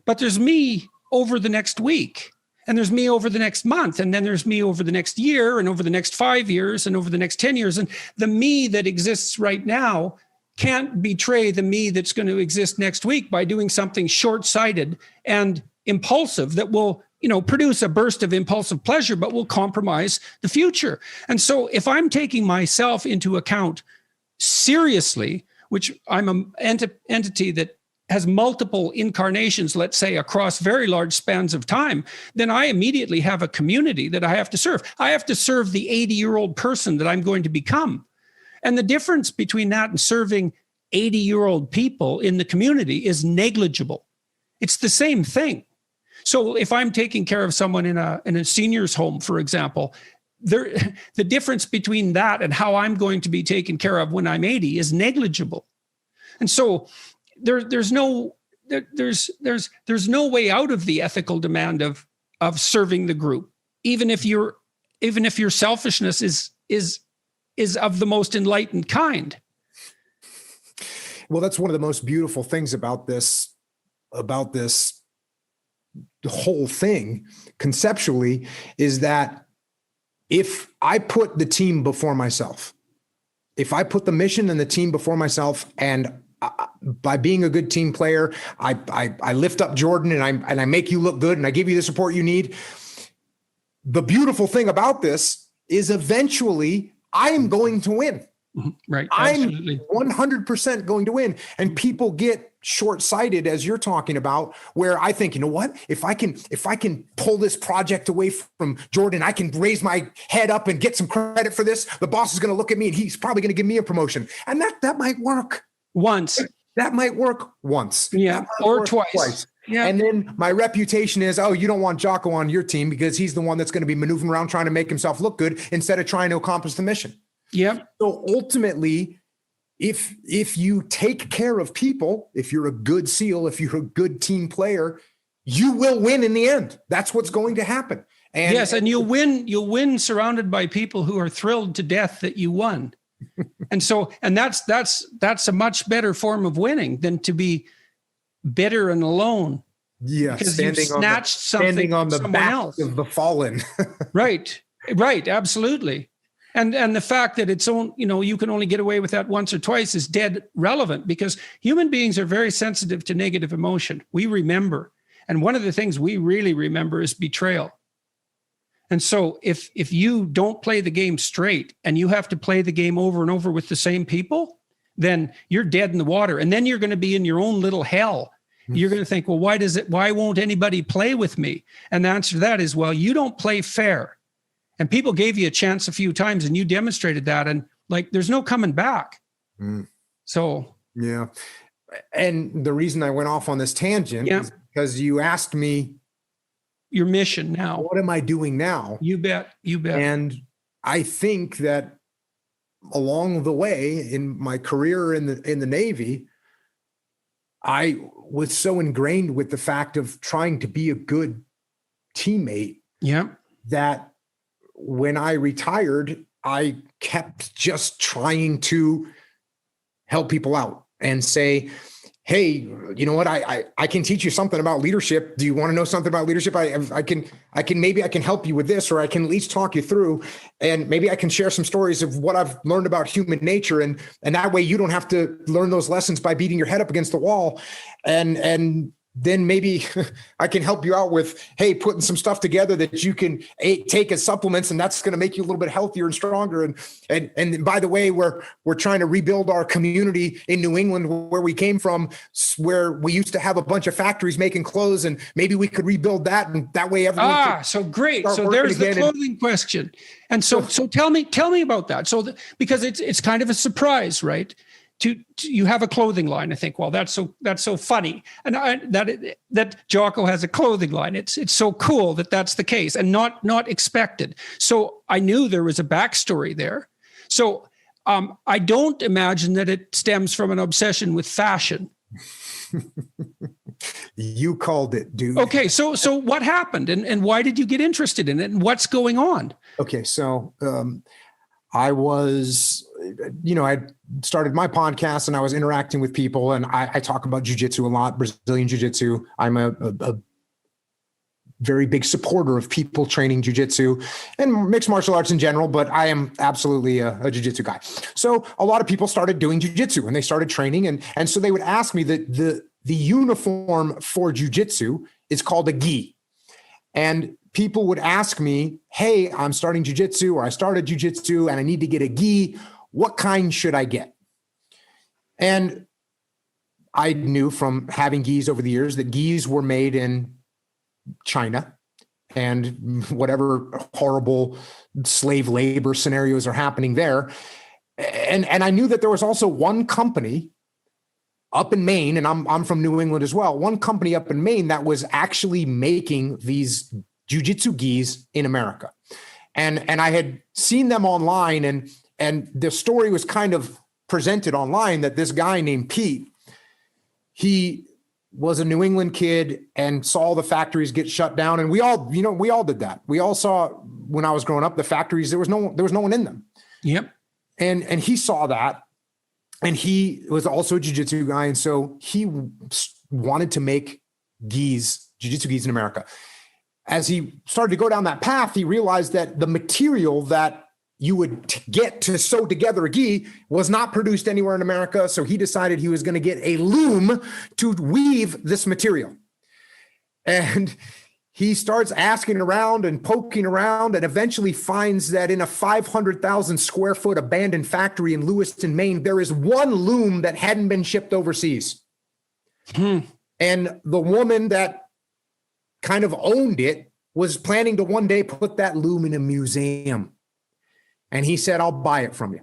but there's me over the next week, and there's me over the next month, and then there's me over the next year, and over the next 5 years, and over the next 10 years. And the me that exists right now can't betray the me that's going to exist next week by doing something short-sighted and impulsive that will, produce a burst of impulsive pleasure, but will compromise the future. And so if I'm taking myself into account seriously, which I'm an entity that has multiple incarnations, let's say, across very large spans of time, then I immediately have a community that I have to serve. I have to serve the 80-year-old person that I'm going to become. And the difference between that and serving 80-year-old people in the community is negligible. It's the same thing. So if I'm taking care of someone in a senior's home, for example, the difference between that and how I'm going to be taken care of when I'm 80 is negligible. And so there's no way out of the ethical demand of serving the group, even if your selfishness is of the most enlightened kind. Well, that's one of the most beautiful things about this whole thing conceptually, is that if I put the team before myself, if I put the mission and the team before myself, and by being a good team player, I lift up Jordan and I make you look good and I give you the support you need. The beautiful thing about this is eventually I'm going to win. Right. Absolutely. I'm 100% going to win. And people get short-sighted, as you're talking about, where I think, you know what, if I can pull this project away from Jordan, I can raise my head up and get some credit for this. The boss is going to look at me and he's probably going to give me a promotion. And that might work once. That might work once. Yeah. Or twice. Yeah. And then my reputation is, oh, you don't want Jocko on your team because he's the one that's going to be maneuvering around trying to make himself look good instead of trying to accomplish the mission. Yeah. So ultimately, if you take care of people, if you're a good SEAL, if you're a good team player, you will win in the end. That's what's going to happen. And yes, and you'll win surrounded by people who are thrilled to death that you won. And that's a much better form of winning than to be bitter and alone. Yeah, because you snatched something on the from someone back else. Of the fallen. Right, absolutely. And the fact that you can only get away with that once or twice is dead relevant, because human beings are very sensitive to negative emotion. We remember. And one of the things we really remember is betrayal. And so if you don't play the game straight and you have to play the game over and over with the same people, then you're dead in the water. And then you're going to be in your own little hell. You're going to think, well, why won't anybody play with me? And the answer to that is, well, you don't play fair. And people gave you a chance a few times and you demonstrated that. And there's no coming back. So. Yeah. And the reason I went off on this tangent is because you asked me your mission now. What am I doing now? You bet. And I think that along the way in my career in the Navy, I was so ingrained with the fact of trying to be a good teammate. Yeah. That when I retired, I kept just trying to help people out and say, hey, you know what? I can teach you something about leadership. Do you want to know something about leadership? I can help you with this, or I can at least talk you through, and maybe I can share some stories of what I've learned about human nature. And that way you don't have to learn those lessons by beating your head up against the wall. And then maybe I can help you out with, hey, putting some stuff together that you can take as supplements, and that's going to make you a little bit healthier and stronger. And by the way, we're trying to rebuild our community in New England where we came from, where we used to have a bunch of factories making clothes, and maybe we could rebuild that, and that way everyone. So great. So there's the clothing question. And so tell me about that. So because it's kind of a surprise, right? You have a clothing line. I think, well, that's so funny, and that Jocko has a clothing line. It's so cool that's the case, and not expected. So I knew there was a backstory there. So I don't imagine that it stems from an obsession with fashion. You called it, dude. Okay, so what happened, and why did you get interested in it, and what's going on? Okay, so I was, I started my podcast and I was interacting with people, and I talk about jiu-jitsu a lot, Brazilian jiu-jitsu. I'm a very big supporter of people training jiu-jitsu and mixed martial arts in general, but I am absolutely a jiu-jitsu guy. So a lot of people started doing jiu-jitsu and they started training. And so they would ask me that the uniform for jiu-jitsu is called a gi. And people would ask me, hey, I'm starting jiu-jitsu, or I started jiu-jitsu and I need to get a gi. What kind should I get? And I knew from having gis over the years that gis were made in China, and whatever horrible slave labor scenarios are happening there. And I knew that there was also one company up in Maine, and I'm from New England as well, one company up in Maine that was actually making these jiu-jitsu gis in America. And I had seen them online, and the story was kind of presented online that this guy named Pete, he was a New England kid and saw the factories get shut down. And we all did that. We all saw, when I was growing up, the factories, there was no one in them. Yep. And he saw that, and he was also a jiu-jitsu guy. And so he wanted to make jiu-jitsu gis in America. As he started to go down that path, he realized that the material that you would get to sew together a gi was not produced anywhere in America. So he decided he was going to get a loom to weave this material. And he starts asking around and poking around and eventually finds that in a 500,000 square foot abandoned factory in Lewiston, Maine, there is one loom that hadn't been shipped overseas. And the woman that kind of owned it was planning to one day put that loom in a museum. And he said, I'll buy it from you.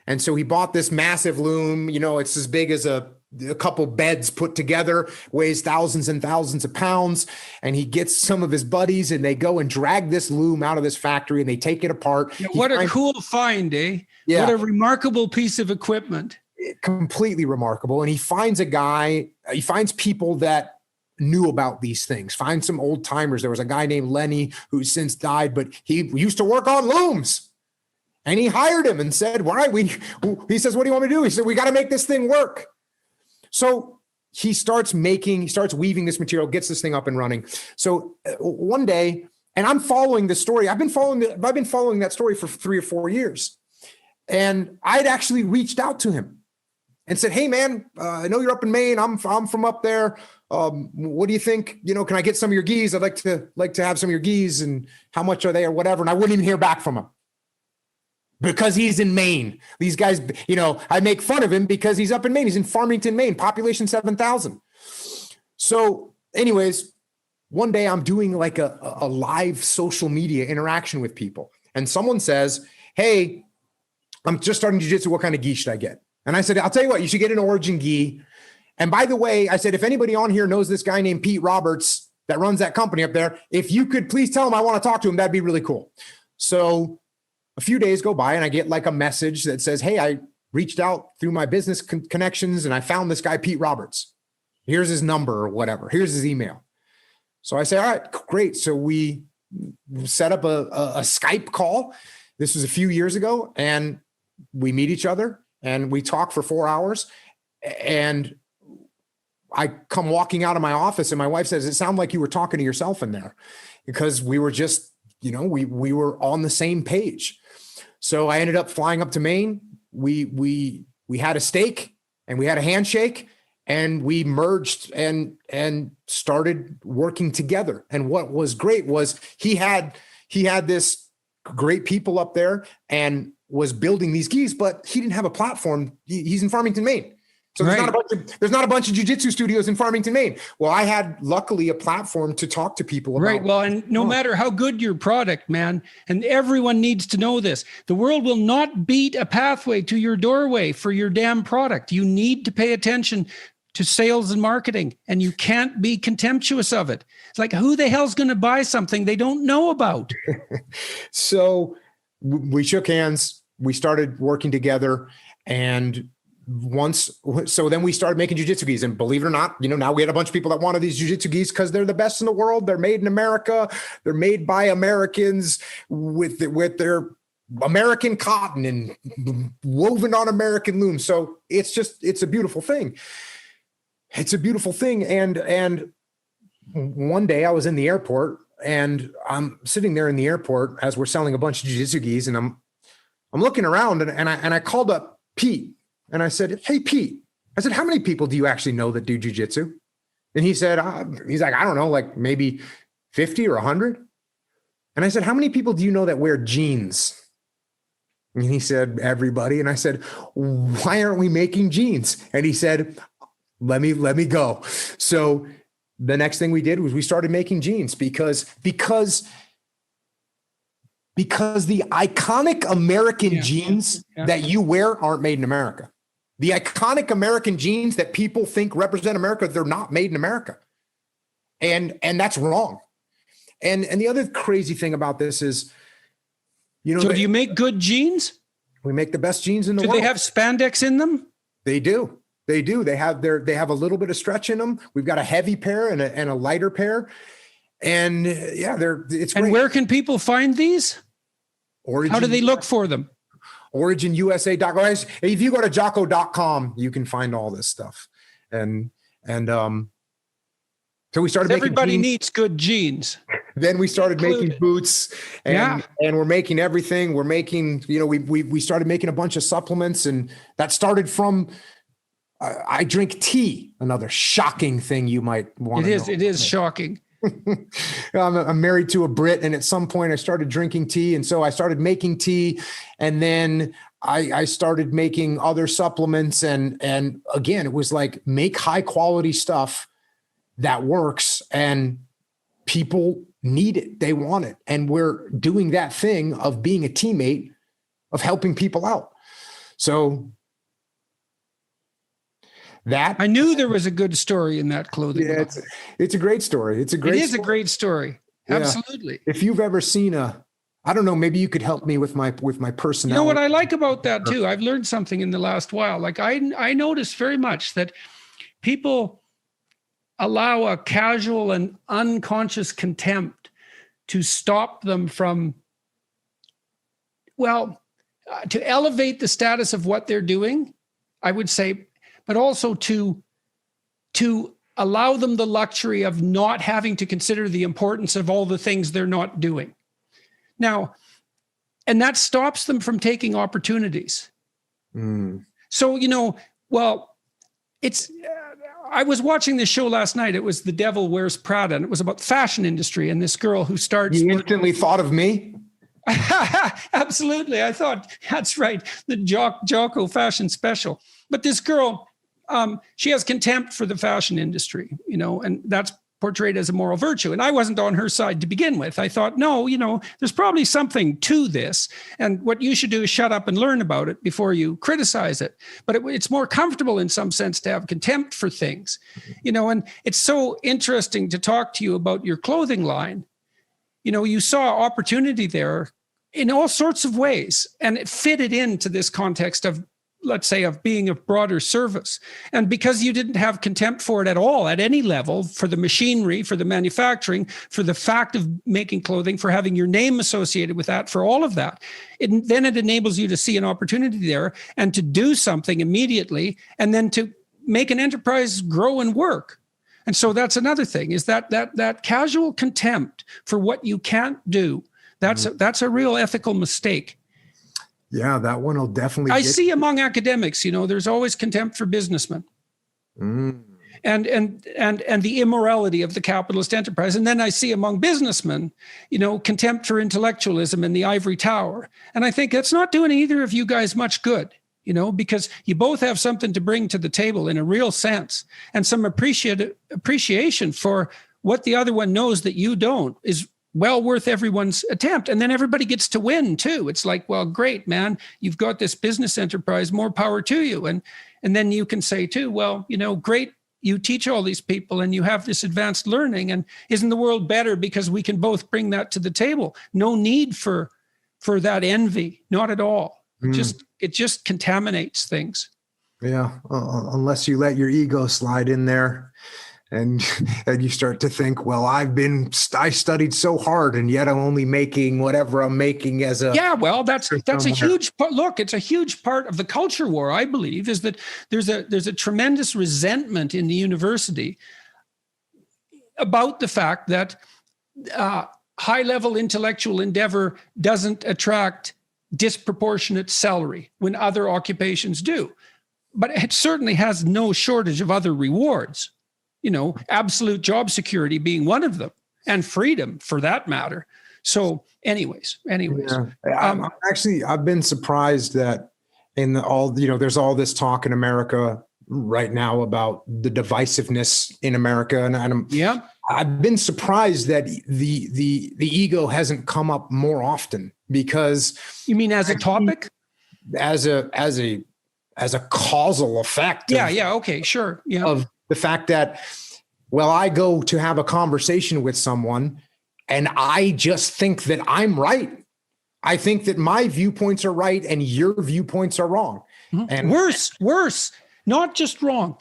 And so he bought this massive loom. You know, it's as big as a couple beds put together, weighs thousands and thousands of pounds. And he gets some of his buddies and they go and drag this loom out of this factory and they take it apart. Yeah, what a cool find, eh? Yeah. What a remarkable piece of equipment. Completely remarkable. And he finds a guy, he finds people that knew about these things, find some old timers. There was a guy named Lenny who's since died, but he used to work on looms. And he hired him and said, all right, he says, what do you want me to do? He said, we got to make this thing work. So he starts weaving this material, gets this thing up and running. So one day, and I'm following the story. I've been following that story for 3 or 4 years. And I'd actually reached out to him and said, hey man, I know you're up in Maine. I'm from up there. What do you think? You know, can I get some of your gis? I'd like to have some of your gis, and how much are they or whatever. And I wouldn't even hear back from him. Because he's in Maine. These guys, you know, I make fun of him because he's up in Maine. He's in Farmington, Maine, population 7,000. So anyways, one day I'm doing like a live social media interaction with people. And someone says, hey, I'm just starting jiu-jitsu. What kind of gi should I get? And I said, I'll tell you what, you should get an origin gi. And by the way, I said, if anybody on here knows this guy named Pete Roberts that runs that company up there, if you could please tell him I want to talk to him, that'd be really cool. So a few days go by and I get like a message that says, hey, I reached out through my business connections and I found this guy, Pete Roberts. Here's his number or whatever. Here's his email. So I say, all right, great. So we set up a Skype call. This was a few years ago, and we meet each other and we talk for 4 hours. And I come walking out of my office and my wife says, it sounded like you were talking to yourself in there, because we were just, you know, we were on the same page. So I ended up flying up to Maine. We had a steak and we had a handshake and we merged and started working together. And what was great was he had this great people up there and was building these gis, but he didn't have a platform. He's in Farmington, Maine. So there's not a bunch of jiu-jitsu studios in Farmington, Maine. Well, I had luckily a platform to talk to people about. Right. Well, and no matter how good your product, man, and everyone needs to know this, the world will not beat a pathway to your doorway for your damn product. You need to pay attention to sales and marketing, and you can't be contemptuous of it. It's like, who the hell's going to buy something they don't know about? So we shook hands, we started working together, and then we started making jiu-jitsu gis, and believe it or not, you know, now we had a bunch of people that wanted these jiu-jitsu gis because they're the best in the world. They're made in America. They're made by Americans with their American cotton and woven on American looms. So it's a beautiful thing. It's a beautiful thing. And one day I was in the airport and I'm sitting there in the airport as we're selling a bunch of jiu-jitsu gis, and I'm looking around and I called up Pete. And I said, hey, Pete, I said, how many people do you actually know that do jujitsu? And he said, he's like, I don't know, like maybe 50 or 100. And I said, how many people do you know that wear jeans? And he said, everybody. And I said, why aren't we making jeans? And he said, let me go. So the next thing we did was we started making jeans because the iconic American jeans that you wear aren't made in America. The iconic American jeans that people think represent America, they're not made in America. And that's wrong. And the other crazy thing about this is, you know, so do you make good jeans? We make the best jeans in the world. Do they have spandex in them? They do. They do. They have a little bit of stretch in them. We've got a heavy pair and a lighter pair. And yeah, it's great. And where can people find these? How do they look for them? OriginUSA.com. If you go to Jocko.com, you can find all this stuff. And so we started making everybody needs good jeans. Then we started making Included. boots, and we're making everything. We're making, we started making a bunch of supplements, and that started from I drink tea. Another shocking thing you might want to know. It is shocking. I'm married to a Brit, and at some point I started drinking tea, and so I started making tea, and then I started making other supplements, and again, it was like, make high quality stuff that works, and people need it, they want it, and we're doing that thing of being a teammate, of helping people out. So that, I knew there was a good story in that clothing. yeah, it's a great story. It is a great story. Yeah. Absolutely. If you've ever seen I don't know, maybe you could help me with my personality. You know what I like about that too? I've learned something in the last while. Like I noticed very much that people allow a casual and unconscious contempt to stop them from, to elevate the status of what they're doing, I would say, but also to allow them the luxury of not having to consider the importance of all the things they're not doing. Now, and that stops them from taking opportunities. So, I was watching this show last night. It was The Devil Wears Prada, and it was about fashion industry and this girl who starts. You instantly thought of me? Absolutely. I thought, that's right, the Jocko fashion special. But this girl, she has contempt for the fashion industry, and that's portrayed as a moral virtue. And I wasn't on her side to begin with. I thought, no, there's probably something to this. And what you should do is shut up and learn about it before you criticize it. But it's more comfortable in some sense to have contempt for things, and it's so interesting to talk to you about your clothing line. You saw opportunity there in all sorts of ways, and it fitted into this context of, let's say, of being of broader service. And because you didn't have contempt for it at all, at any level, for the machinery, for the manufacturing, for the fact of making clothing, for having your name associated with that, for all of that, then it enables you to see an opportunity there and to do something immediately, and then to make an enterprise grow and work. And so that's another thing, is that casual contempt for what you can't do. That's a real ethical mistake. Yeah, that one will definitely. I see among academics, there's always contempt for businessmen, and the immorality of the capitalist enterprise. And then I see among businessmen, contempt for intellectualism and the ivory tower. And I think that's not doing either of you guys much good, because you both have something to bring to the table in a real sense, and some appreciation for what the other one knows that you don't is well worth everyone's attempt. And then everybody gets to win too. It's like, well, great, man, you've got this business enterprise, more power to you. And then you can say too, well, great, you teach all these people and you have this advanced learning, and isn't the world better because we can both bring that to the table? No need for that envy, not at all. It just contaminates things. Yeah, unless you let your ego slide in there. And you start to think, well, I studied so hard, and yet I'm only making whatever I'm making as a. Yeah, well, that's a huge part. Look, it's a huge part of the culture war, I believe, is that there's a tremendous resentment in the university about the fact that high-level intellectual endeavor doesn't attract disproportionate salary when other occupations do. But it certainly has no shortage of other rewards. Absolute job security being one of them, and freedom for that matter. So anyways. Yeah. I've been surprised that there's all this talk in America right now about the divisiveness in America. And I've been surprised that the ego hasn't come up more often, because. You mean as a topic? As a causal effect. Yeah. Okay. Sure. Yeah. Of the fact that, I go to have a conversation with someone and I just think that I'm right. I think that my viewpoints are right and your viewpoints are wrong. And worse, not just wrong,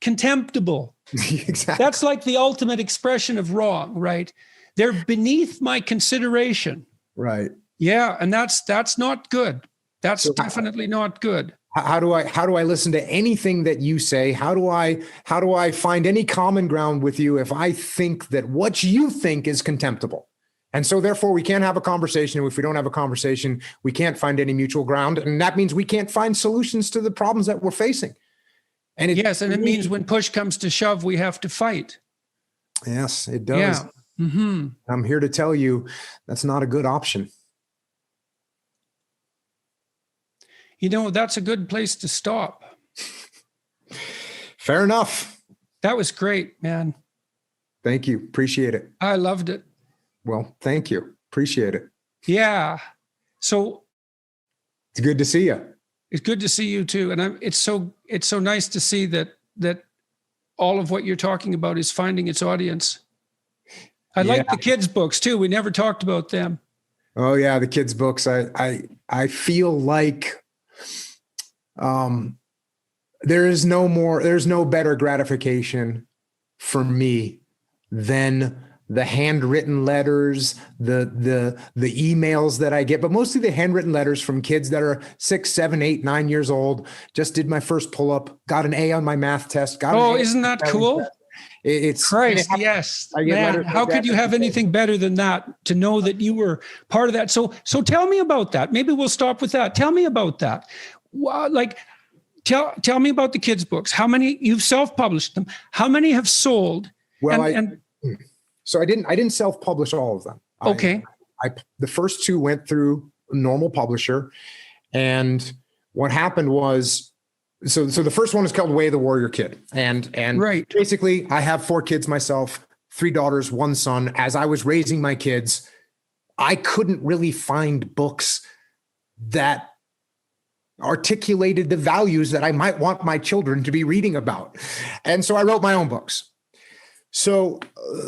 contemptible. Exactly. That's like the ultimate expression of wrong, right? They're beneath my consideration. Right. Yeah. And that's not good. That's So definitely not good. how do I listen to anything that you say? How do I find any common ground with you if I think that what you think is contemptible? And so therefore we can't have a conversation. If we don't have a conversation, we can't find any mutual ground. And that means we can't find solutions to the problems that we're facing. And it means when push comes to shove, we have to fight. Yes, it does. Yeah. Mm-hmm. I'm here to tell you that's not a good option. That's a good place to stop. Fair enough. That was great, man. Thank you. Appreciate it. I loved it. Well, thank you. Appreciate it. Yeah. So it's good to see you. It's good to see you too. And it's so nice to see that all of what you're talking about is finding its audience. I like the kids' books too. We never talked about them. Oh yeah, the kids' books. I feel like there's no better gratification for me than the handwritten letters, the emails that I get, but mostly the handwritten letters from kids that are 6, 7, 8, 9 years old. Just did my first pull-up, got an A on my math test. Isn't that cool? It's Christ, yes. Man, how could you have anything better than that, to know that you were part of that? So tell me about that. Maybe we'll stop with that. Tell me about that. Tell me about the kids' books. How many you've self-published them? How many have sold? Well, so I didn't self-publish all of them. Okay. The first 2 went through a normal publisher. And what happened was, so the first one is called Way of the Warrior Kid. And right. Basically I have 4 kids myself, 3 daughters, 1 son. As I was raising my kids, I couldn't really find books that articulated the values that I might want my children to be reading about. And so I wrote my own books. So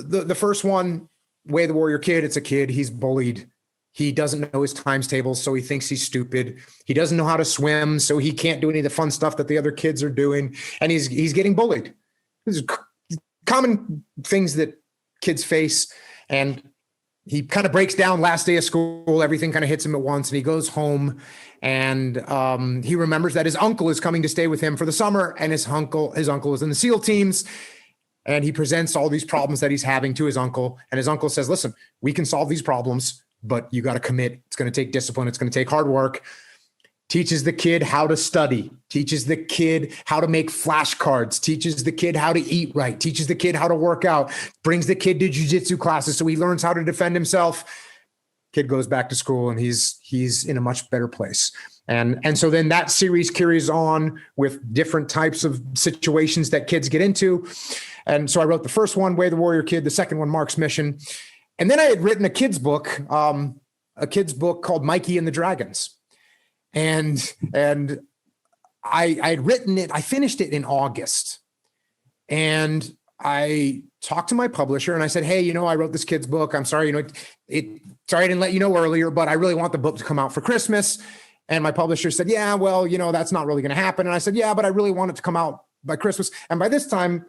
the first one, Way of the Warrior Kid, it's a kid, he's bullied. He doesn't know his times tables, so he thinks he's stupid. He doesn't know how to swim, so he can't do any of the fun stuff that the other kids are doing. And he's getting bullied. These are common things that kids face. And he kind of breaks down last day of school. Everything kind of hits him at once. And he goes home and he remembers that his uncle is coming to stay with him for the summer. And his uncle is in the SEAL teams. And he presents all these problems that he's having to his uncle. And his uncle says, listen, we can solve these problems, but you got to commit. It's going to take discipline. It's going to take hard work. Teaches the kid how to study, teaches the kid how to make flashcards, teaches the kid how to eat right, teaches the kid how to work out, brings the kid to jiu-jitsu classes so he learns how to defend himself. Kid goes back to school and he's in a much better place. And so then that series carries on with different types of situations that kids get into. And so I wrote the first one, Way of the Warrior Kid, the second one, Mark's Mission. And then I had written a kid's book called Mikey and the Dragons. And I had written it, I finished it in August. And I talked to my publisher and I said, hey, I wrote this kid's book. I'm sorry, sorry I didn't let you know earlier, but I really want the book to come out for Christmas. And my publisher said, yeah, well, that's not really going to happen. And I said, yeah, but I really want it to come out by Christmas. And by this time,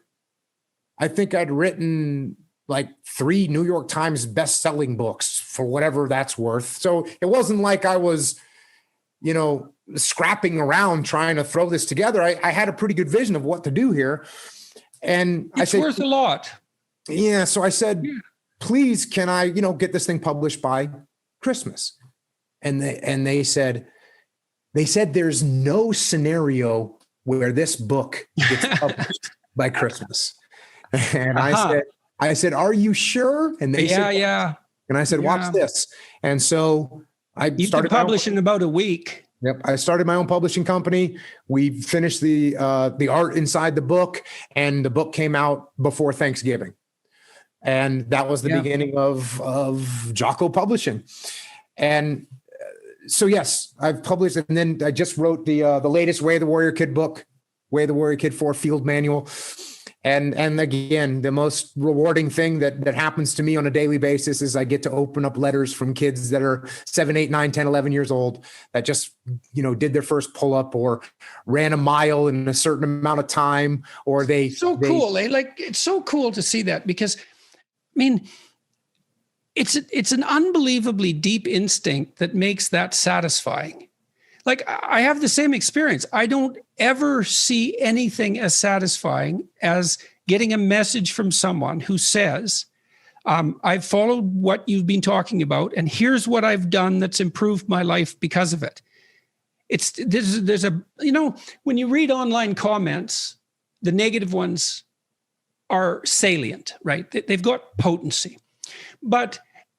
I think I'd written like 3 New York Times best-selling books, for whatever that's worth. So it wasn't like I was, scrapping around trying to throw this together. I had a pretty good vision of what to do here. And it's worth a lot. Yeah. So I said, please, can I, get this thing published by Christmas? And they said there's no scenario where this book gets published by Christmas. And I said, are you sure? And they said, yeah. And I said, watch this. And so you started publishing in about a week. Yep. I started my own publishing company. We finished the art inside the book, and the book came out before Thanksgiving. And that was the beginning of Jocko Publishing. And so, yes, I've published, and then I just wrote the latest Way of the Warrior Kid book, Way of the Warrior Kid 4 Field Manual. And again, the most rewarding thing that happens to me on a daily basis is I get to open up letters from kids that are 7, 8, 9, 10, 11 years old that just, did their first pull up or ran a mile in a certain amount of time, or cool. It's so cool to see that, because it's an unbelievably deep instinct that makes that satisfying. like I have the same experience. I don't ever see anything as satisfying as getting a message from someone who says, I've followed what you've been talking about, and here's what I've done that's improved my life because of it. There's a, when you read online comments, the negative ones are salient, right? They've got potency,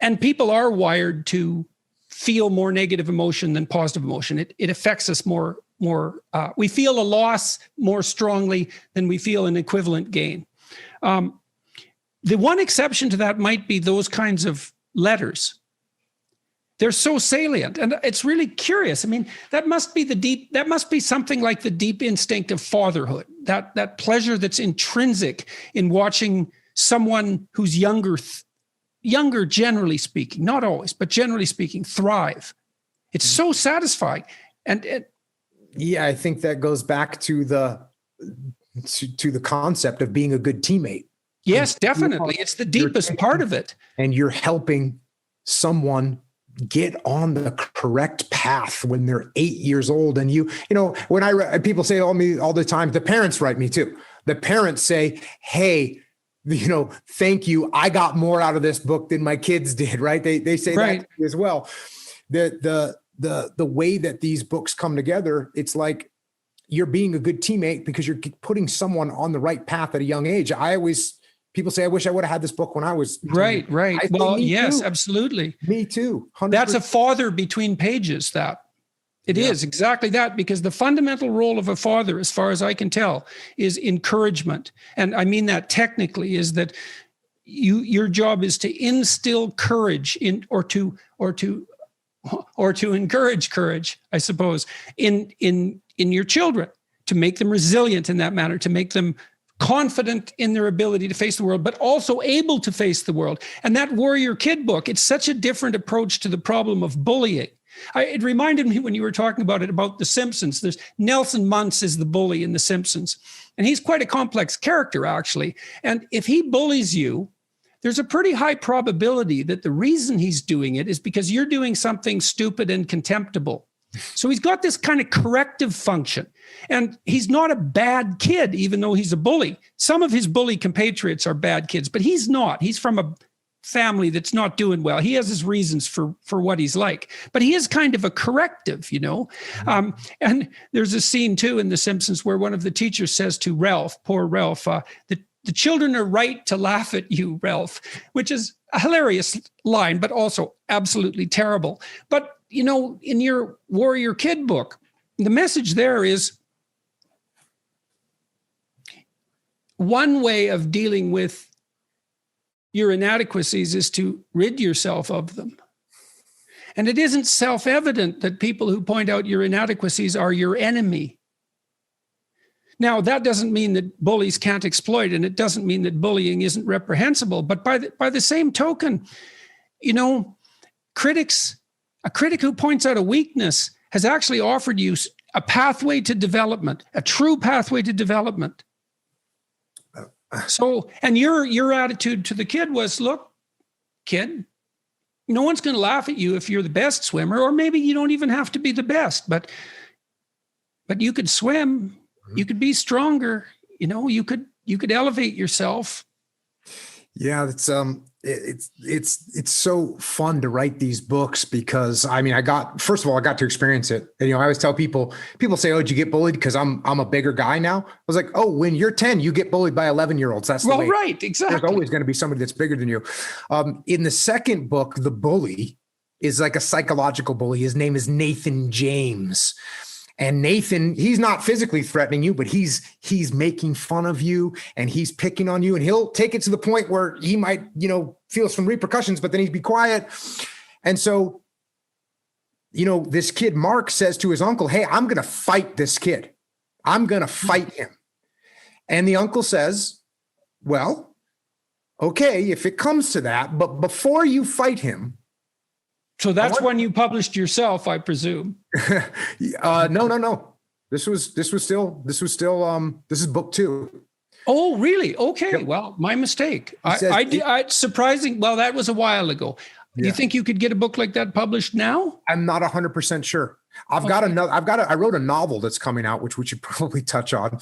and people are wired to feel more negative emotion than positive emotion. It affects us more. We feel a loss more strongly than we feel an equivalent gain. The one exception to that might be those kinds of letters. They're so salient, and it's really curious. I mean, that must be something like the deep instinct of fatherhood, that pleasure that's intrinsic in watching someone who's younger, generally speaking, not always, but generally speaking, thrive. It's so satisfying. Yeah, I think that goes back to the concept of being a good teammate. Yes, definitely. It's the deepest part of it. And you're helping someone get on the correct path when they're 8 years old. And when people say me all the time, the parents write me too. The parents say, hey, thank you. I got more out of this book than my kids did, right? They say that as well. The way that these books come together, it's like you're being a good teammate because you're putting someone on the right path at a young age. People say, I wish I would have had this book when I was. Right. Well, yes, too. Absolutely. Me too. 100%. That's a father between pages, It is exactly that, because the fundamental role of a father, as far as I can tell, is encouragement. And I mean that technically, is that your job is to instill courage or to encourage courage, I suppose, in your children, to make them resilient in that manner, to make them confident in their ability to face the world, but also able to face the world. And that Warrior Kid book, it's such a different approach to the problem of bullying. It reminded me when you were talking about The Simpsons. There's Nelson Muntz is the bully in The Simpsons. And he's quite a complex character, actually. And if he bullies you, there's a pretty high probability that the reason he's doing it is because you're doing something stupid and contemptible. So he's got this kind of corrective function. And he's not a bad kid, even though he's a bully. Some of his bully compatriots are bad kids, but he's not. He's from a family that's not doing well. He has his reasons for what he's like, but he is kind of a corrective, and there's a scene too in The Simpsons where one of the teachers says to Ralph, poor Ralph, the children are right to laugh at you, Ralph, which is a hilarious line, but also absolutely terrible. But, in your Warrior Kid book, the message there is one way of dealing with your inadequacies is to rid yourself of them. And it isn't self-evident that people who point out your inadequacies are your enemy. Now, that doesn't mean that bullies can't exploit, and it doesn't mean that bullying isn't reprehensible. But by the same token, a critic who points out a weakness has actually offered you a pathway to development, a true pathway to development. So, and your attitude to the kid was, look, kid, no one's going to laugh at you if you're the best swimmer, or maybe you don't even have to be the best, but you could swim, you could be stronger, you could elevate yourself. Yeah, it's so fun to write these books because I got to experience it. And, I always tell people say, oh, did you get bullied? Because I'm a bigger guy now. I was like, oh, when you're 10, you get bullied by 11-year-olds. That's the way. Right. Exactly. There's always going to be somebody that's bigger than you. In the second book, the bully is like a psychological bully. His name is Nathan James. And Nathan, he's not physically threatening you, but he's making fun of you and he's picking on you, and he'll take it to the point where he might, feel some repercussions, but then he'd be quiet. And so, this kid, Mark, says to his uncle, hey, I'm going to fight this kid. I'm going to fight him. And the uncle says, well, okay, if it comes to that, but before you fight him. So that's when you published yourself, I presume. No. This is book 2. Oh, really? Okay. Yep. Well, my mistake. Surprising. Well, that was a while ago. Yeah. Do you think you could get a book like that published now? I'm not 100% sure. I wrote a novel that's coming out, which we should probably touch on,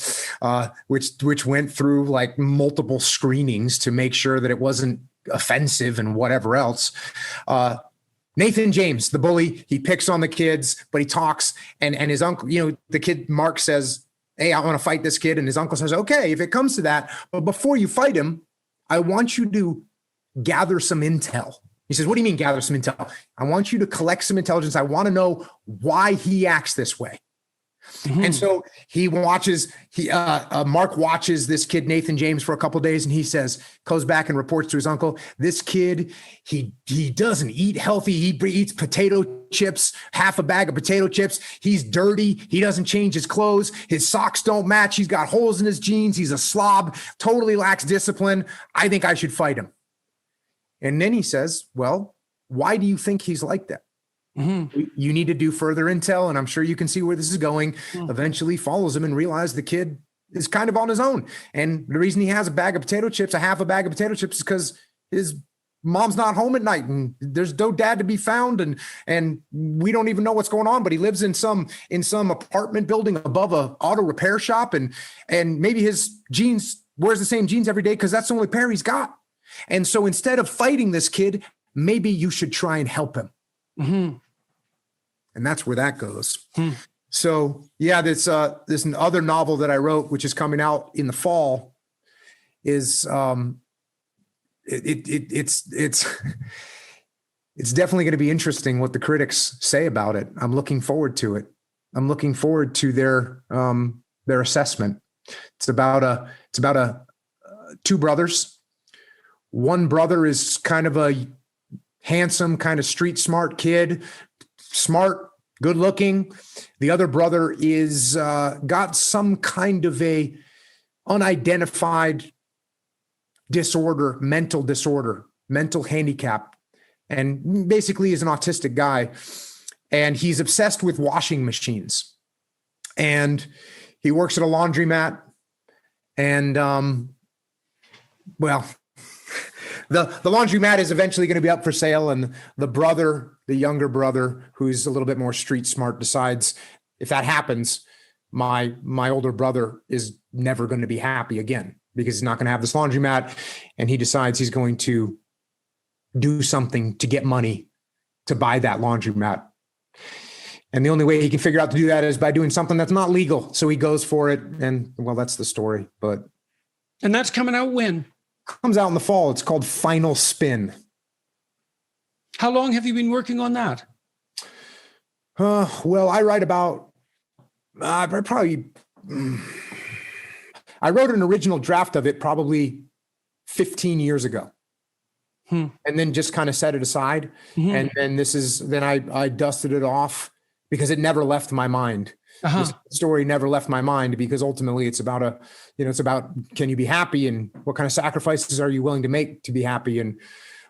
which went through like multiple screenings to make sure that it wasn't offensive and whatever else. Nathan James, the bully, he picks on the kids, but he talks, and his uncle, the kid Mark says, "Hey, I want to fight this kid." And his uncle says, "Okay, if it comes to that, but before you fight him, I want you to gather some intel." He says, "What do you mean gather some intel?" "I want you to collect some intelligence. I want to know why he acts this way." Mm-hmm. And so Mark watches this kid, Nathan James, for a couple of days, and he goes back and reports to his uncle, "This kid, he doesn't eat healthy. He eats potato chips, half a bag of potato chips. He's dirty. He doesn't change his clothes. His socks don't match. He's got holes in his jeans. He's a slob, totally lacks discipline. I think I should fight him." And then he says, "Well, why do you think he's like that?" Mm-hmm. You need to do further intel, and I'm sure you can see where this is going. Mm-hmm. Eventually follows him and realizes the kid is kind of on his own. And the reason he has a bag of potato chips, a half a bag of potato chips, is because his mom's not home at night and there's no dad to be found. And we don't even know what's going on, but he lives in some apartment building above a auto repair shop. And maybe his jeans wears the same jeans every day because that's the only pair he's got. And so instead of fighting this kid, maybe you should try and help him. Mm-hmm. And that's where that goes. Hmm. So yeah, this other novel that I wrote, which is coming out in the fall, is it's definitely going to be interesting what the critics say about it. I'm looking forward to it. I'm looking forward to their assessment. It's about two brothers. One brother is kind of a handsome, kind of street smart kid, smart, good looking. The other brother is got some kind of a unidentified disorder, mental handicap, and basically is an autistic guy. And he's obsessed with washing machines. And he works at a laundromat. And the laundromat is eventually going to be up for sale, and the younger brother, who's a little bit more street smart, decides if that happens, my older brother is never going to be happy again because he's not going to have this laundromat, and he decides he's going to do something to get money to buy that laundromat. And the only way he can figure out to do that is by doing something that's not legal. So he goes for it, and well, that's the story. And that's coming out when? Comes out in the fall. It's called Final Spin. How long have you been working on that? Well, I write about, I wrote an original draft of it probably 15 years ago. And then just kind of set it aside. Mm-hmm. And then I dusted it off because it never left my mind. Uh-huh. This story never left my mind because ultimately it's about can you be happy, and what kind of sacrifices are you willing to make to be happy? And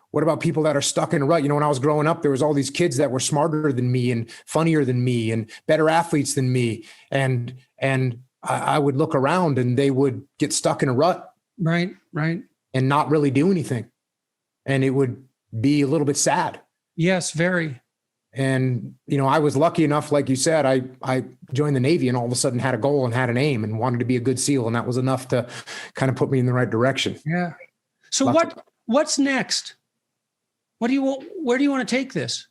what about people that are stuck in a rut? When I was growing up, there was all these kids that were smarter than me and funnier than me and better athletes than me. And I would look around and they would get stuck in a rut. Right. And not really do anything. And it would be a little bit sad. Yes, very. And, I was lucky enough, like you said, I joined the Navy and all of a sudden had a goal and had an aim and wanted to be a good SEAL. And that was enough to kind of put me in the right direction. Yeah. So what's next? Where do you want to take this?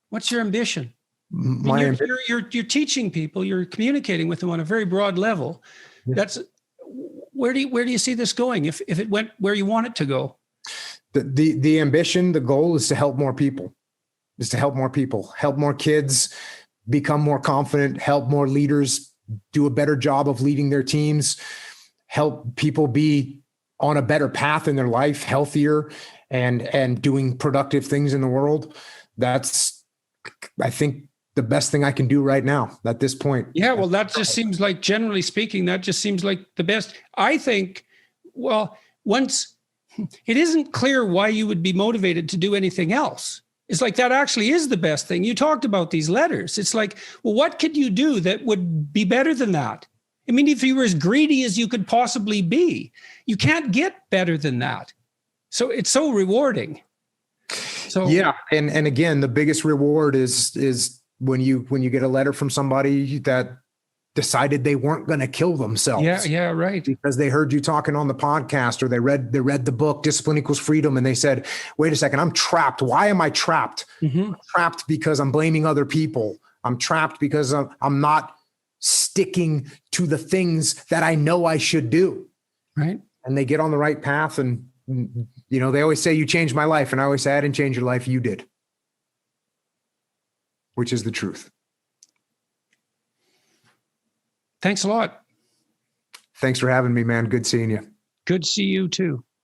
What's your ambition? You're teaching people, you're communicating with them on a very broad level. Yeah. That's where do you see this going? If it went where you want it to go? The ambition, the goal is to help more people. Help more kids become more confident, help more leaders do a better job of leading their teams, help people be on a better path in their life, healthier and doing productive things in the world. That's, I think, the best thing I can do right now at this point. Yeah, well, that just seems like, generally speaking, that just seems like the best. I think, once it isn't clear why you would be motivated to do anything else. It's like that actually is the best thing. You talked about these letters. It's like, well, what could you do that would be better than that? I mean, if you were as greedy as you could possibly be, you can't get better than that. So it's so rewarding. So yeah, and again, the biggest reward is when you get a letter from somebody that decided they weren't going to kill themselves. Yeah, right. Because they heard you talking on the podcast, or they read the book Discipline Equals Freedom, and they said, wait a second, I'm trapped. Why am I trapped? I'm trapped because I'm blaming other people. I'm trapped because I'm not sticking to the things that I know I should do. Right. And they get on the right path, and they always say, you changed my life. And I always say, I didn't change your life, you did. Which is the truth. Thanks a lot. Thanks for having me, man. Good seeing you. Good to see you too.